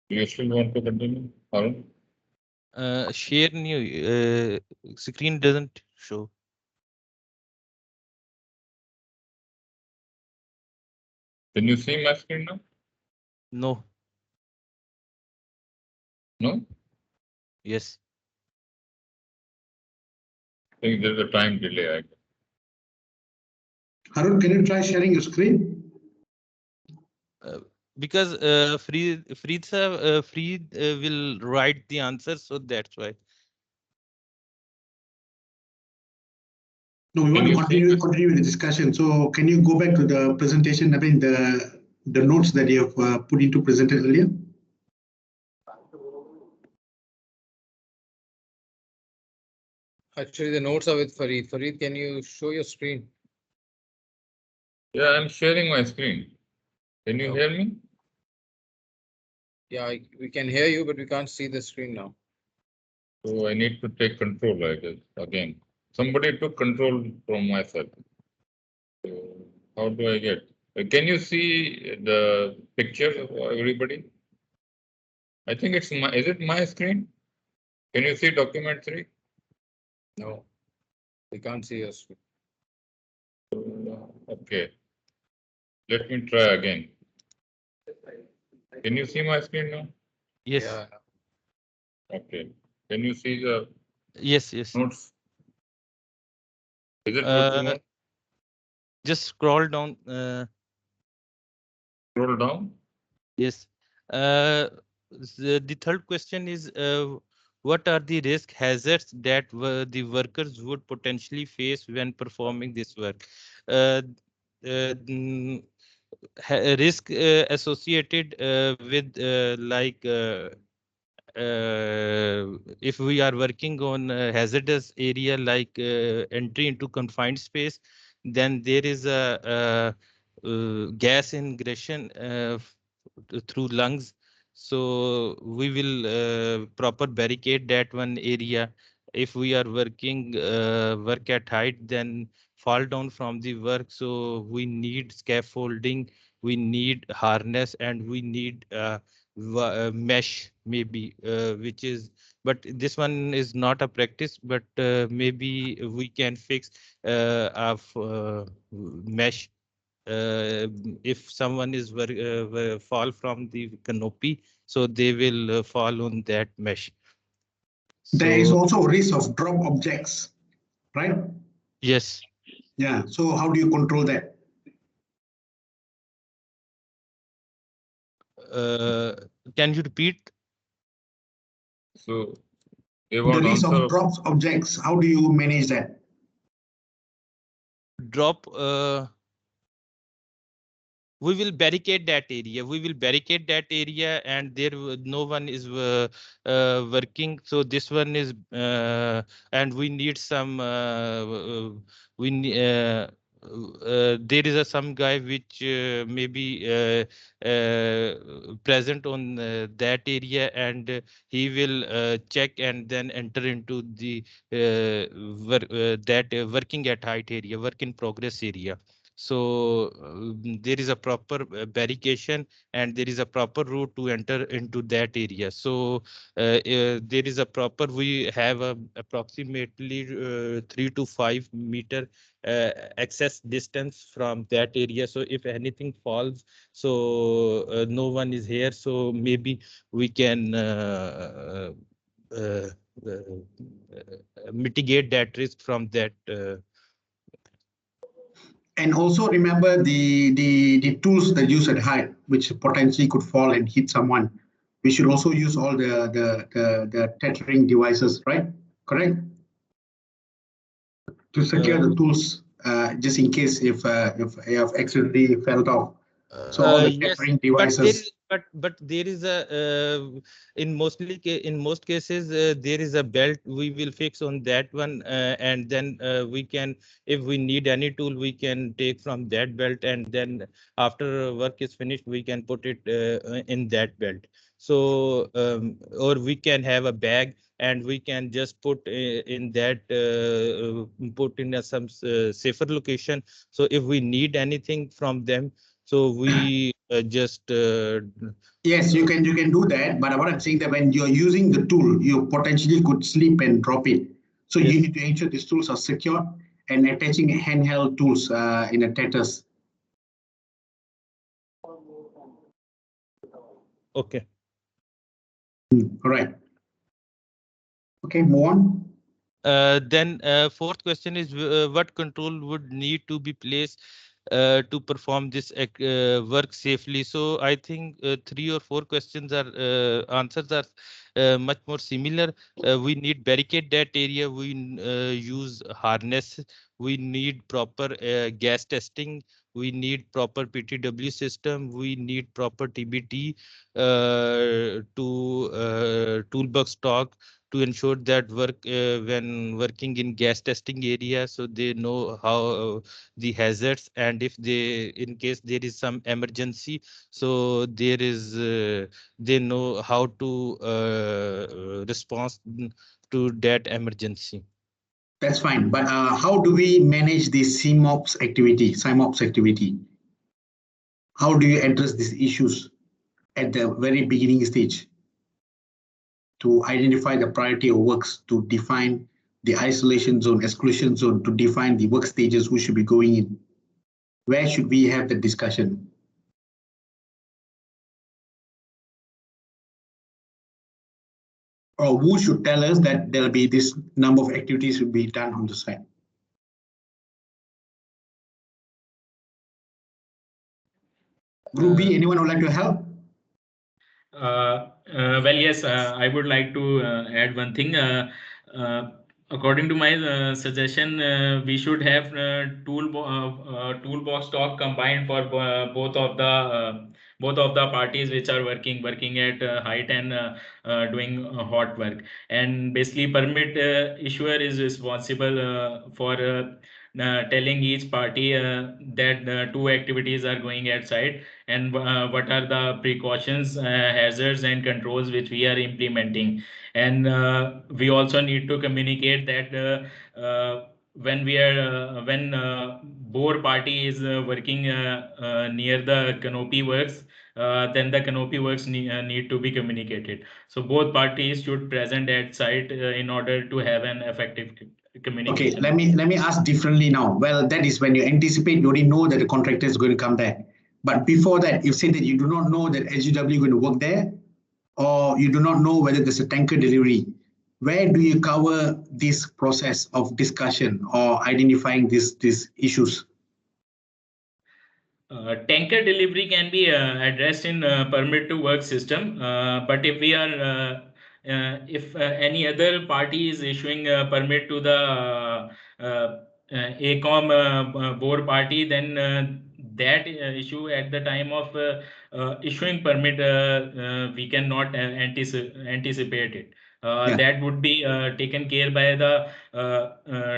Do you still want to continue, Harun? Share new screen doesn't show. Can you see my screen now? No. No? Yes. I think there's a time delay, I guess. Harun, can you try sharing your screen? Because Freed will write the answer, so that's why. No, we want to continue with the discussion. So can you go back to the presentation? I mean, the notes that you have put into presented earlier. Actually, the notes are with Farid. Farid, can you show your screen? Yeah, I'm sharing my screen. Can you hear me? Yeah, we can hear you, but we can't see the screen now. So I need to take control, I guess, again. Somebody took control from myself. So how do I get? Can you see the picture of everybody? I think it's my, is it my screen? Can you see document 3? No, we can't see your screen. Okay. Let me try again. Can you see my screen now? Yes. Yeah. Okay. Can you see the Yes. Yes. notes? Is it looking on? Just scroll down. Scroll down. Yes. The third question is, what are the risk hazards that the workers would potentially face when performing this work? Uh, Risk associated with if we are working on a hazardous area like entry into confined space, then there is a gas ingression through lungs. So we will proper barricade that one area. If we are work at height, then fall down from the work. So we need scaffolding, we need harness, and we need mesh maybe, which is, but this one is not a practice, but maybe we can fix mesh if someone is fall from the canopy, so they will fall on that mesh. There is So also risk of drop objects, right? yes. Yeah. So how do you control that? Can you repeat? So they The want risk of answer. drop objects, how do you manage that? Drop. We will barricade that area. We will barricade that area, and there no one is working. So this one is, and we need some. We there is some guy which may be present on that area, and he will check and then enter into the working at height area, work in progress area. So there is a proper barricade, and there is a proper route to enter into that area. So there is a proper, we have approximately 3 to 5 meter access distance from that area. So if anything falls, so no one is here. So maybe we can uh, mitigate that risk from that. And also remember the tools that use at height, which potentially could fall and hit someone. We should also use all the tethering devices, right? Correct? To secure the tools, just in case if you have accidentally fell off. So all the Yes, tethering but there devices. is, but there is a in most cases there is a belt we will fix on that one, and then we can, if we need any tool, we can take from that belt, and then after work is finished, we can put it in that belt. So or we can have a bag, and we can just put in that put in some safer location. So if we need anything from them, so we just Yes, you can do that. But what I'm saying that when you're using the tool, you potentially could slip and drop it. So you yes. need to ensure these tools are secure and attaching handheld tools in a tethers. Okay. All right. Okay, move on. Then fourth question is, what control would need to be placed to perform this work safely? So I think 3 or 4 questions are answers are much more similar. We need barricade that area. We use harness. We need proper gas testing. We need proper PTW system. We need proper TBT to toolbox stock to ensure that work when working in gas testing area, so they know how the hazards, and if they, in case there is some emergency, so there is they know how to respond to that emergency. That's fine. But how do we manage the CMOPS activity, SIMOPS activity? How do you address these issues at the very beginning stage to identify the priority of works, to define the isolation zone, exclusion zone, to define the work stages who should be going in? Where should we have the discussion? or who should tell us that there'll be this number of activities will be done on the site? Group B, anyone would like to help? Well, yes, I would like to add one thing. According to my suggestion, we should have toolbox talk combined for both of the parties which are working at height and doing hot work. And basically, permit issuer is responsible for telling each party that two activities are going at site and what are the precautions, hazards, and controls which we are implementing. And we also need to communicate that when bore party is working near the canopy works, then the canopy works need to be communicated. So both parties should present at site in order to have an effective communication. Okay, let me ask differently now. Well, that is when you anticipate, you already know that the contractor is going to come there. But before that, you say that you do not know that SGW is going to work there, or you do not know whether there's a tanker delivery. Where do you cover this process of discussion or identifying these issues? Tanker delivery can be addressed in permit to work system, but if we are if any other party is issuing a permit to the ACOM bore party, then that issue at the time of issuing permit we cannot anticipate it. That would be taken care by the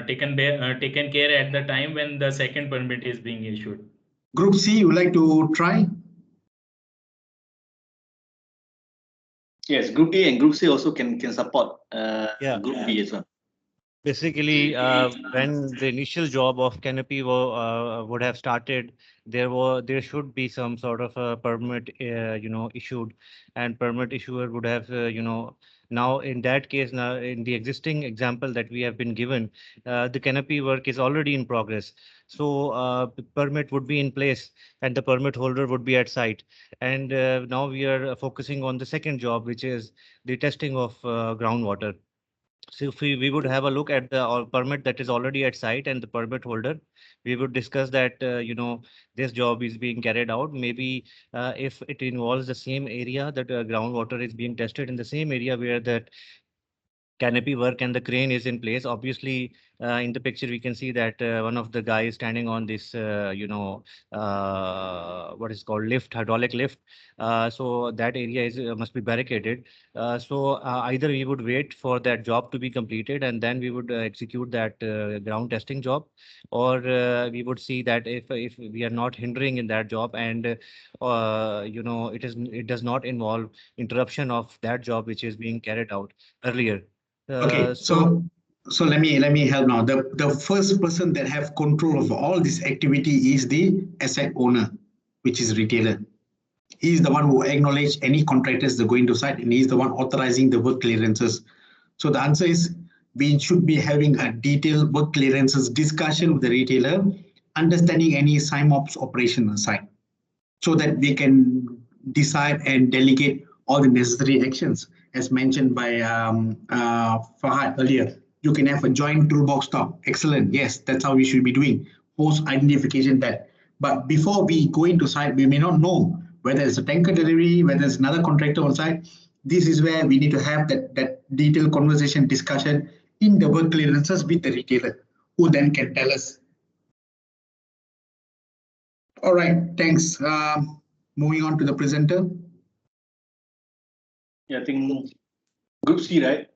taken care at the time when the second permit is being issued. Group C, you would like to try? Yes, Group A and Group C also can support Group B as well. Basically, when the initial job of canopy would have started, there should be some sort of a permit, issued, and permit issuer would have, now in that case, now in the existing example that we have been given, the canopy work is already in progress. So the permit would be in place and the permit holder would be at site. And now we are focusing on the second job, which is the testing of groundwater. So if we would have a look at the permit that is already at site and the permit holder, we would discuss that, this job is being carried out. Maybe if it involves the same area that groundwater is being tested in the same area where that canopy work and the crane is in place. Obviously, in the picture, we can see that one of the guys standing on this, what is called hydraulic lift. So that area is must be barricaded. So either we would wait for that job to be completed and then we would execute that ground testing job, or we would see that if we are not hindering in that job and it does not involve interruption of that job which is being carried out earlier. Okay, so let me help now. The first person that have control of all this activity is the asset owner, which is retailer. He is the one who acknowledge any contractors that go into site, and he is the one authorizing the work clearances. So the answer is we should be having a detailed work clearances discussion with the retailer, understanding any SIMOPS operation on site, so that we can decide and delegate all the necessary actions. As mentioned by Fahad earlier, you can have a joint toolbox talk. Excellent. Yes, that's how we should be doing. Post identification that. But before we go into site, we may not know whether it's a tanker delivery, whether it's another contractor on site. This is where we need to have that detailed conversation discussion in the work clearances with the retailer, who then can tell us. All right, thanks. Moving on to the presenter. Yeah, I think Group C, right?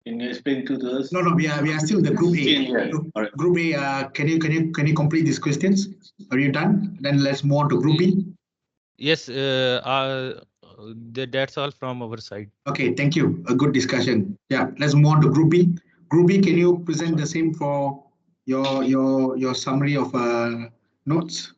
Can you explain to us? No, we are still the Group A. Group A, can you complete these questions? Are you done? Then let's move on to Group B. Yes, that's all from our side. Okay, thank you. A good discussion. Yeah, let's move on to Group B. Group B, can you present the same for your summary of notes?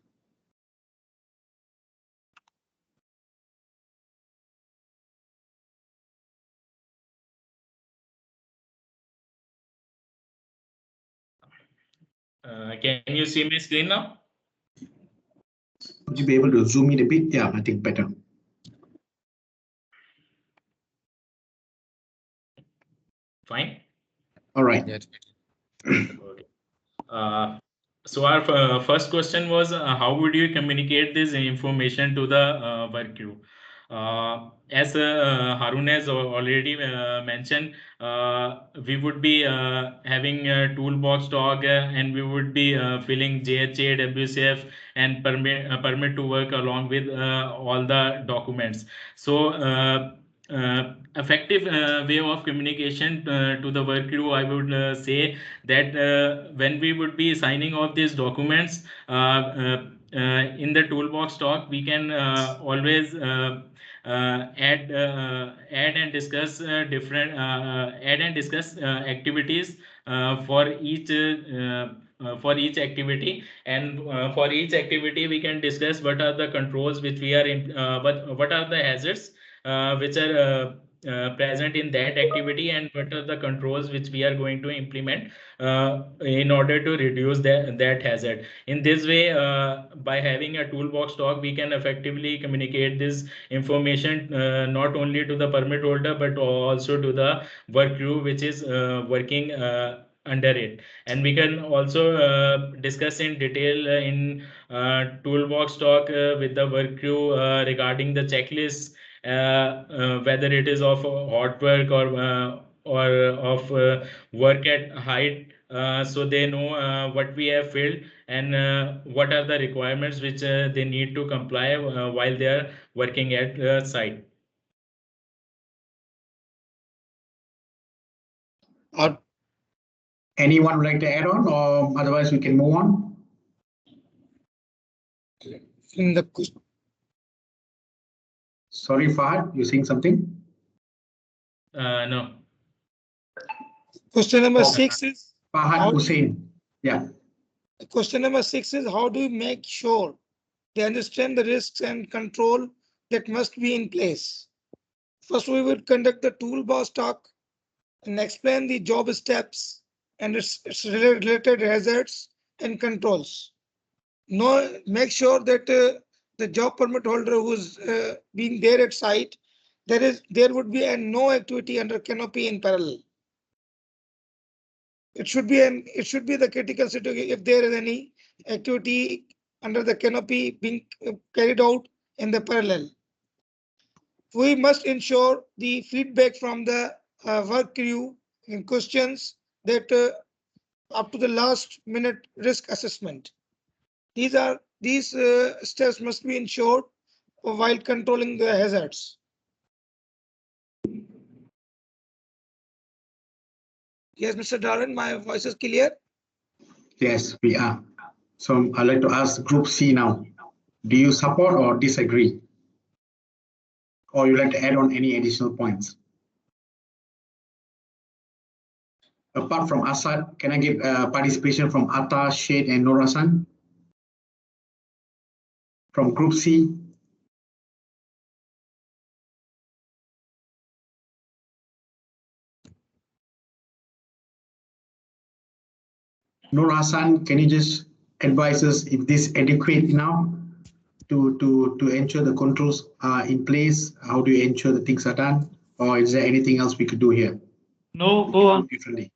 Can you see my screen now? Would you be able to zoom in a bit? Yeah, I think better. Fine. All right. Yes. Okay. So our first question was, how would you communicate this information to the work crew? As Harun has already mentioned, we would be having a toolbox talk, and we would be filling JHA, WCF, and permit to work along with all the documents. So effective way of communication to the work crew, I would say that when we would be signing off these documents in the toolbox talk, we can always add and discuss activities for each activity, and for each activity we can discuss what are the controls which we are in, what are the hazards which are present in that activity, and what are the controls which we are going to implement in order to reduce that hazard. In this way, by having a toolbox talk, we can effectively communicate this information not only to the permit holder but also to the work crew which is working under it. And we can also discuss in detail in toolbox talk with the work crew regarding the checklists, whether it is of hot work or of work at height, so they know what we have filled and what are the requirements which they need to comply while they are working at site. Anyone would like to add on, or otherwise we can move on? In the Sorry, Fahad, you're saying something? No. question number Oh, 6 is Fahad Hussein. Yeah. question number 6 is how do you make sure they understand the risks and control that must be in place? First, we would conduct the toolbox talk and explain the job steps and its related hazards and controls. Make sure that the job permit holder who's being there at site, there would be no activity under canopy in parallel. It should be the critical situation if there is any activity under the canopy being carried out in the parallel. We must ensure the feedback from the work crew in questions that up to the last minute risk assessment. These steps must be ensured while controlling the hazards. Yes, Mr. Darren, my voice is clear. Yes, we are. So I'd like to ask Group C now. Do you support or disagree? Or you'd like to add on any additional points? Apart from Asad, can I get participation from Atta, Shade, and Norasan? From Group C? Norasan, can you just advise us if this is adequate now to ensure the controls are in place? How do you ensure that things are done? Or is there anything else we could do here? No, go on. Differently.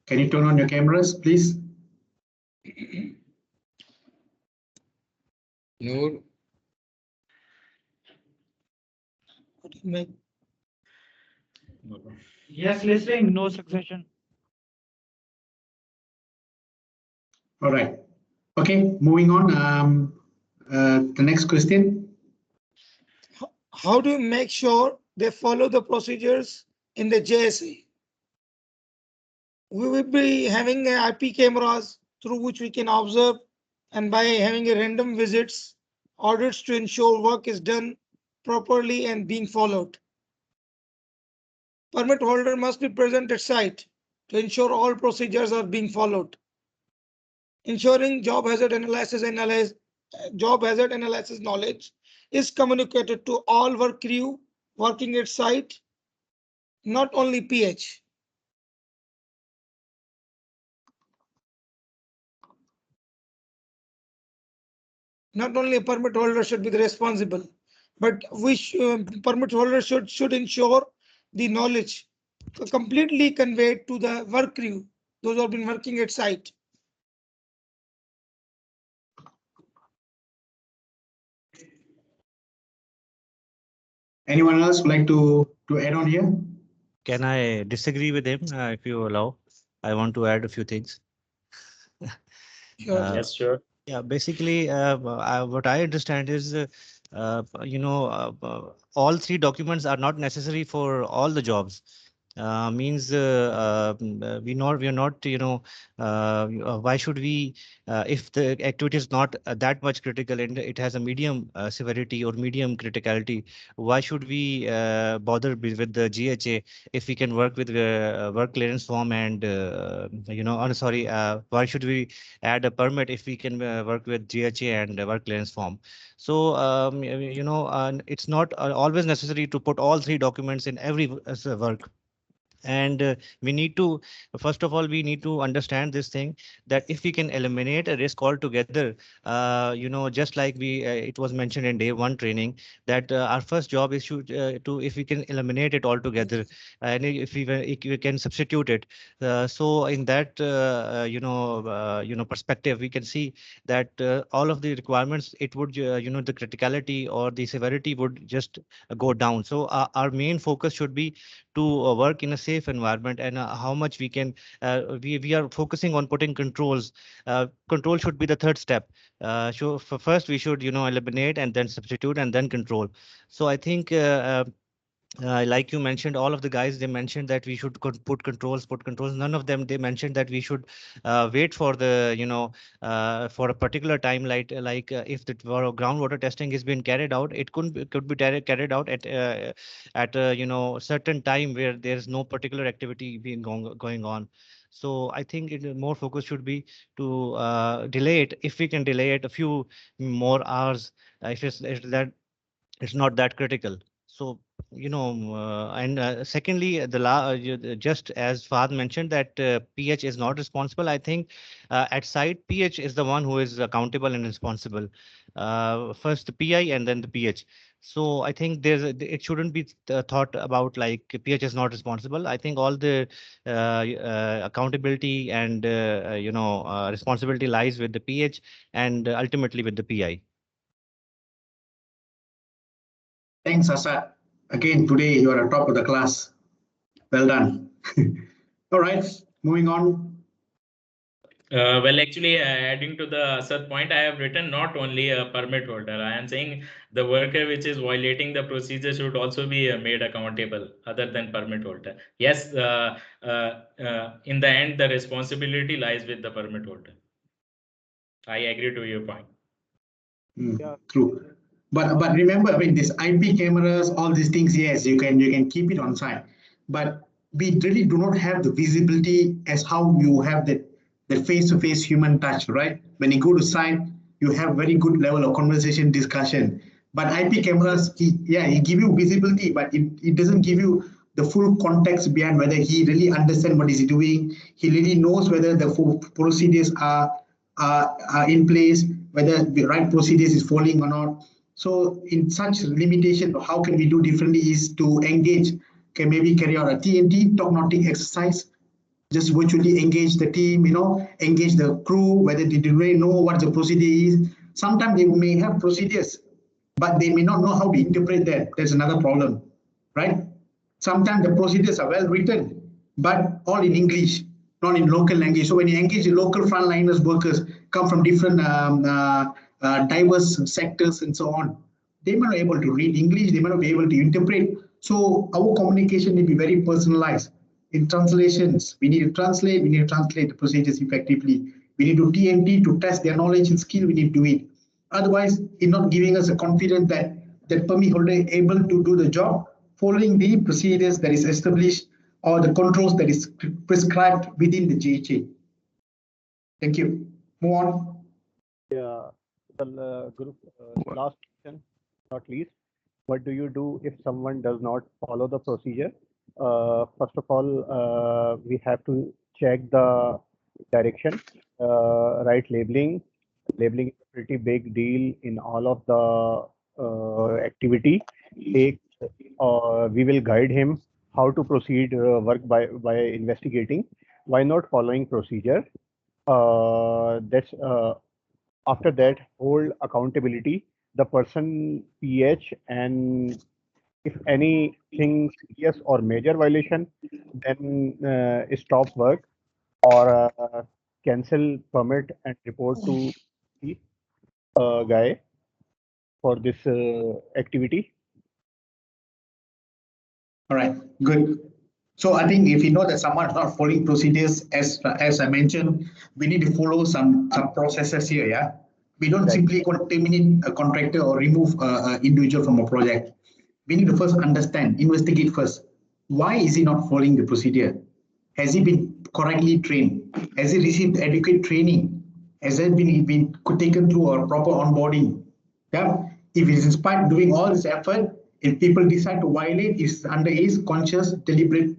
Can you turn on your cameras, please? Noor. Yes, listening, no succession. All right. Okay, moving on. The next question. How do you make sure they follow the procedures in the JSA? We will be having IP cameras through which we can observe, and by having a random visits, audits to ensure work is done properly and being followed. Permit holder must be present at site to ensure all procedures are being followed. Ensuring job hazard analysis knowledge is communicated to all work crew working at site, not only PH. Not only a permit holder should be the responsible, but permit holder should ensure the knowledge completely conveyed to the work crew, those who have been working at site. Anyone else would like to add on here? Can I disagree with him if you allow? I want to add a few things. Sure. Yes, sure. Yeah, basically, what I understand is, all three documents are not necessary for all the jobs. Means we are not, why should we, if the activity is not that much critical and it has a medium severity or medium criticality, why should we bother with the GHA if we can work with work clearance form and, sorry, why should we add a permit if we can work with GHA and work clearance form? So, it's not always necessary to put all three documents in every work. And we need to, first of all, we need to understand this thing, that if we can eliminate a risk altogether, just like it was mentioned in day one training, that our first job is to if we can eliminate it altogether, and if we can substitute it. So in that perspective, we can see that all of the requirements, it would the criticality or the severity would just go down. So our main focus should be to work in a safe environment, and how much we can, we are focusing on putting controls. Control should be the third step. So for first we should eliminate and then substitute and then control. So I think like you mentioned, all of the guys, they mentioned that we should put controls. None of them, they mentioned that we should wait for the for a particular time, if the groundwater testing has been carried out, it could be carried out at a certain time where there's no particular activity going on. So I think more focus should be to delay it, if we can delay it a few more hours, if that it's not that critical. So, and secondly, just as Fahad mentioned, that PH is not responsible. I think at site, PH is the one who is accountable and responsible. First the PI and then the PH. So I think it shouldn't be thought about like PH is not responsible. I think all the accountability and responsibility lies with the PH and ultimately with the PI. Thanks, Asad. Again, today you are at top of the class. Well done. All right, moving on. Well, actually, adding to the Asad point, I have written not only a permit holder. I am saying the worker which is violating the procedure should also be made accountable, other than permit holder. Yes, in the end, the responsibility lies with the permit holder. I agree to your point. True. But remember, I mean, this IP cameras, all these things, yes, you can keep it on site, but we really do not have the visibility as how you have the face-to-face human touch, right? When you go to site, you have very good level of conversation, discussion. But IP cameras, it give you visibility, but it doesn't give you the full context behind whether he really understands what he's doing. He really knows whether the procedures are in place, whether the right procedures is following or not. So in such limitation, how can we do differently is to engage, can maybe carry out a TNT, talk noting exercise, just virtually engage the team, engage the crew, whether they really know what the procedure is. Sometimes they may have procedures, but they may not know how to interpret that. That's another problem, right? Sometimes the procedures are well written, but all in English, not in local language. So when you engage the local frontliners workers, come from different diverse sectors and so on, they may not be able to read English, they may not be able to interpret. So our communication may be very personalized. In translations, we need to translate the procedures effectively. We need to TNT to test their knowledge and skill, we need to do it. Otherwise, it's not giving us a confidence that the permit holder is able to do the job following the procedures that is established or the controls that is prescribed within the GHA. Thank you. Move on. Yeah, the group last question, not least. What do you do if someone does not follow the procedure? First of all, we have to check the direction, right labeling. Labeling is a pretty big deal in all of the activity. We will guide him how to proceed work by investigating. Why not following procedure? That's after that hold accountability the person PH, and if anything serious or major violation, then stop work or cancel permit and report to the guy for this activity. All right, good. So I think if you know that someone is not following procedures, as I mentioned, we need to follow some processes here. Yeah, we don't simply terminate a contractor or remove an individual from a project. We need to first understand, investigate first. Why is he not following the procedure? Has he been correctly trained? Has he received adequate training? Has he been taken through a proper onboarding? Yeah. If he's inspired doing all this effort, if people decide to violate, it's under his conscious, deliberate,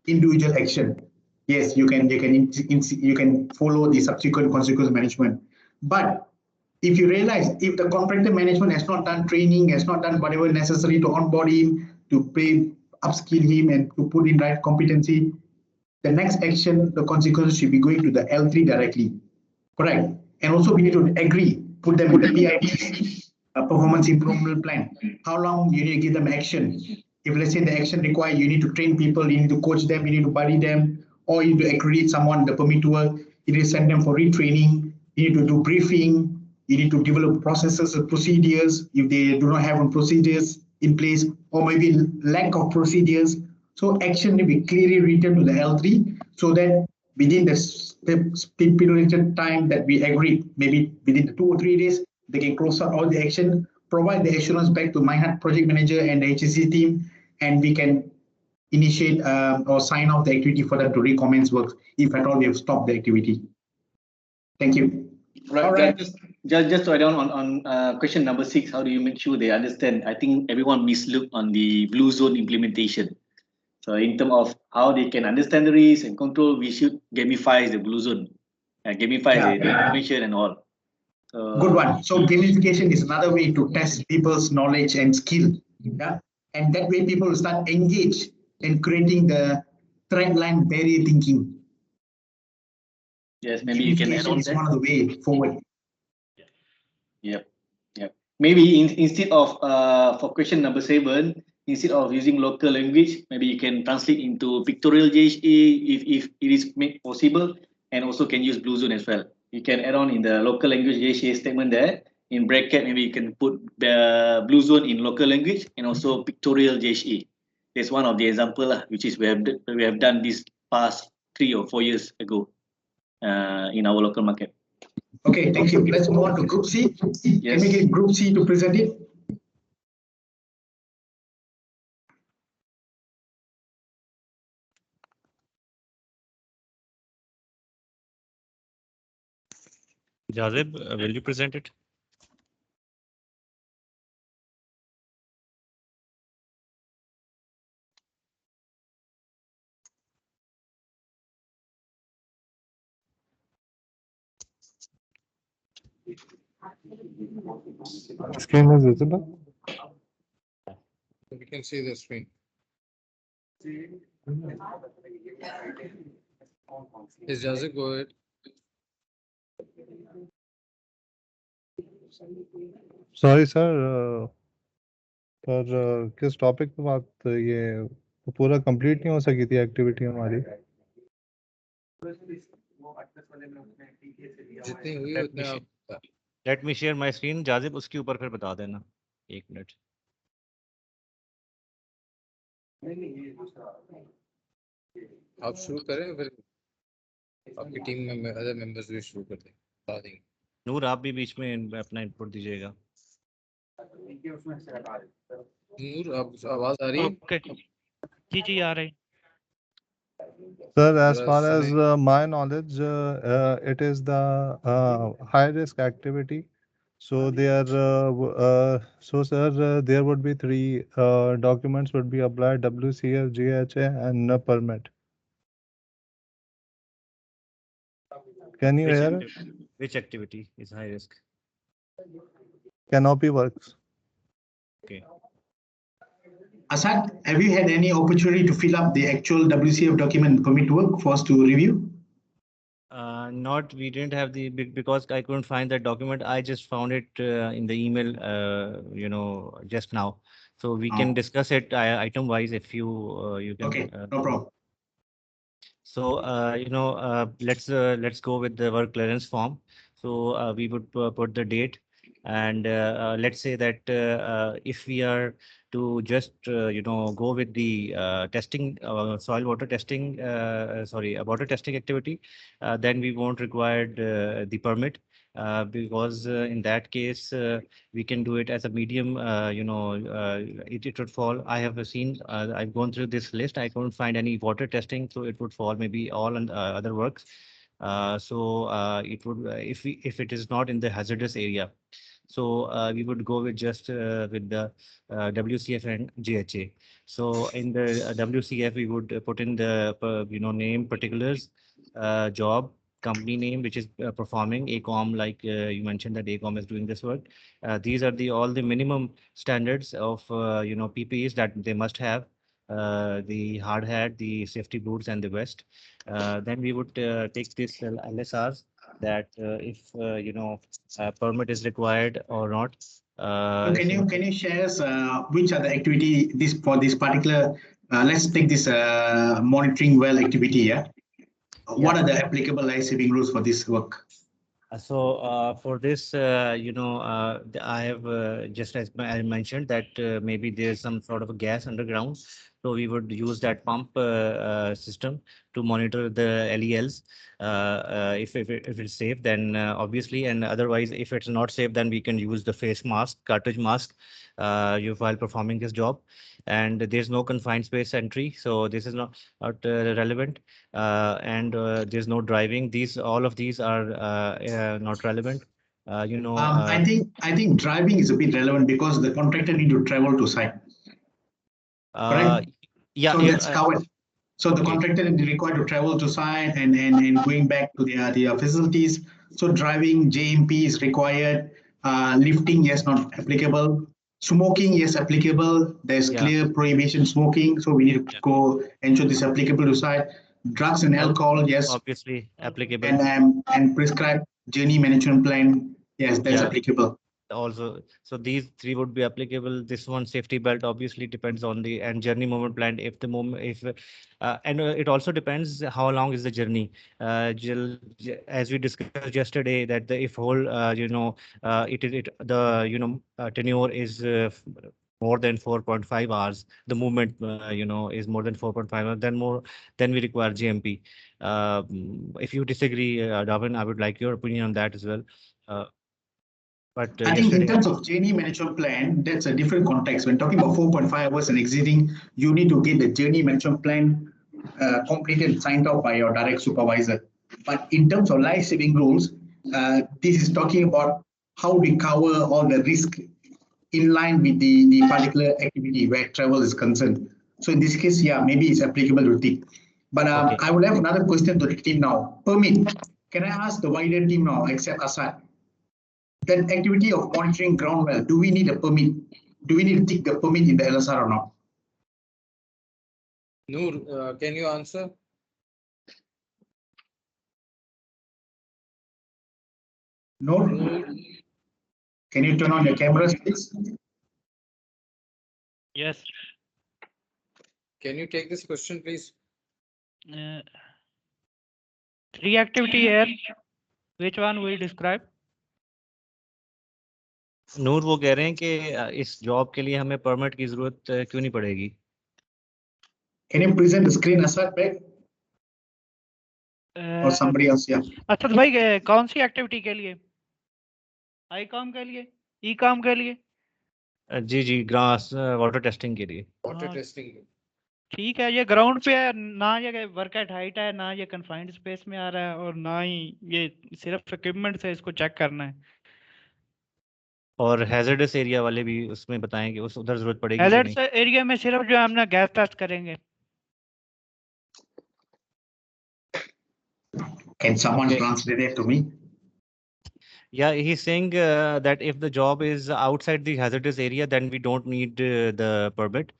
individual action. Yes, you can follow the subsequent consequence management. But if you realize if the contractor management has not done training, has not done whatever necessary to onboard him, to pay, upskill him, and to put in right competency, the next action, the consequences should be going to the L3 directly. Correct. And also we need to agree, put them in the PIPs, a performance improvement plan. How long you need to give them action? If let's say the action required, you need to train people, you need to coach them, you need to buddy them, or you need to accredit someone, the permit to work, you need to send them for retraining, you need to do briefing, you need to develop processes and procedures if they do not have procedures in place, or maybe lack of procedures. So action will be clearly written to the L3 so that within the stipulated time that we agreed, maybe within the 2 or 3 days, they can close out all the action, provide the assurance back to MyHeart project manager and the HSE team, and we can initiate or sign off the activity for them to recommence work if at all we have stopped the activity. Thank you. Right. All right. Just to add on question number 6, how do you make sure they understand? I think everyone mislooked on the blue zone implementation. So in terms of how they can understand the risk and control, we should gamify the blue zone, gamify the information and all. Good one. So gamification is another way to test people's knowledge and skill. Yeah, and that way people will start engaged in creating the trend line barrier thinking. Yes, maybe you can add on is that. one of the way forward. Yep. Maybe instead of for question number 7, instead of using local language, maybe you can translate into pictorial JHA if it is made possible, and also can use Blue Zone as well. You can add on in the local language JHA statement there. In bracket, maybe you can put the Blue Zone in local language and also pictorial JHA. That's one of the example which is we have done this past 3 or 4 years ago in our local market. Okay, thank you. Let's move on to Group C. Yes. Can we get Group C to present it? Jazib, will you present it? Screen is visible. We can see the screen. Is Jazib, go ahead. Sorry sir पर किस topic पे बात ये पूरा complete नहीं हो सकी थी एक्टिविटी हमारी जितनी हुई उतना आप let me share my screen Jazib उसके ऊपर फिर बता देना 1 मिनट आप शुरू करें फिर आपकी टीम में अदर मेंबर्स भी शुरू कर दें बता देंगे नूर आप भी बीच में अपना इनपुट दीजिएगा नूर आप आवाज आ रही है ओके जी आ रही Sir, as far as my knowledge, it is the high risk activity. So there, so sir, there would be 3 documents would be applied: WCF, GHA, and a permit. Can you hear? Which activity is high risk? Canopy works. Okay. Asad, have you had any opportunity to fill up the actual WCF document permit work for us to review? Not, we didn't have the because I couldn't find that document. I just found it in the email, just now. So we can discuss it item wise if you can. Okay, no problem. So, let's go with the work clearance form. So we would put the date, and let's say that if we are to just go with the testing, soil water testing, water testing activity, then we won't require the permit. Because in that case, we can do it as a medium, it would fall. I have seen, I've gone through this list. I couldn't find any water testing, so it would fall maybe all on other works. It would, if it is not in the hazardous area. So we would go with just with the WCF and GHA. So in the WCF, we would put in the name, particulars, job, company name, which is performing ACOM, like you mentioned that ACOM is doing this work. These are the all the minimum standards of PPEs that they must have. The hard hat, the safety boots, and the vest. Then we would take this LSRs that if permit is required or not. So can you share us which are the activity this for this particular? Let's take this monitoring well activity. Yeah. What are the applicable life saving rules for this work? So for this, I have just as I mentioned that maybe there's some sort of a gas underground. So we would use that pump system to monitor the LELs. If it's safe, then obviously, and otherwise, if it's not safe, then we can use the face mask, cartridge mask, while performing this job. And there's no confined space entry, so this is not relevant. And there's no driving. All of these are not relevant. I think driving is a bit relevant because the contractor need to travel to site. Correct? Yeah. So that's covered. So the contractor is required to travel to site and going back to their facilities. So driving JMP is required. Lifting, yes, not applicable. Smoking, yes, applicable. There's clear prohibition smoking. So we need to go ensure this applicable to site. Drugs and alcohol, yes. Obviously applicable. And prescribed journey management plan, yes, that's applicable. Also, so these three would be applicable. This one, safety belt, obviously depends on the and journey movement plan. If the moment, if and it also depends how long is the journey. As we discussed yesterday, that if whole tenure is more than 4.5 hours, the movement is more than 4.5 hours, then we require GMP. If you disagree, Darwin, I would like your opinion on that as well. But I think in terms of journey management plan, that's a different context. When talking about 4.5 hours and exiting, you need to get the journey management plan completed and signed off by your direct supervisor. But in terms of life-saving rules, this is talking about how we cover all the risk in line with the particular activity where travel is concerned. So in this case, yeah, maybe it's applicable to TIC. But I would have another question to the team now. Permit. Can I ask the wider team now, except Asad? That activity of monitoring ground well, do we need a permit? Do we need to take the permit in the LSR or not? Noor, can you answer? Noor, can you turn on your cameras, please? Yes. Can you take this question, please? Three activity here. Which one will describe? नूर वो कह रहे हैं कि इस job के लिए हमें permit की जरूरत क्यों नहीं पड़ेगी? Can you present the screen Asad back? Or somebody else, yeah. अच्छा भाई कौन सी एक्टिविटी के लिए? आई काम के लिए? ई काम के लिए? जी ग्रास वाटर टेस्टिंग के लिए। Water testing. ठीक है, ये ग्राउंड पे है, ना ये वर्क एट हाइट है, ना ये कन्फाइंड स्पेस में आ रहा है, और ना ही ये सिर्फ इक्विपमेंट से इसको चेक करना है। और हैजर्डस एरिया वाले भी उसमें बताएं कि उधर जरूरत पड़ेगी। हैजर्डस एरिया में सिर्फ जो हमने गैस टेस्ट करेंगे। Can someone translate that to me? Yeah, he's saying that if the job is outside the hazardous area, then we don't need the permit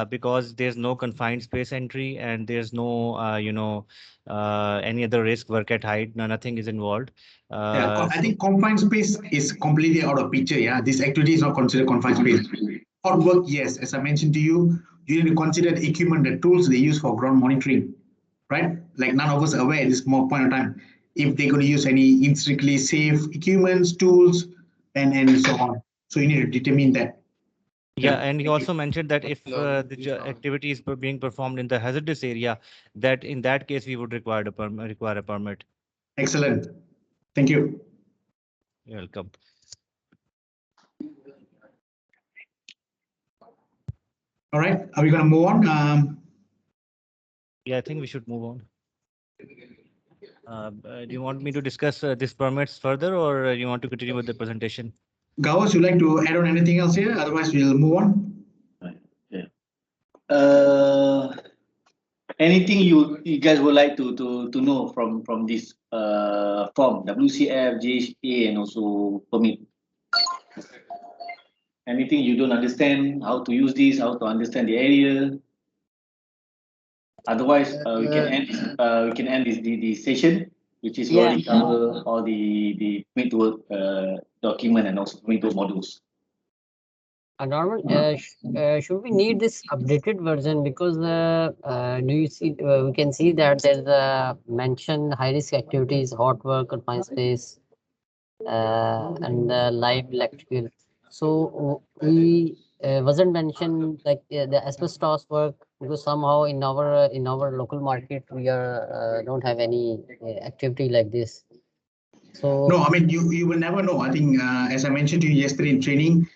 because there's no confined space entry and there's no, any other risk, work at height, nothing is involved. Yeah, I So think confined space is completely out of picture. Yeah, this activity is not considered confined space. Hot work, yes, as I mentioned to you, you need to consider the equipment, the tools they use for ground monitoring, right? Like none of us are aware at this point of time if they're going to use any intrinsically safe equipments, tools, and so on. So you need to determine that. yeah, and he also mentioned that if the activity is being performed in the hazardous area, that in that case we would require a permit. Excellent. Thank you. You're welcome. All right, are we going to move on? Yeah, I think we should move on. Do you want me to discuss these permits further, or you want to continue with the presentation? Gauss, you like to add on anything else here? Otherwise, we'll move on. Anything you guys would like to know from this form WCF, JHA, and also permit? Anything you don't understand, how to use this, how to understand the area? Otherwise, we can end the session, which is already cover all the permit to work document and also permit to work modules. Norman, should we need this updated version because do you see we can see that there's a mention high risk activities, hot work, confined space, and live electrical. So we wasn't mentioned like the asbestos work because somehow in our local market we are don't have any activity like this. So no, I mean you will never know. I think as I mentioned to you yesterday in training,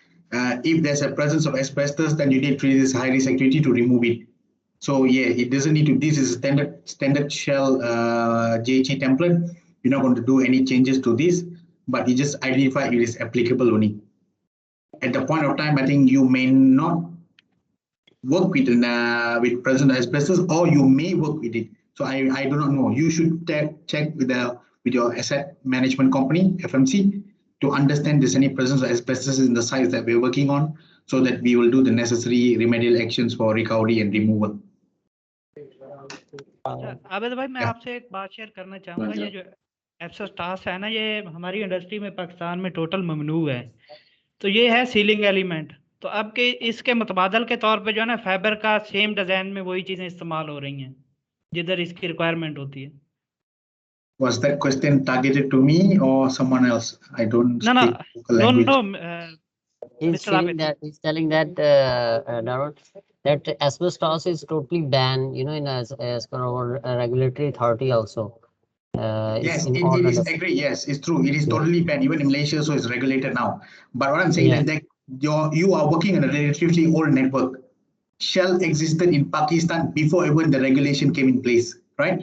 if there's a presence of asbestos, then you need to treat this high risk activity to remove it. So yeah, it doesn't need to. This is a standard shell JHE template. You're not going to do any changes to this, but you just identify it is applicable only. At the point of time, I think you may not work with present asbestos, or you may work with it. So I do not know. You should check with your asset management company FMC to understand there's any presence of asbestos in the sites that we're working on, so that we will do the necessary remedial actions for recovery and removal. Abed भाई मैं आपसे एक बात share करना चाहूँगा ये जो एब्सोस्टास है ना ये हमारी इंडस्ट्री में पाकिस्तान में टोटल ममनू है तो ये है सीलिंग एलिमेंट तो अब के इसके मुतबादल के तौर पे जो है ना फाइबर का सेम डिज़ाइन में वही चीज़ें इस्तेमाल हो रही हैं जिधर इसकी रिक्वायरमेंट होती है Was that question targeted to me or someone else? I don't speak local language. He's telling that Darwin, that asbestos is totally banned, as per our regulatory authority also. Yes, it is agree. Yes, it's true. It is totally banned, even in Malaysia, so it's regulated now. But what I'm saying is that you are working on a relatively old network. Shell existed in Pakistan before even the regulation came in place, right?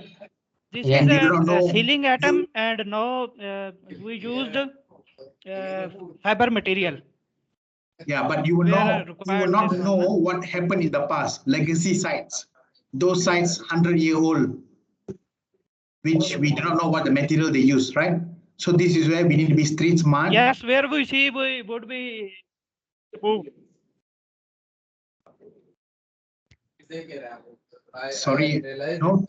This is a ceiling atom, and now we used fiber material. Yeah, but you will not know what happened in the past. Legacy sites, those sites 100-year-old, which we do not know what the material they use, right? So this is where we need to be street smart. Yes, where we see we would be moved. Sorry, no.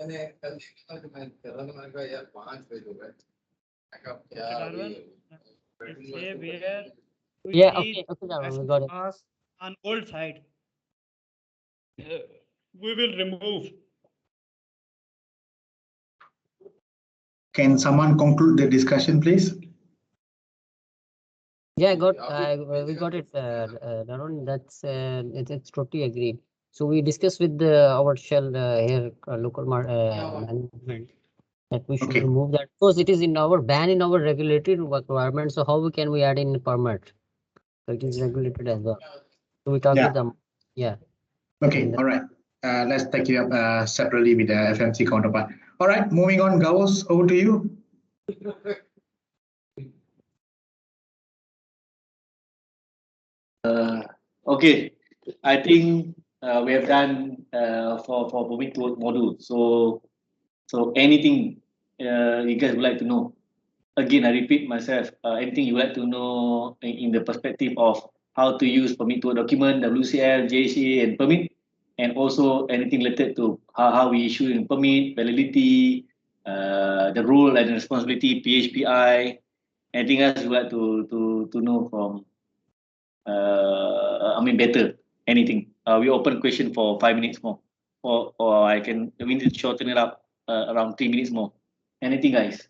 Yeah, okay, Darwin, we got it. On old side, we will remove. Can someone conclude the discussion, please? Yeah, we got it, Darwin. That's it's totally agreed. So we discussed with our Shell here local management that we should remove that because it is in our ban in our regulatory requirement. So how can we add in permit? So it is regulated as well. So we talk with them. Yeah. Okay. All right. Let's take it up separately with the FMC counterpart. All right. Moving on, Gauss, over to you. Okay, I think we have done for permit to work module. So anything you guys would like to know again, I repeat myself, anything you would like to know in the perspective of how to use permit to work document, WCL, JHA, and permit, and also anything related to how we issue in permit, validity, the role and responsibility, PHPI, anything else you would like to know from, better, anything. We open question for 5 minutes more, or we need to shorten it up around 3 minutes more. Anything, guys?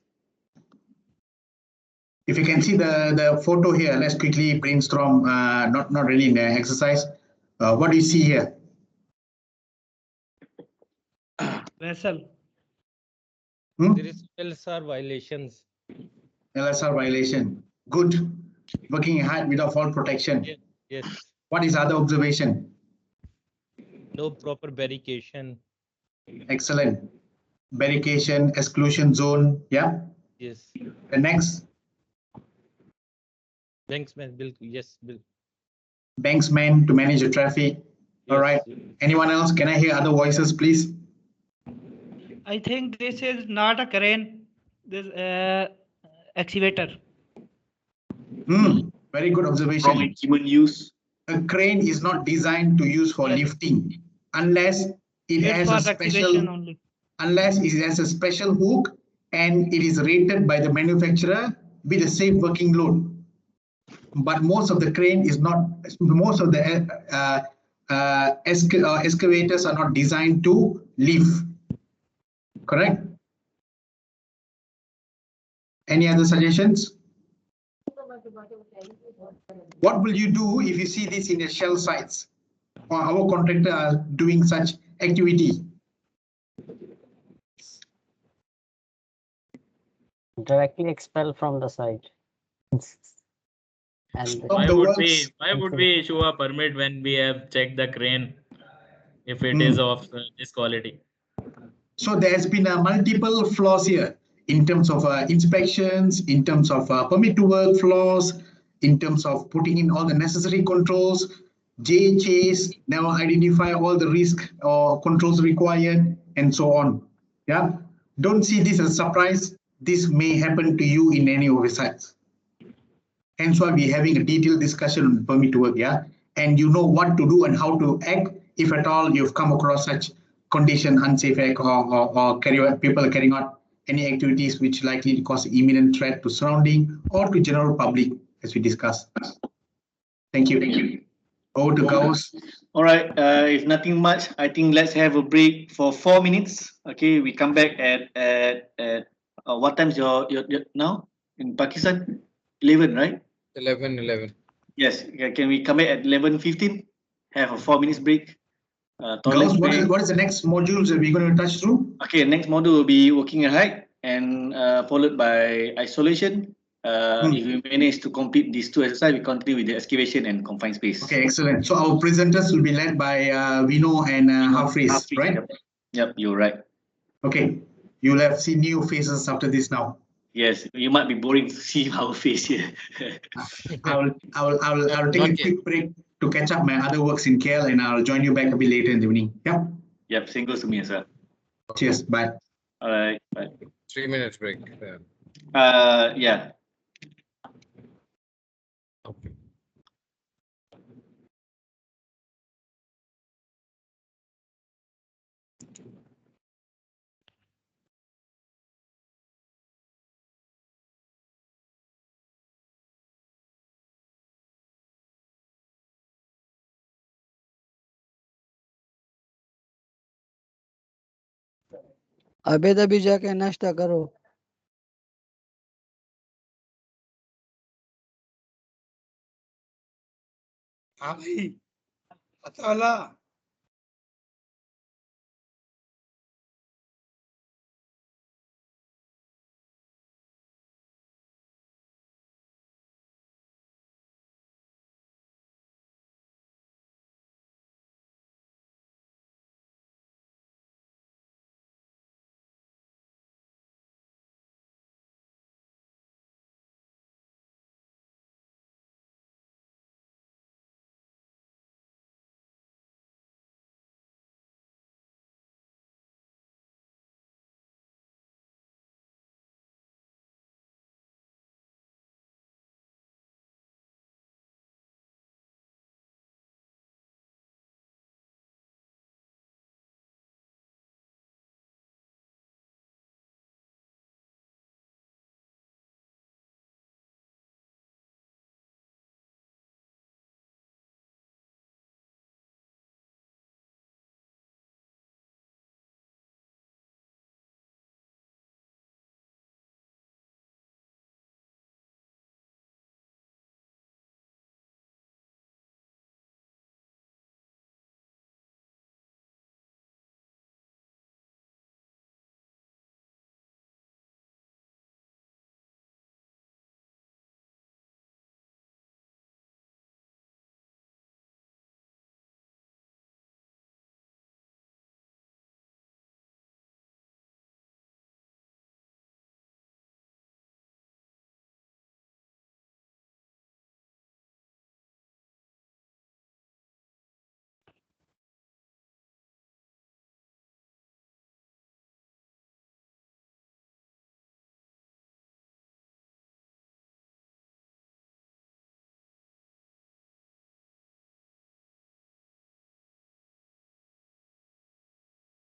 If you can see the photo here, let's quickly brainstorm, not really in the exercise. What do you see here? Vessel. There is LSR violations. LSR violation. Good. Working hard without fault protection. Yes. What is other observation? No proper barricade. Excellent. Barricade, exclusion zone. Yeah. Yes. The next. Banksman bill. Yes, bill. Banksman to manage the traffic. Yes. All right. Anyone else? Can I hear other voices, please? I think this is not a crane. This excavator. Very good observation. From human use. A crane is not designed to use for lifting unless it has a special hook and it is rated by the manufacturer with a safe working load. But most of the crane is not. Most of the excavators are not designed to lift. Correct? Any other suggestions? What will you do if you see this in a shell sites or our contractor are doing such activity? Directly expel from the site. And Why would we issue a permit when we have checked the crane if it is of this quality? So there has been multiple flaws here in terms of inspections, in terms of permit to work flaws, in terms of putting in all the necessary controls. JHAs never identify all the risk or controls required, and so on. Yeah, don't see this as a surprise. This may happen to you in any of your sites. Hence why we're having a detailed discussion on permit to work. Yeah, and you know what to do and how to act if at all you've come across such condition, unsafe act, or people carrying out any activities which likely cause imminent threat to surrounding or to general public, as we discussed. Thank you. Over to Gauss. All right. If nothing much, I think let's have a break for 4 minutes. Okay, we come back at what time's your now in Pakistan? 11, right? 11. Yes. Can we come back at 11:15? Have a 4 minutes break. Gauss, what is the next modules that we're going to touch through? Okay, next module will be working at height and followed by isolation. If we manage to complete these two exercises, we continue with the excavation and confined space. Okay, excellent. So our presenters will be led by Vino and Hafiz, right? Yep, you're right. Okay, you'll have seen new faces after this now. Yes, you might be boring to see our face here. I'll take a quick break to catch up my other works in KL, and I'll join you back a bit later in the evening. Yep. Yep, same goes to me as well. Cheers. Bye. All right. Bye. 3 minutes break. Yeah. Okay. अभी जाके नाश्ता करो। हाँ भाई, पता वाला